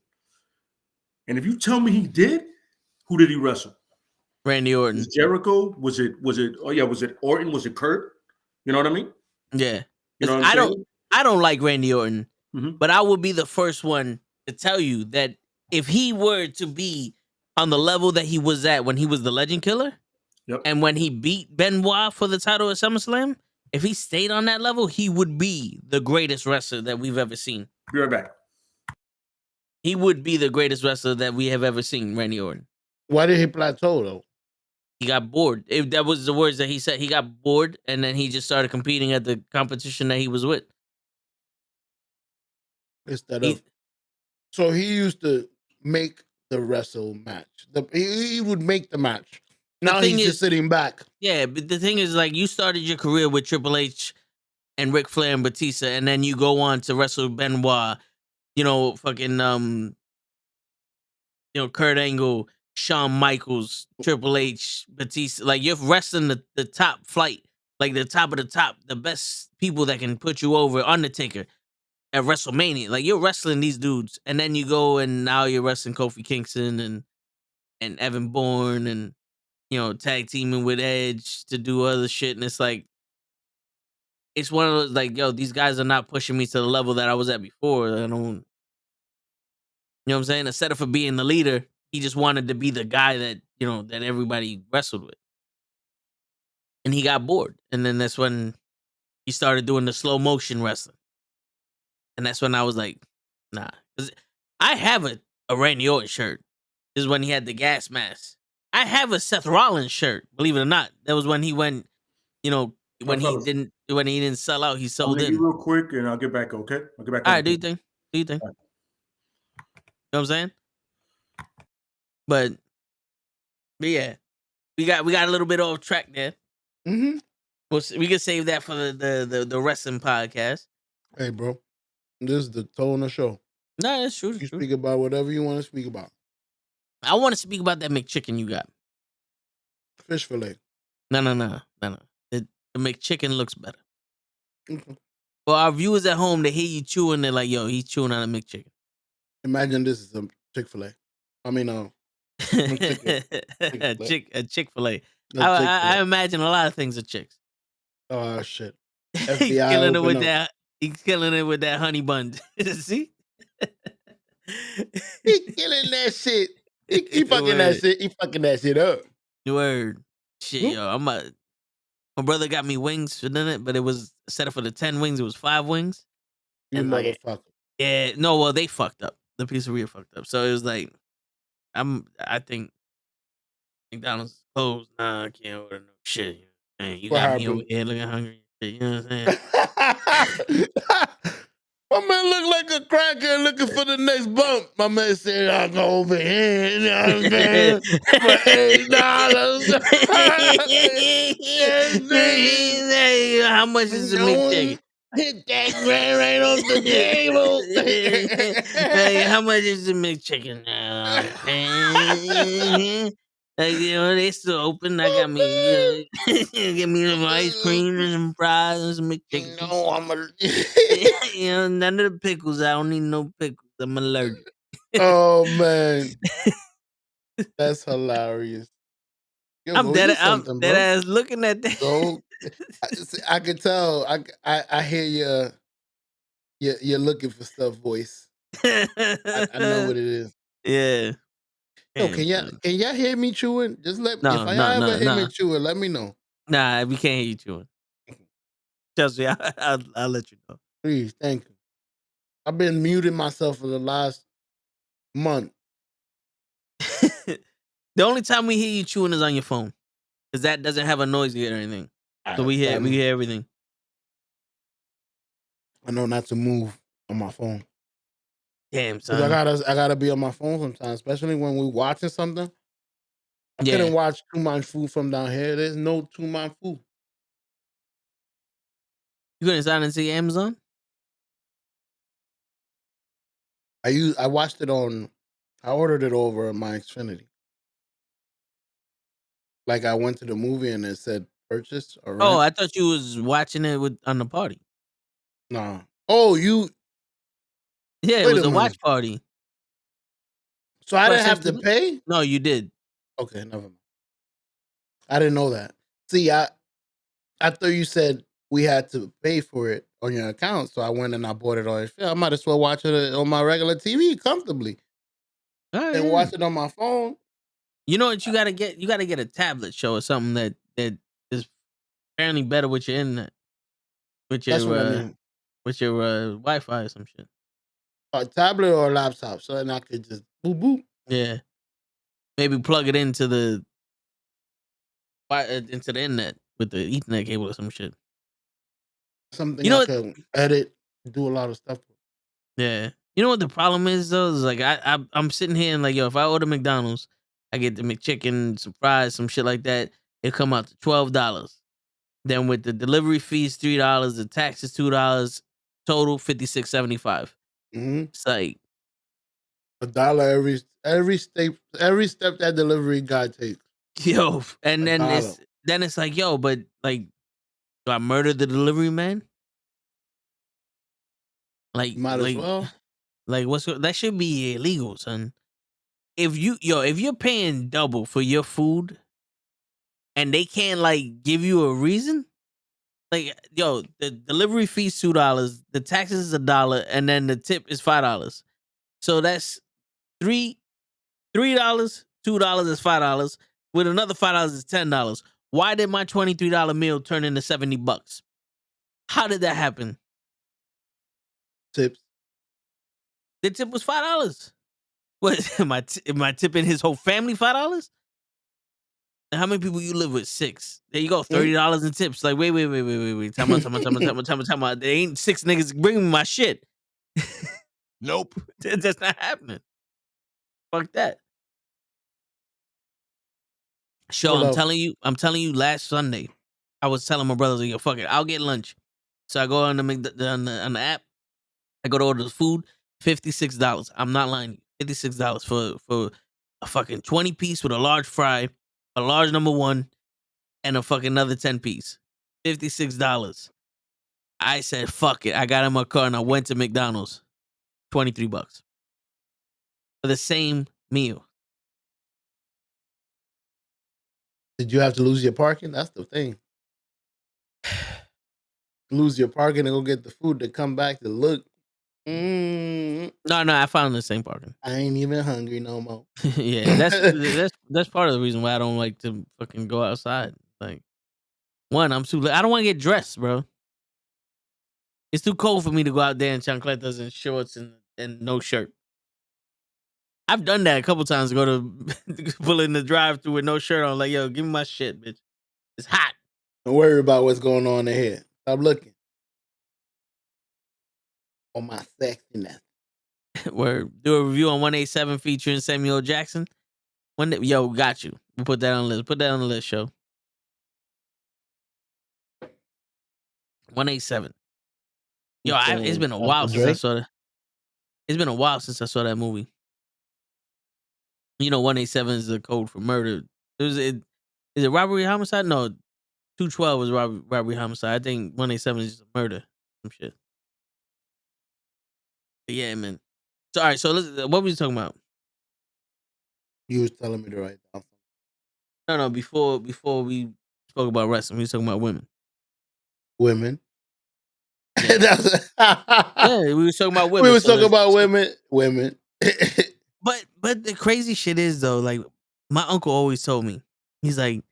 And if you tell me he did, who did he wrestle? Randy Orton. Was it Jericho? Was it? Oh yeah, was it Orton? Was it Kurt? You know what I mean? Yeah. You know what I don't like Randy Orton, mm-hmm. but I would be the first one to tell you that if he were to be on the level that he was at when he was the Legend Killer, and when he beat Benoit for the title at SummerSlam, if he stayed on that level, he would be the greatest wrestler that we've ever seen. Be right back. He would be the greatest wrestler that we have ever seen, Randy Orton. Why did he plateau though? He got bored. That was the words that he said. He got bored, and then he just started competing at the competition that he was with. So he used to make the wrestle match. He would make the match. Now he's just sitting back. Yeah, but the thing is, like, you started your career with Triple H and Ric Flair and Batista, and then you go on to wrestle Benoit, you know, fucking, Kurt Angle, Shawn Michaels, Triple H, Batista. Like, you're wrestling the top flight, like the top of the top, the best people that can put you over. Undertaker at WrestleMania. Like, you're wrestling these dudes, and then you go and now you're wrestling Kofi Kingston and Evan Bourne and, tag teaming with Edge to do other shit. And it's like, it's one of those, like, yo, these guys are not pushing me to the level that I was at before. I don't, you know what I'm saying? Instead of for being the leader, he just wanted to be the guy that, that everybody wrestled with. And he got bored. And then that's when he started doing the slow motion wrestling. And that's when I was like, nah. 'Cause I have a Randy Orton shirt. This is when he had the gas mask. I have a Seth Rollins shirt, believe it or not. That was when he went, when he didn't when he didn't sell out, he I'm sold gonna eat in. real quick and I'll get back. Okay, I'll get back All on. right, do you think? Do you think? All You know what I'm saying? But yeah, we got a little bit off track there. Mm-hmm. We can save that for the wrestling podcast. Hey, bro, this is the tone of the show. No, that's true. You That's true. speak about whatever you want to speak about. I want to speak about that McChicken you got. Fish fillet. No. The McChicken looks better. Okay. For our viewers at home, they hear you chewing. They're like, "Yo, he's chewing on a McChicken." Imagine this is a Chick-fil-A. I mean, Chick-fil-A. A Chick-fil-A. A I Chick-fil-A. imagine a lot of things are chicks. Oh shit! He's FBI killing it open with up. that. He's killing it with that honey bun. See? He killing that shit. He fucking that Word. shit. He fucking that shit up. Word. Shit, Whoop. yo. My brother got me wings for dinner, but it was set up for the 10 wings. It was 5 wings. You And like, motherfucker. yeah, no, well, they fucked up. The pizzeria fucked up. So it was like, I think McDonald's is closed. Nah, I can't order no shit. Man, you What got me happened? over here looking hungry. You know what I'm saying? My man look like a cracker looking for the next bump. My man said, I'll go over here, you know what I'm saying? For $8. How much is the McChicken? Hit that grand right off the table. Hey, how much is the McChicken now? Like, you know, they still open. I got me, get me some ice cream and some fries and some McChicken. No, I'm a. You know, none of the pickles. I don't need no pickles. I'm allergic. Oh man, that's hilarious. Yo, I'm go dead. eat I'm something, dead bro. ass looking at that. Go. I can tell. I hear you're looking for stuff, voice. I know what it is. Yeah. Yo, Damn, son. can y'all hear me chewing? Just let me. If No, I no, ever no, hear me no. chewing, let me know, Nah, we can't hear you chewing. Trust me, I'll let you know. please. Thank you. I've been muting myself for the last month. The only time we hear you chewing is on your phone, because that doesn't have a noise gate or anything. So we hear everything. I know not to move on my phone. Damn, 'Cause son. I gotta be on my phone sometimes, especially when we're watching something. I Yeah. couldn't watch too much food from down here. There's no too much food. You couldn't sign into your Amazon? I watched it on. I ordered it over my Xfinity. Like I went to the movie and it said purchase or Oh, rent. I thought you was watching it on the party. Nah. Oh, you. Yeah, it Wait was a a minute. watch party. So I So I didn't have sent to you. pay. No, you did. Okay, never mind. I didn't know that. See, I thought you said we had to pay for it on your account, so I went and I bought it on. I might as well watch it on my regular TV comfortably Oh, and yeah. watch it on my phone. You know what you gotta get? You gotta get a tablet show or something that is apparently better with your internet, with That's what I your mean. Wi-Fi or some shit. A tablet or a laptop, so then I could just boop boop. Yeah, maybe plug it into the internet with the Ethernet cable or some shit. Something You know I what? could edit, do a lot of stuff with. Yeah. You know what the problem is though? Is like I'm sitting here and like, yo, if I order McDonald's, I get the McChicken, some fries, some shit like that. It come out to $12. Then with the delivery fees $3, the taxes $2, total $56.75. Mm-hmm. It's like, $1 every step that delivery guy takes. yo, and $1. then it's like, yo, but like, do I murder the delivery man? Like, Might as well. that should be illegal, son. If you're paying double for your food and they can't like give you a reason, like, yo, the delivery fee's $2, the taxes is $1, and then the tip is $5. So that's $3, $2 is $5. With another $5 is $10. Why did my $23 meal turn into $70? How did that happen? Tips. The tip was $5. What am I tipping his whole family $5? How many people you live with? 6. There you go, $30 in tips. Like, wait. Time out. There ain't 6 niggas bringing me my shit. Nope. That's not happening. Fuck that. Sure, Hold I'm up. telling you, last Sunday, I was telling my brothers, yo, fuck it, I'll get lunch. So I go on the app, I go to order the food, $56. I'm not lying to you. $56 for a fucking 20 piece with a large fry, a large number 1, and a fucking another 10 piece. $56. I said, fuck it. I got in my car and I went to McDonald's. $23 for the same meal. Did you have to lose your parking? That's the thing. Lose your parking and go get the food to come back to look. No, I found the same parking. I ain't even hungry no more. Yeah, that's part of the reason why I don't like to fucking go outside. Like, one, I don't want to get dressed, bro. It's too cold for me to go out there in chancletas and shorts and no shirt. I've done that a couple times. Go to pull in the drive-thru with no shirt on. Like, yo, give me my shit, bitch. It's hot. Don't worry about what's going on ahead. Stop looking. On my sexiness. Where do a review on 187 featuring Samuel Jackson. Yo, got you. We'll put that on the list. Put that on the list, show. 187. Yo, it's been a while since I saw that. It's been a while since I saw that movie. You know, 187 is the code for murder. Is it robbery homicide? No, 212 was robbery homicide. I think 187 is just a murder. Some shit. But yeah, man. So all right, so what were you talking about? You was telling me to write down something. No, before we spoke about wrestling, we was talking about women. Women. Yeah, we were talking about women. We was talking about women. But the crazy shit is though, like my uncle always told me, he's like,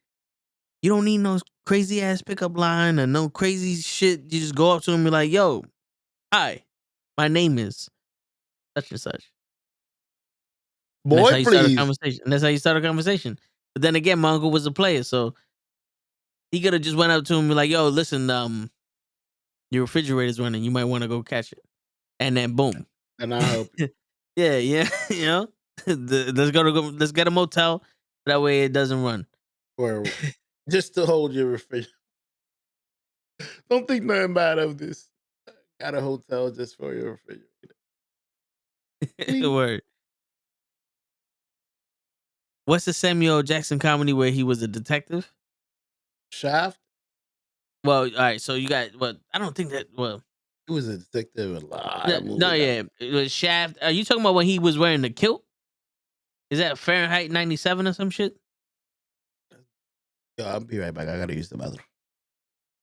you don't need no crazy ass pickup line or no crazy shit. You just go up to him and be like, yo, hi, my name is such and such. And Boy, that's how you start a please. conversation. And that's how you start a conversation. But then again, my uncle was a player, so he could have just went up to him and be like, yo, listen, your refrigerator's running. You might want to go catch it. And then boom. And I help you. Yeah, you know. Let's get a motel. That way it doesn't run. Or just to hold your refrigerator. Don't think nothing bad of this. Got a hotel just for your refrigerator. Word. What's the Samuel Jackson comedy where he was a detective? Shaft? Well, all right. So you got what? I don't think that. Well, he was a detective in a lot of movies. No, yeah, it was Shaft. Are you talking about when he was wearing the kilt? Is that Fahrenheit 97 or some shit? Yo, I'll be right back. I gotta use the bathroom.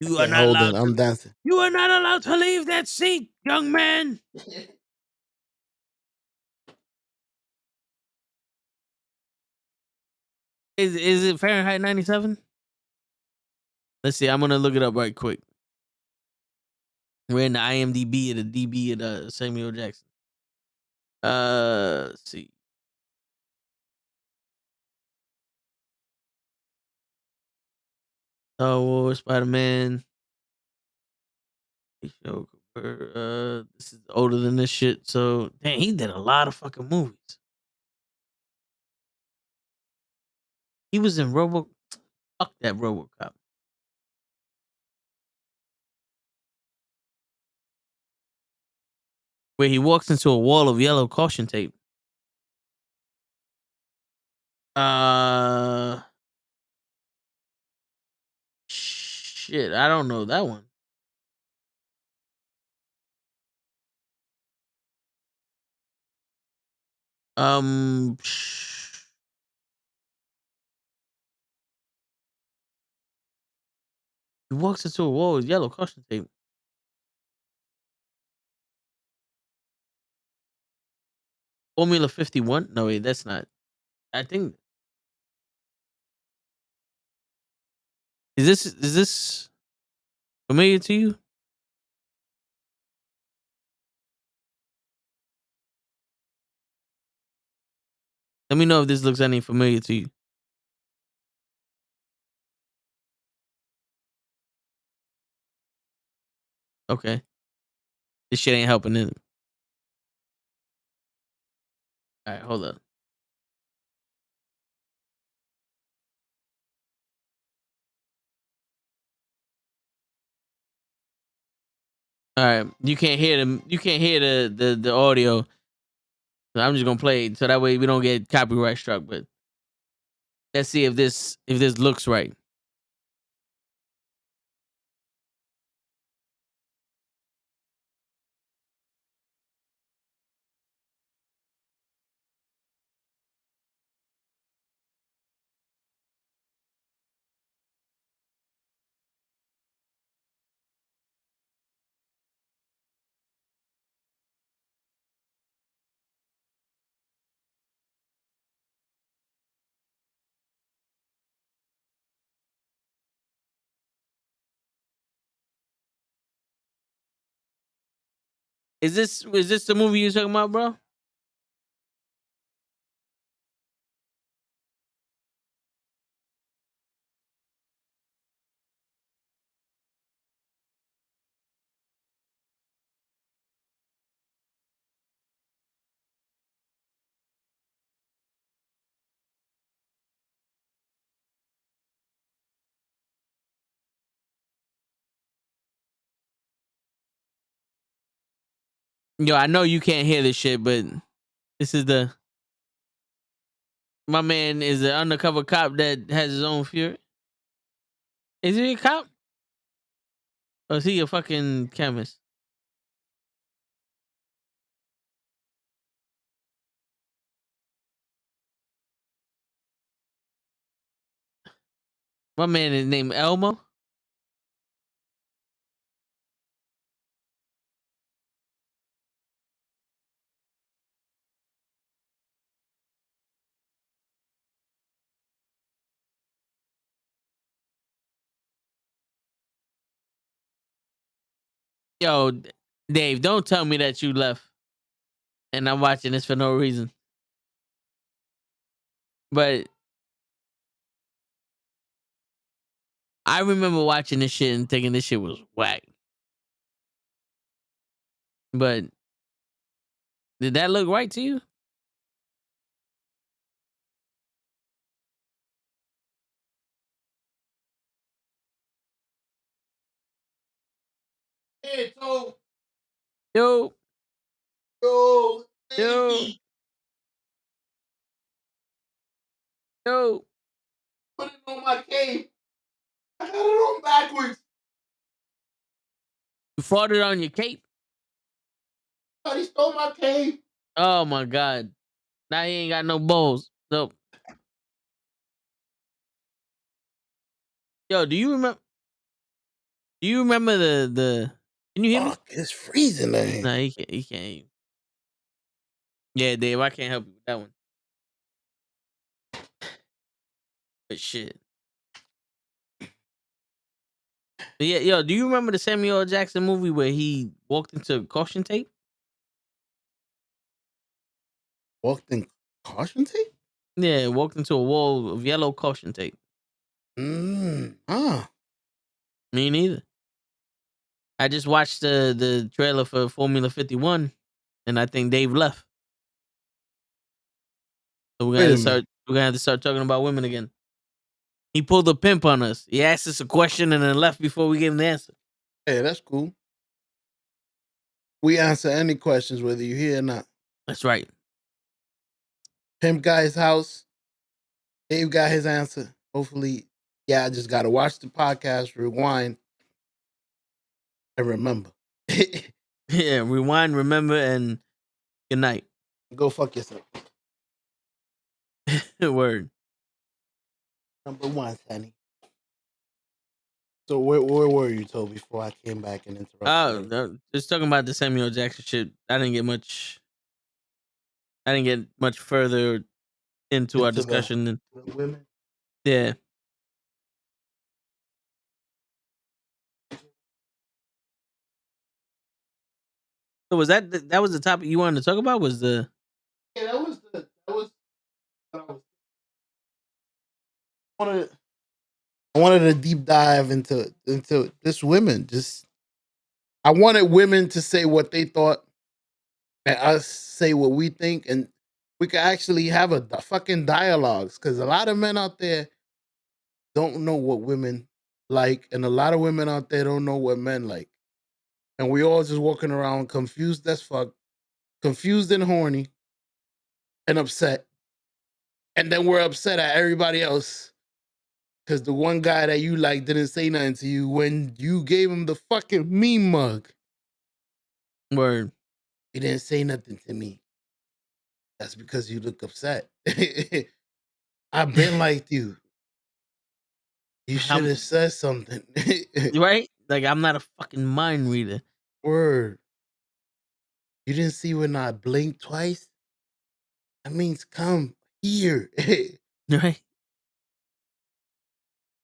You are not allowed. I'm dancing. You are not allowed to leave that seat, young man. Is it Fahrenheit 97? Let's see. I'm gonna look it up right quick. We're in the IMDb and the DB of Samuel Jackson. Let's see. Star Wars, Spider-Man. This is older than this shit. So, damn, he did a lot of fucking movies. He was in Fuck that RoboCop. Where he walks into a wall of yellow caution tape. Shit, I don't know that one. He walks into a wall with yellow caution tape. Formula 51? No, wait, that's not. I think. Is this familiar to you? Let me know if this looks any familiar to you. Okay. This shit ain't helping, is it? All right, hold up. All right, you can't hear them. You can't hear the audio. So I'm just gonna play it so that way we don't get copyright struck. But let's see if this looks right. Is this the movie you're talking about, bro? Yo, I know you can't hear this shit, but this is the my man is an undercover cop that has his own fury. Is he a cop or is he a fucking chemist? My man is named Elmo. Yo, Dave, don't tell me that you left and I'm watching this for no reason. But I remember watching this shit and thinking this shit was whack. But did that look right to you? Hey, Toe. Yo, Yo, yo, baby. yo. Put it on my cape. I got it on backwards. You farted on your cape? Somebody stole my cape. Oh my god. Now he ain't got no balls. So, yo, do you remember the can you hear me? Fuck, it's freezing in here. Nah, he can't. Yeah, Dave, I can't help you with that one. But shit. But yeah, yo, do you remember the Samuel L. Jackson movie where he walked into caution tape? Walked in caution tape? Yeah, walked into a wall of yellow caution tape. Ah. Me neither. I just watched the trailer for Formula 51, and I think Dave left. So Wait a minute. we're gonna have to start talking about women again. He pulled a pimp on us. He asked us a question and then left before we gave him the answer. Hey, that's cool. We answer any questions, whether you here or not. That's right. Pimp got his house. Dave got his answer. Hopefully, yeah, I just got to watch the podcast, rewind, and remember. Yeah, rewind, remember, and good night. Go fuck yourself. Word. Number one, Sonny. So where were you, Told before I came back and interrupted? Just talking about the Samuel Jackson shit. I didn't get much further into our Into discussion. the women. Yeah. So was that was the topic you wanted to talk about? Was the Yeah, that was what wanted. I wanted to deep dive into this women. Just I wanted women to say what they thought and us say what we think, and we could actually have a fucking dialogues. Because a lot of men out there don't know what women like, and a lot of women out there don't know what men like, and we all just walking around confused as fuck, confused and horny and upset, and then we're upset at everybody else because the one guy that you like didn't say nothing to you when you gave him the fucking meme mug. Word. He didn't say nothing to me. That's because you look upset. I've been like you. You should I'm have said something. right. Like I'm not a fucking mind reader. Word. You didn't see when I blinked twice? That means come here. Right.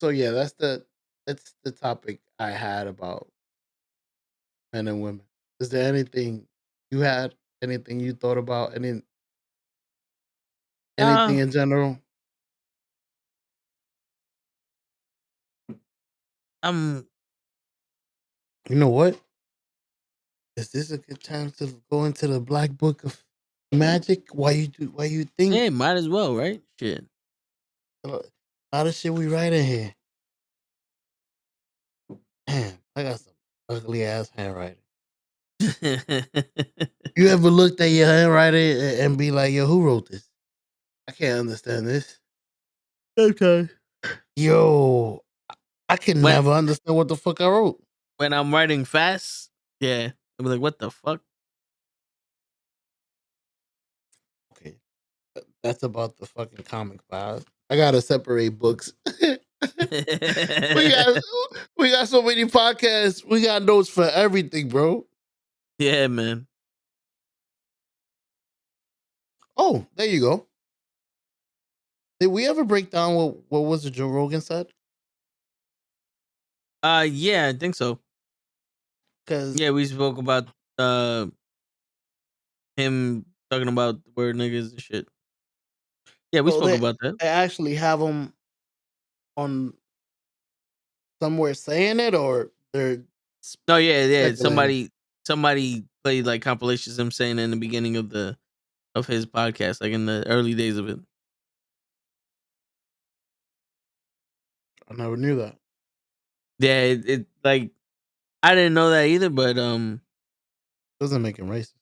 So yeah, that's the topic I had about men and women. Is there anything you had? Anything you thought about? Anything Uh, in general? I'm. You know what? Is this a good time to go into the black book of magic? Why you think Hey, might as well, right? Shit. a lot of shit we write in here? Damn, I got some ugly ass handwriting. You ever looked at your handwriting and be like, yo, who wrote this? I can't understand this. Okay. Yo, I can when never understand what the fuck I wrote. when I'm writing fast, yeah, I'm like, what the fuck? Okay, that's about the fucking comic files. I gotta separate books. we got we got so many podcasts. We got notes for everything, bro. Yeah, man. Oh, there you go. Did we ever break down what was it Joe Rogan said? Yeah, I think so. Because Yeah, we spoke about uh him talking about the word niggas and shit. Yeah, we so spoke about that. they actually have them on somewhere saying it, or they're No, yeah, yeah. speculating. Somebody played like compilations of him saying in the beginning of his podcast, like in the early days of it. I never knew that. Yeah, it like I didn't know that either, but Doesn't make him racist.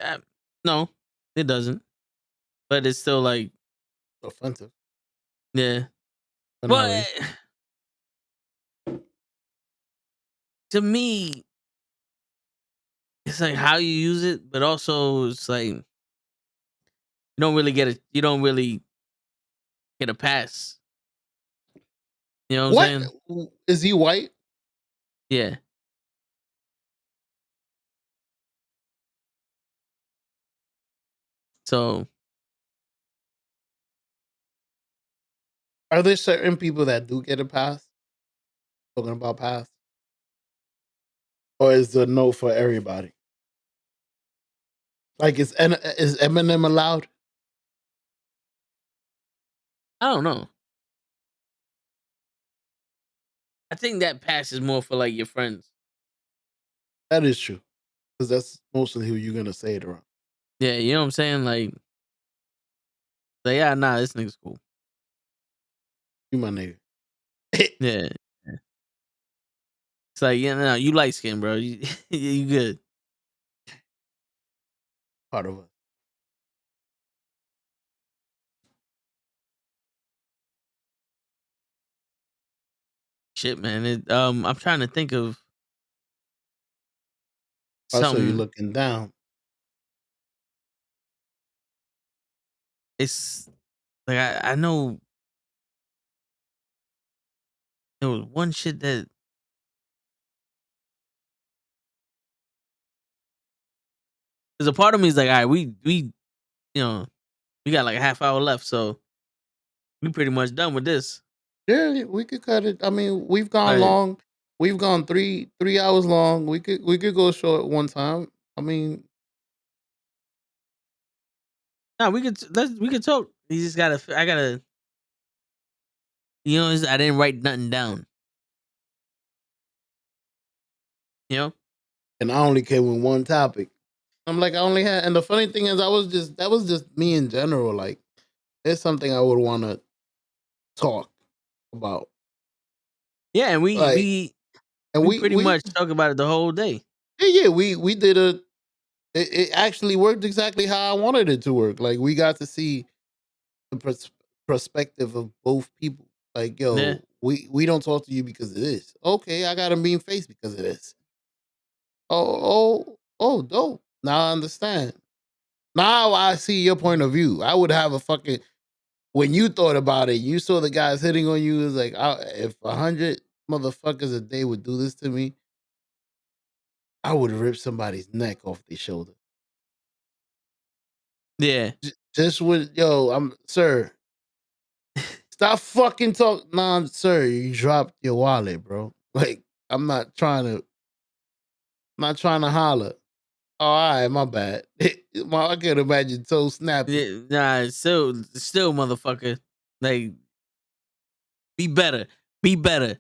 uh, no, it doesn't. But it's still like, Offensive, yeah. but not But racist. to me, it's like how you use it, but also it's like you don't really get a pass. You know what I'm What saying? is he white? Yeah. So Are there certain people that do get a pass? Talking about pass, or is the no for everybody? Like is Eminem allowed? I don't know. I think that pass is more for like your friends. That is true, because that's mostly who you're gonna say it around. Yeah, you know what I'm saying? Like yeah, nah, this nigga's cool. You my nigga. Yeah. Yeah. It's like, yeah, no, you light skin, bro. You good. Part of us. Shit, man. I'm trying to think of I saw you something. looking down. It's like I know there was one shit that there's a part of me is like, all right, we you know we got like a half hour left, so we pretty much done with this. Yeah, we could cut it. I mean, we've gone Like, long. We've gone 3 hours long. We could go short one time. I mean, nah, we could talk. You just gotta. I gotta. I didn't write nothing down. You know? and I only came with one topic. I'm like, I only had, and the funny thing is, that was just me in general. Like, it's something I would want to talk about. Yeah, and Like, and we pretty much talk about it the whole day. yeah, we did it actually worked exactly how I wanted it to work. Like, we got to see the perspective of both people. Like, Yeah. yo, we don't talk to you because of this. Okay, I got a mean face because of this. Dope. Now I understand. Now I see your point of view. I would have a fucking, when you thought about it, you saw the guys hitting on you. It was like, if 100 motherfuckers a day would do this to me, I would rip somebody's neck off their shoulder. Yeah. Just with, yo, sir, stop fucking talk. Nah, sir, you dropped your wallet, bro. Like, I'm not trying to holler. Oh, all right, my bad. I can imagine toe snapping. Yeah, nah, still motherfucker. Like, be better. Be better.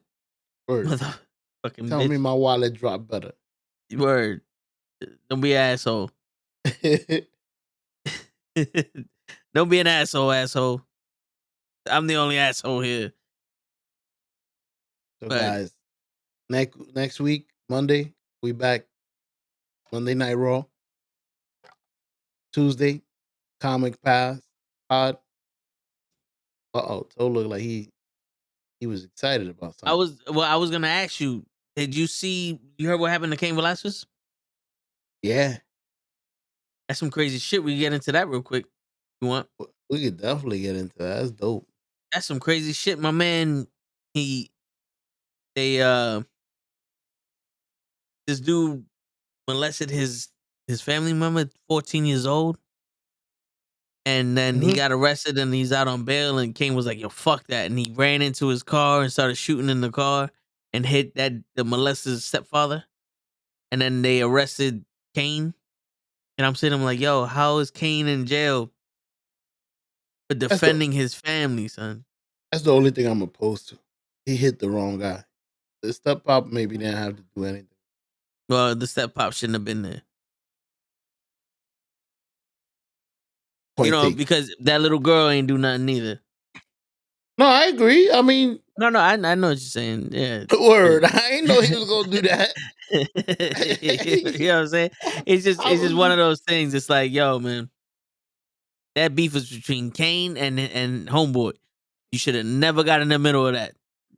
Word. Motherfucking Tell me bitch. my wallet dropped better. Word. Don't be an asshole. Don't be an asshole. I'm the only asshole here. So, But guys, next week, Monday, we back. Monday Night Raw. Tuesday, Comic Pass Pod. Toe looked like he was excited about I something. was gonna ask you, did you heard what happened to Cain Velasquez? Yeah, That's some crazy shit. We can get into that real quick. You want? we could definitely get into that. That's dope. That's some crazy shit. My man, they this dude molested his family member, 14 years old. And then he Mhm. got arrested and he's out on bail. And Kane was like, yo, fuck that. And he ran into his car and started shooting in the car and hit the molester's stepfather. And then they arrested Kane. And I'm sitting, I'm like, yo, how is Kane in jail for defending his family, son? That's the only thing I'm opposed to. He hit the wrong guy. The step pop maybe didn't have to do anything. Well, the step pop shouldn't have been there. You Point know, taken. because that little girl ain't do nothing either. No, I agree. I mean, No, I know what you're saying. Yeah. word. I ain't know he was gonna do that. You know what I'm saying? It's just one of those things. It's like, yo, man, that beef was between Kane and Homeboy. You should have never got in the middle of that.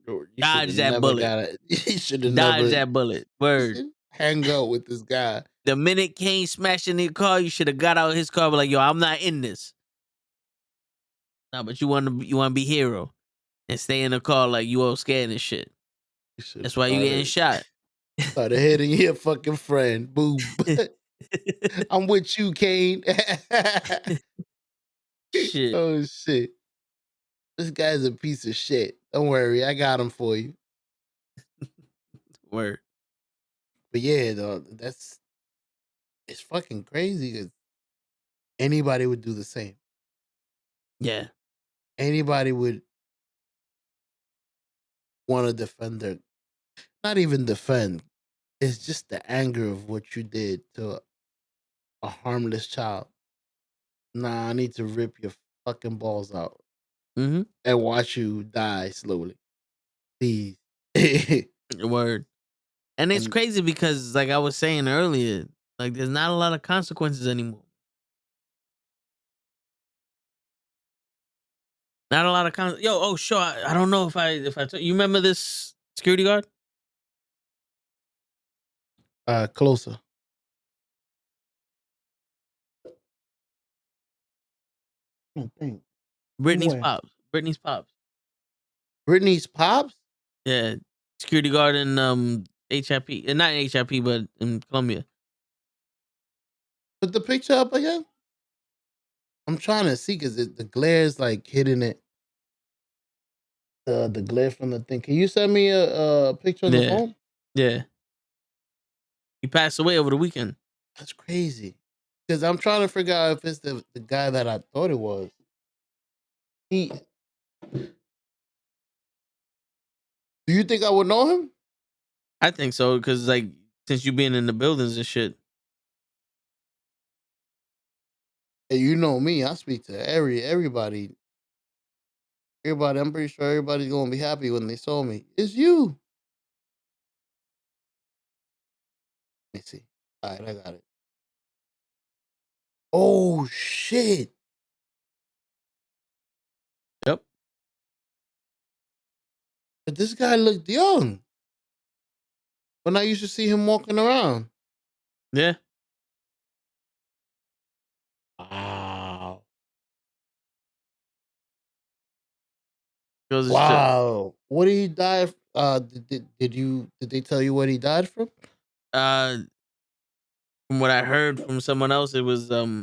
You should Dodge have that never bullet. got it. You should have Dodge never that bullet. Word. hang out with this guy. The minute Kane smashed in your car, you should have got out of his car. But like, yo, I'm not in this. No, but you want to be hero and stay in the car like you all scared and shit. That's why you getting shot. Started hitting your fucking friend. Boom. I'm with you, Kane. Shit. Oh shit. This guy's a piece of shit. Don't worry, I got him for you. Word. But yeah, though, it's fucking crazy because anybody would do the same. Yeah. Anybody would want to defend their, not even defend. It's just the anger of what you did to a harmless child. Nah, I need to rip your fucking balls out Mm-hmm. and watch you die slowly. Please. Word. And it's And crazy because, like I was saying earlier, like there's not a lot of consequences anymore. Not a lot of sure. I don't know if I told you remember this security guard? closer. I don't think. Brittany's Where? pops. Brittany's pops. Brittany's pops? Yeah. Security guard in HIP. Not in HIP, but in Columbia. Put the picture up again. I'm trying to see because the glare is like hitting it. The glare from the thing. Can you send me a picture on the Yeah. phone? Yeah. He passed away over the weekend. That's crazy. Because I'm trying to figure out if it's the guy that I thought it was. Do you think I would know him? I think so, because like since you been in the buildings and shit. And you know me, I speak to everybody. Everybody, I'm pretty sure everybody's gonna be happy when they saw me. It's you. Let me see. All right, I got it. Oh shit! Yep. But this guy looked young when I used to see him walking around. Yeah. Wow! Goes to show- Wow! What did he die? Did they tell you what he died from? Uh, from what I heard from someone else, it was a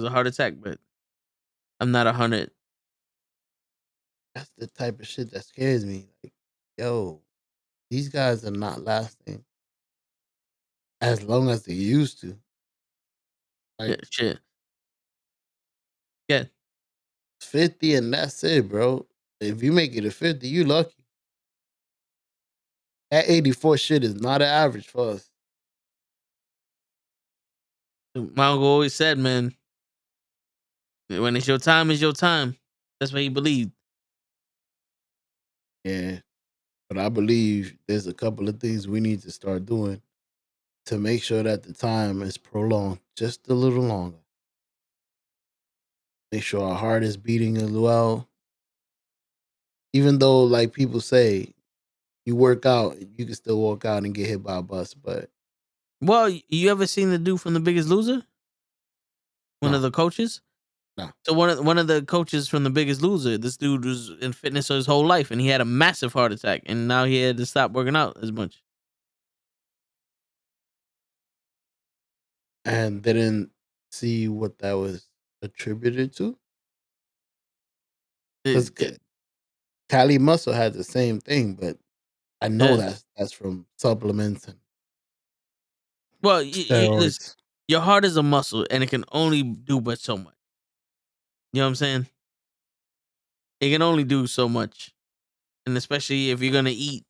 heart attack, but I'm not 100. That's the type of shit that scares me. Like, yo, these guys are not lasting as long as they used to. Yeah, Like shit. Yeah. 50 and that's it, bro. If you make it to 50, you lucky. That 84 shit is not an average for us. My uncle always said, man, when it's your time, it's your time. That's what he believed. Yeah. But I believe there's a couple of things we need to start doing to make sure that the time is prolonged just a little longer. Make sure our heart is beating as well. Even though, like people say, you work out, you can still walk out and get hit by a bus. But Well, you ever seen the dude from The Biggest Loser? One of no, the coaches? no. So one of the coaches from The Biggest Loser, this dude was in fitness his whole life, and he had a massive heart attack, and now he had to stop working out as much. And didn't see what that was attributed to. Because It- Cali Muscle had the same thing, but I know yeah. that's from supplements and Well, listen, steroids. your heart is a muscle, and it can only do but so much. You know what I'm saying? It can only do so much, and especially if you're gonna eat,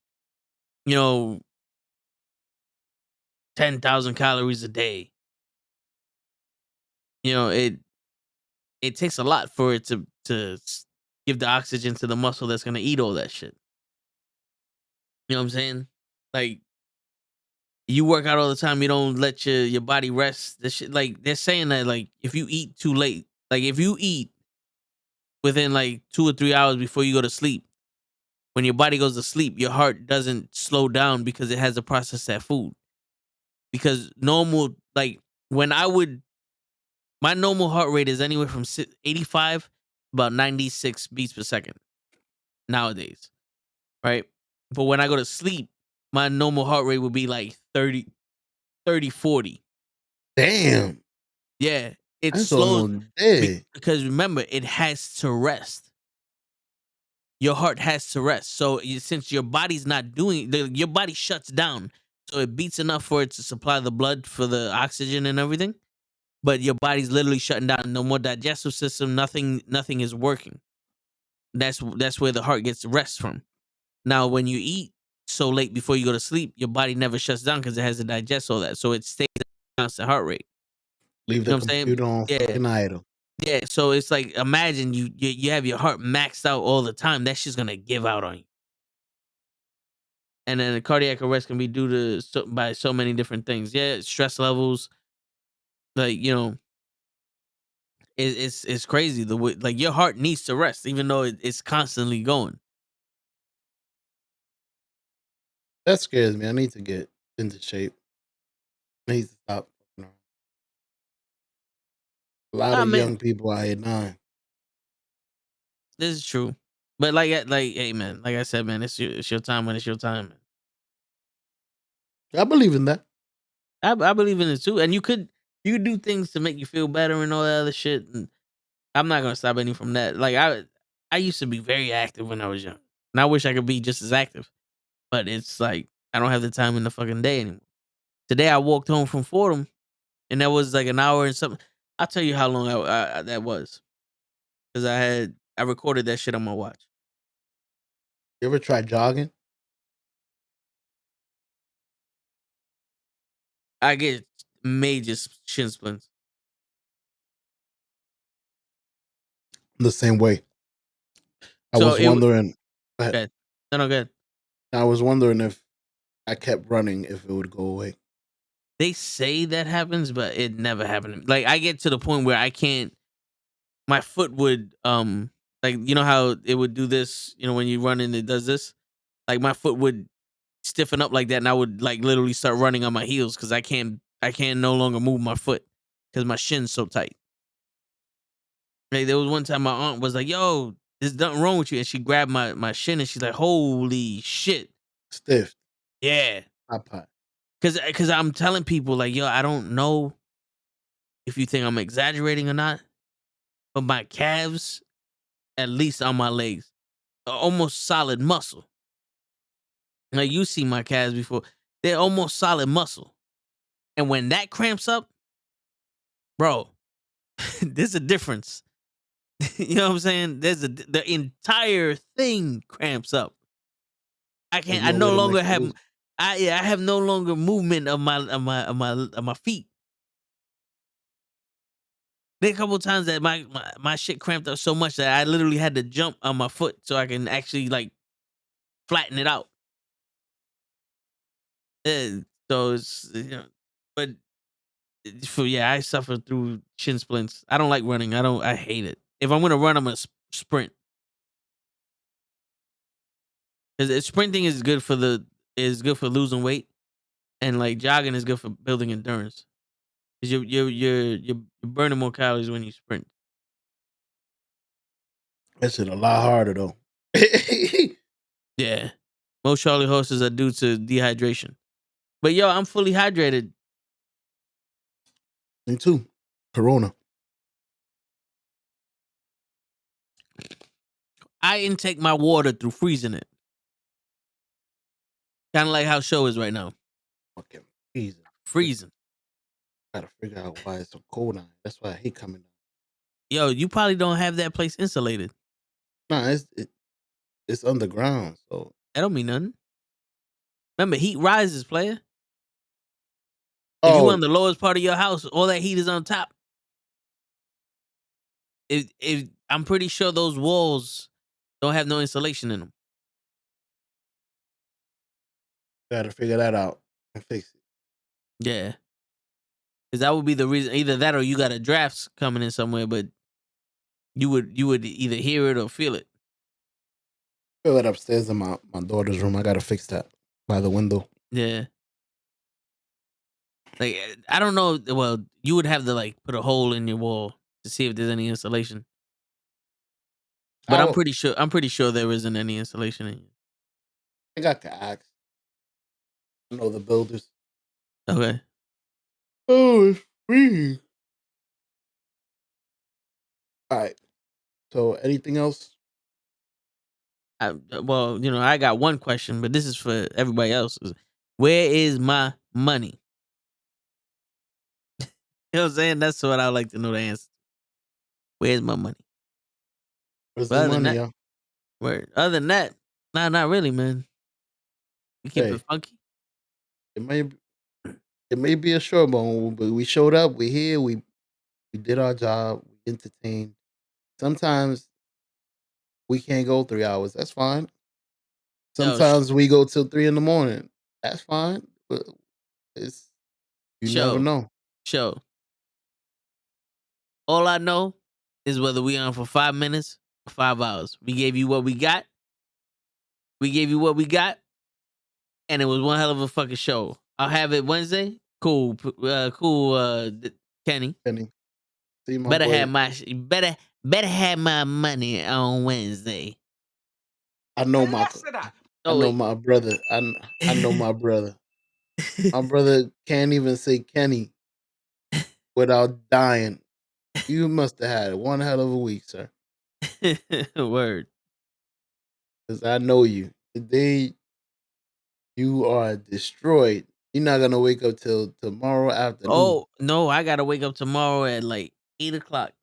you know, 10,000 calories a day. You know, it takes a lot for it to give the oxygen to the muscle that's gonna eat all that shit. You know what I'm saying? Like you work out all the time, you don't let your body rest. This shit, like they're saying that like if you eat too late, like if you eat within like 2 or 3 hours before you go to sleep, when your body goes to sleep, your heart doesn't slow down because it has to process that food. Because normal, like when I would, my normal heart rate is anywhere from 85 about 96 beats per second nowadays, right? But when I go to sleep, my normal heart rate would be like 30, 40. Damn, Yeah, it that's slows almost dead. because remember, it has to rest. Your heart has to rest. So since your body's not doing, your body shuts down. So it beats enough for it to supply the blood for the oxygen and everything. But your body's literally shutting down. No more digestive system. Nothing is working. That's where the heart gets rest from. Now, when you eat so late before you go to sleep, your body never shuts down because it has to digest all that. So it stays at a constant heart rate. Leave You the know what I'm saying? computer on Yeah. fucking idle. Yeah. So it's like imagine you have your heart maxed out all the time. That shit's gonna give out on you. And then the cardiac arrest can be due to by so many different things. Yeah, stress levels, like it's crazy the way like your heart needs to rest, even though it's constantly going. That scares me. I need to get into shape. I need to stop fucking around. A lot I of mean, young people out here dying. this is true, but hey man, like I said, man, it's your time when it's your time. Man. I believe in that. I believe in it too, and you could do things to make you feel better and all that other shit. And I'm not gonna stop any from that. Like I used to be very active when I was young, and I wish I could be just as active. But it's like I don't have the time in the fucking day anymore. Today I walked home from Fordham, and that was like an hour and something. I'll tell you how long that was because I recorded that shit on my watch. You ever try jogging? I get major shin splints. The same way. I So was it w- wondering. Go ahead. good. No, good. I was wondering if I kept running, if it would go away. They say that happens, but it never happened. Like I get to the point where I can't. My foot would like you know how it would do this. You know when you run and it does this. Like my foot would stiffen up like that, and I would like literally start running on my heels because I can't no longer move my foot because my shin's so tight. Like there was one time my aunt was like, "Yo, there's nothing wrong with you," and she grabbed my shin and she's like, "Holy shit, Stiff. yeah." Hot pot. Because I'm telling people like, "Yo, I don't know if you think I'm exaggerating or not, but my calves, at least on my legs, are almost solid muscle. Now you see my calves before; they're almost solid muscle, and when that cramps up, bro, there's a difference." You know what I'm saying? The entire thing cramps up. I There's can't. I no way no to make longer it have. loose. I have no longer movement of my feet. There are a couple times that my shit cramped up so much that I literally had to jump on my foot so I can actually like flatten it out. Uh, so it's but for yeah, I suffer through shin splints. I don't like running. I don't. I hate it. If I'm gonna run, I'm gonna sprint because sprinting is good for losing weight, and like jogging is good for building endurance. 'Cause you're burning more calories when you sprint. That shit a lot harder though. Yeah. Most Charlie horses are due to dehydration. But yo, I'm fully hydrated. Me too. Corona. I intake my water through freezing it. Kind of like how show is right now. Fucking freezing. Freezing. Gotta figure out why it's so cold out. That's why I hate coming down. Yo, you probably don't have that place insulated. Nah, it's underground, so That don't mean nothing. Remember, heat rises, player. If you oh, on the lowest part of your house, all that heat is on top. If I'm pretty sure those walls don't have no insulation in them. gotta figure that out and fix it. Yeah. Because that would be the reason. Either that or you got a drafts coming in somewhere, but you would either hear it or feel it. Feel it upstairs in my daughter's room. I gotta fix that by the window. Yeah. Like I don't know. Well, you would have to like put a hole in your wall to see if there's any insulation. But I'm I pretty sure. I'm pretty sure there isn't any insulation in you. I got to ask. I know the builders. Okay. Oh, it's free. All right. So, anything else? Well, I got one question, but this is for everybody else. Where is my money? You know what I'm saying? That's what I like to know the answer. Where's my money? Where's But the other than money, that, yo? other than that, nah, not really, man. We keep Hey, it funky. it may it may be a short one, but we showed up. We here. We did our job. We entertained. Sometimes we can't go 3 hours. That's fine. Yo, Sometimes we go till 3 in the morning. That's fine. But it's you never show, know. show. All I know is whether we on for 5 minutes or 5 hours. We gave you what we got. We gave you what we got, and it was one hell of a fucking show. I'll have it Wednesday. Cool, cool. Kenny, Kenny, see my better boy. have better have my money on Wednesday. I know my I Oh know wait, my brother. I know my brother. My brother can't even say Kenny without dying. You must have had one hell of a week, sir. word. Because I know you. Today you are destroyed. You're not gonna wake up till tomorrow afternoon. Oh no, I gotta wake up tomorrow at like 8 o'clock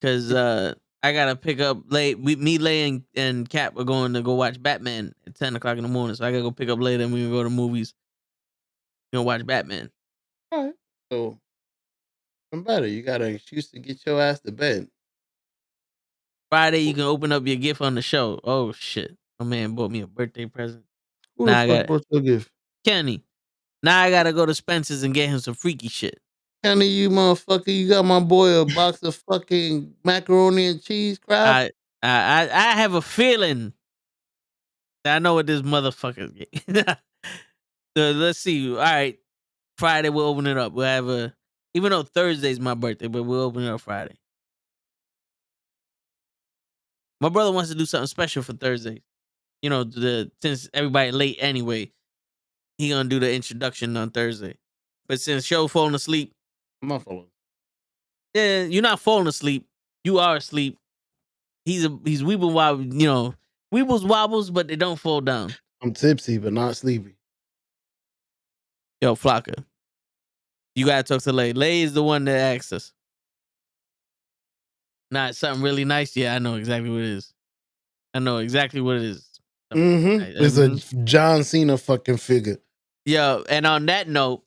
because I gotta pick up late. Me, Lay, and Cap are going to go watch Batman at 10 o'clock in the morning, so I gotta go pick up later and we can go to movies. Gonna watch Batman. All right. So I'm better. You got an excuse to get your ass to bed. Friday, you can open up your gift on the show. Oh shit. My man bought me a birthday present. Who the Now I fuck got brought your gift? Kenny. Now I gotta go to Spencer's and get him some freaky shit. Kenny, you motherfucker, you got my boy a box of fucking macaroni and cheese crab. I have a feeling that I know what this motherfucker get. So let's see. All right. Friday we'll open it up. We'll have even though Thursday's my birthday, but we'll open it up Friday. My brother wants to do something special for Thursday. You know, since everybody late anyway, he gonna do the introduction on Thursday. But since show falling asleep, I'm not following. yeah, you're not falling asleep. You are asleep. He's weeble wobble, weebles wobbles, but they don't fall down. I'm tipsy, but not sleepy. Yo, Flocka, you gotta talk to Lay. Lay is the one that asked us. Not something really nice. Yeah, I know exactly what it is. I know exactly what it is. Mm-hmm. It's a John Cena fucking figure. Yo, and on that note,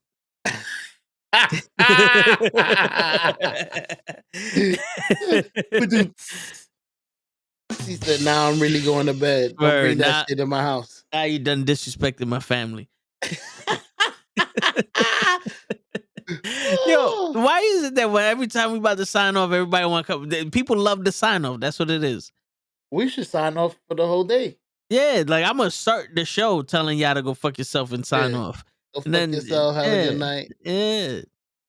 She said, "Now I'm really going to bed. Don't bring that shit in my house." Now you done disrespected my family. Yo, why is it that when every time we about to sign off, everybody want to come? People love to sign off. That's what it is. We should sign off for the whole day. Yeah, like I'm gonna start the show telling y'all to go fuck yourself and sign off. Go fuck yourself. Have a good night. Yeah.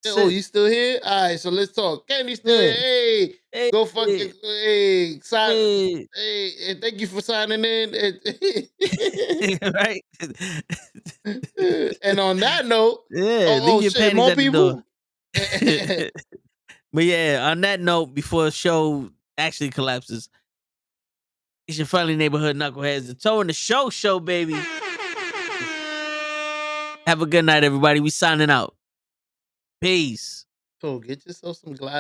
Oh, you still here? All right, so let's talk. Kenny still here. Hey, go fuck your sign. Hey, thank you for signing in. Right. And on that note, leave your shit, panties more at the people. But yeah, on that note, before the show actually collapses, it's your friendly neighborhood knuckleheads. The Toe in the Show, baby. Have a good night, everybody. We signing out. Peace. So get yourself some glass.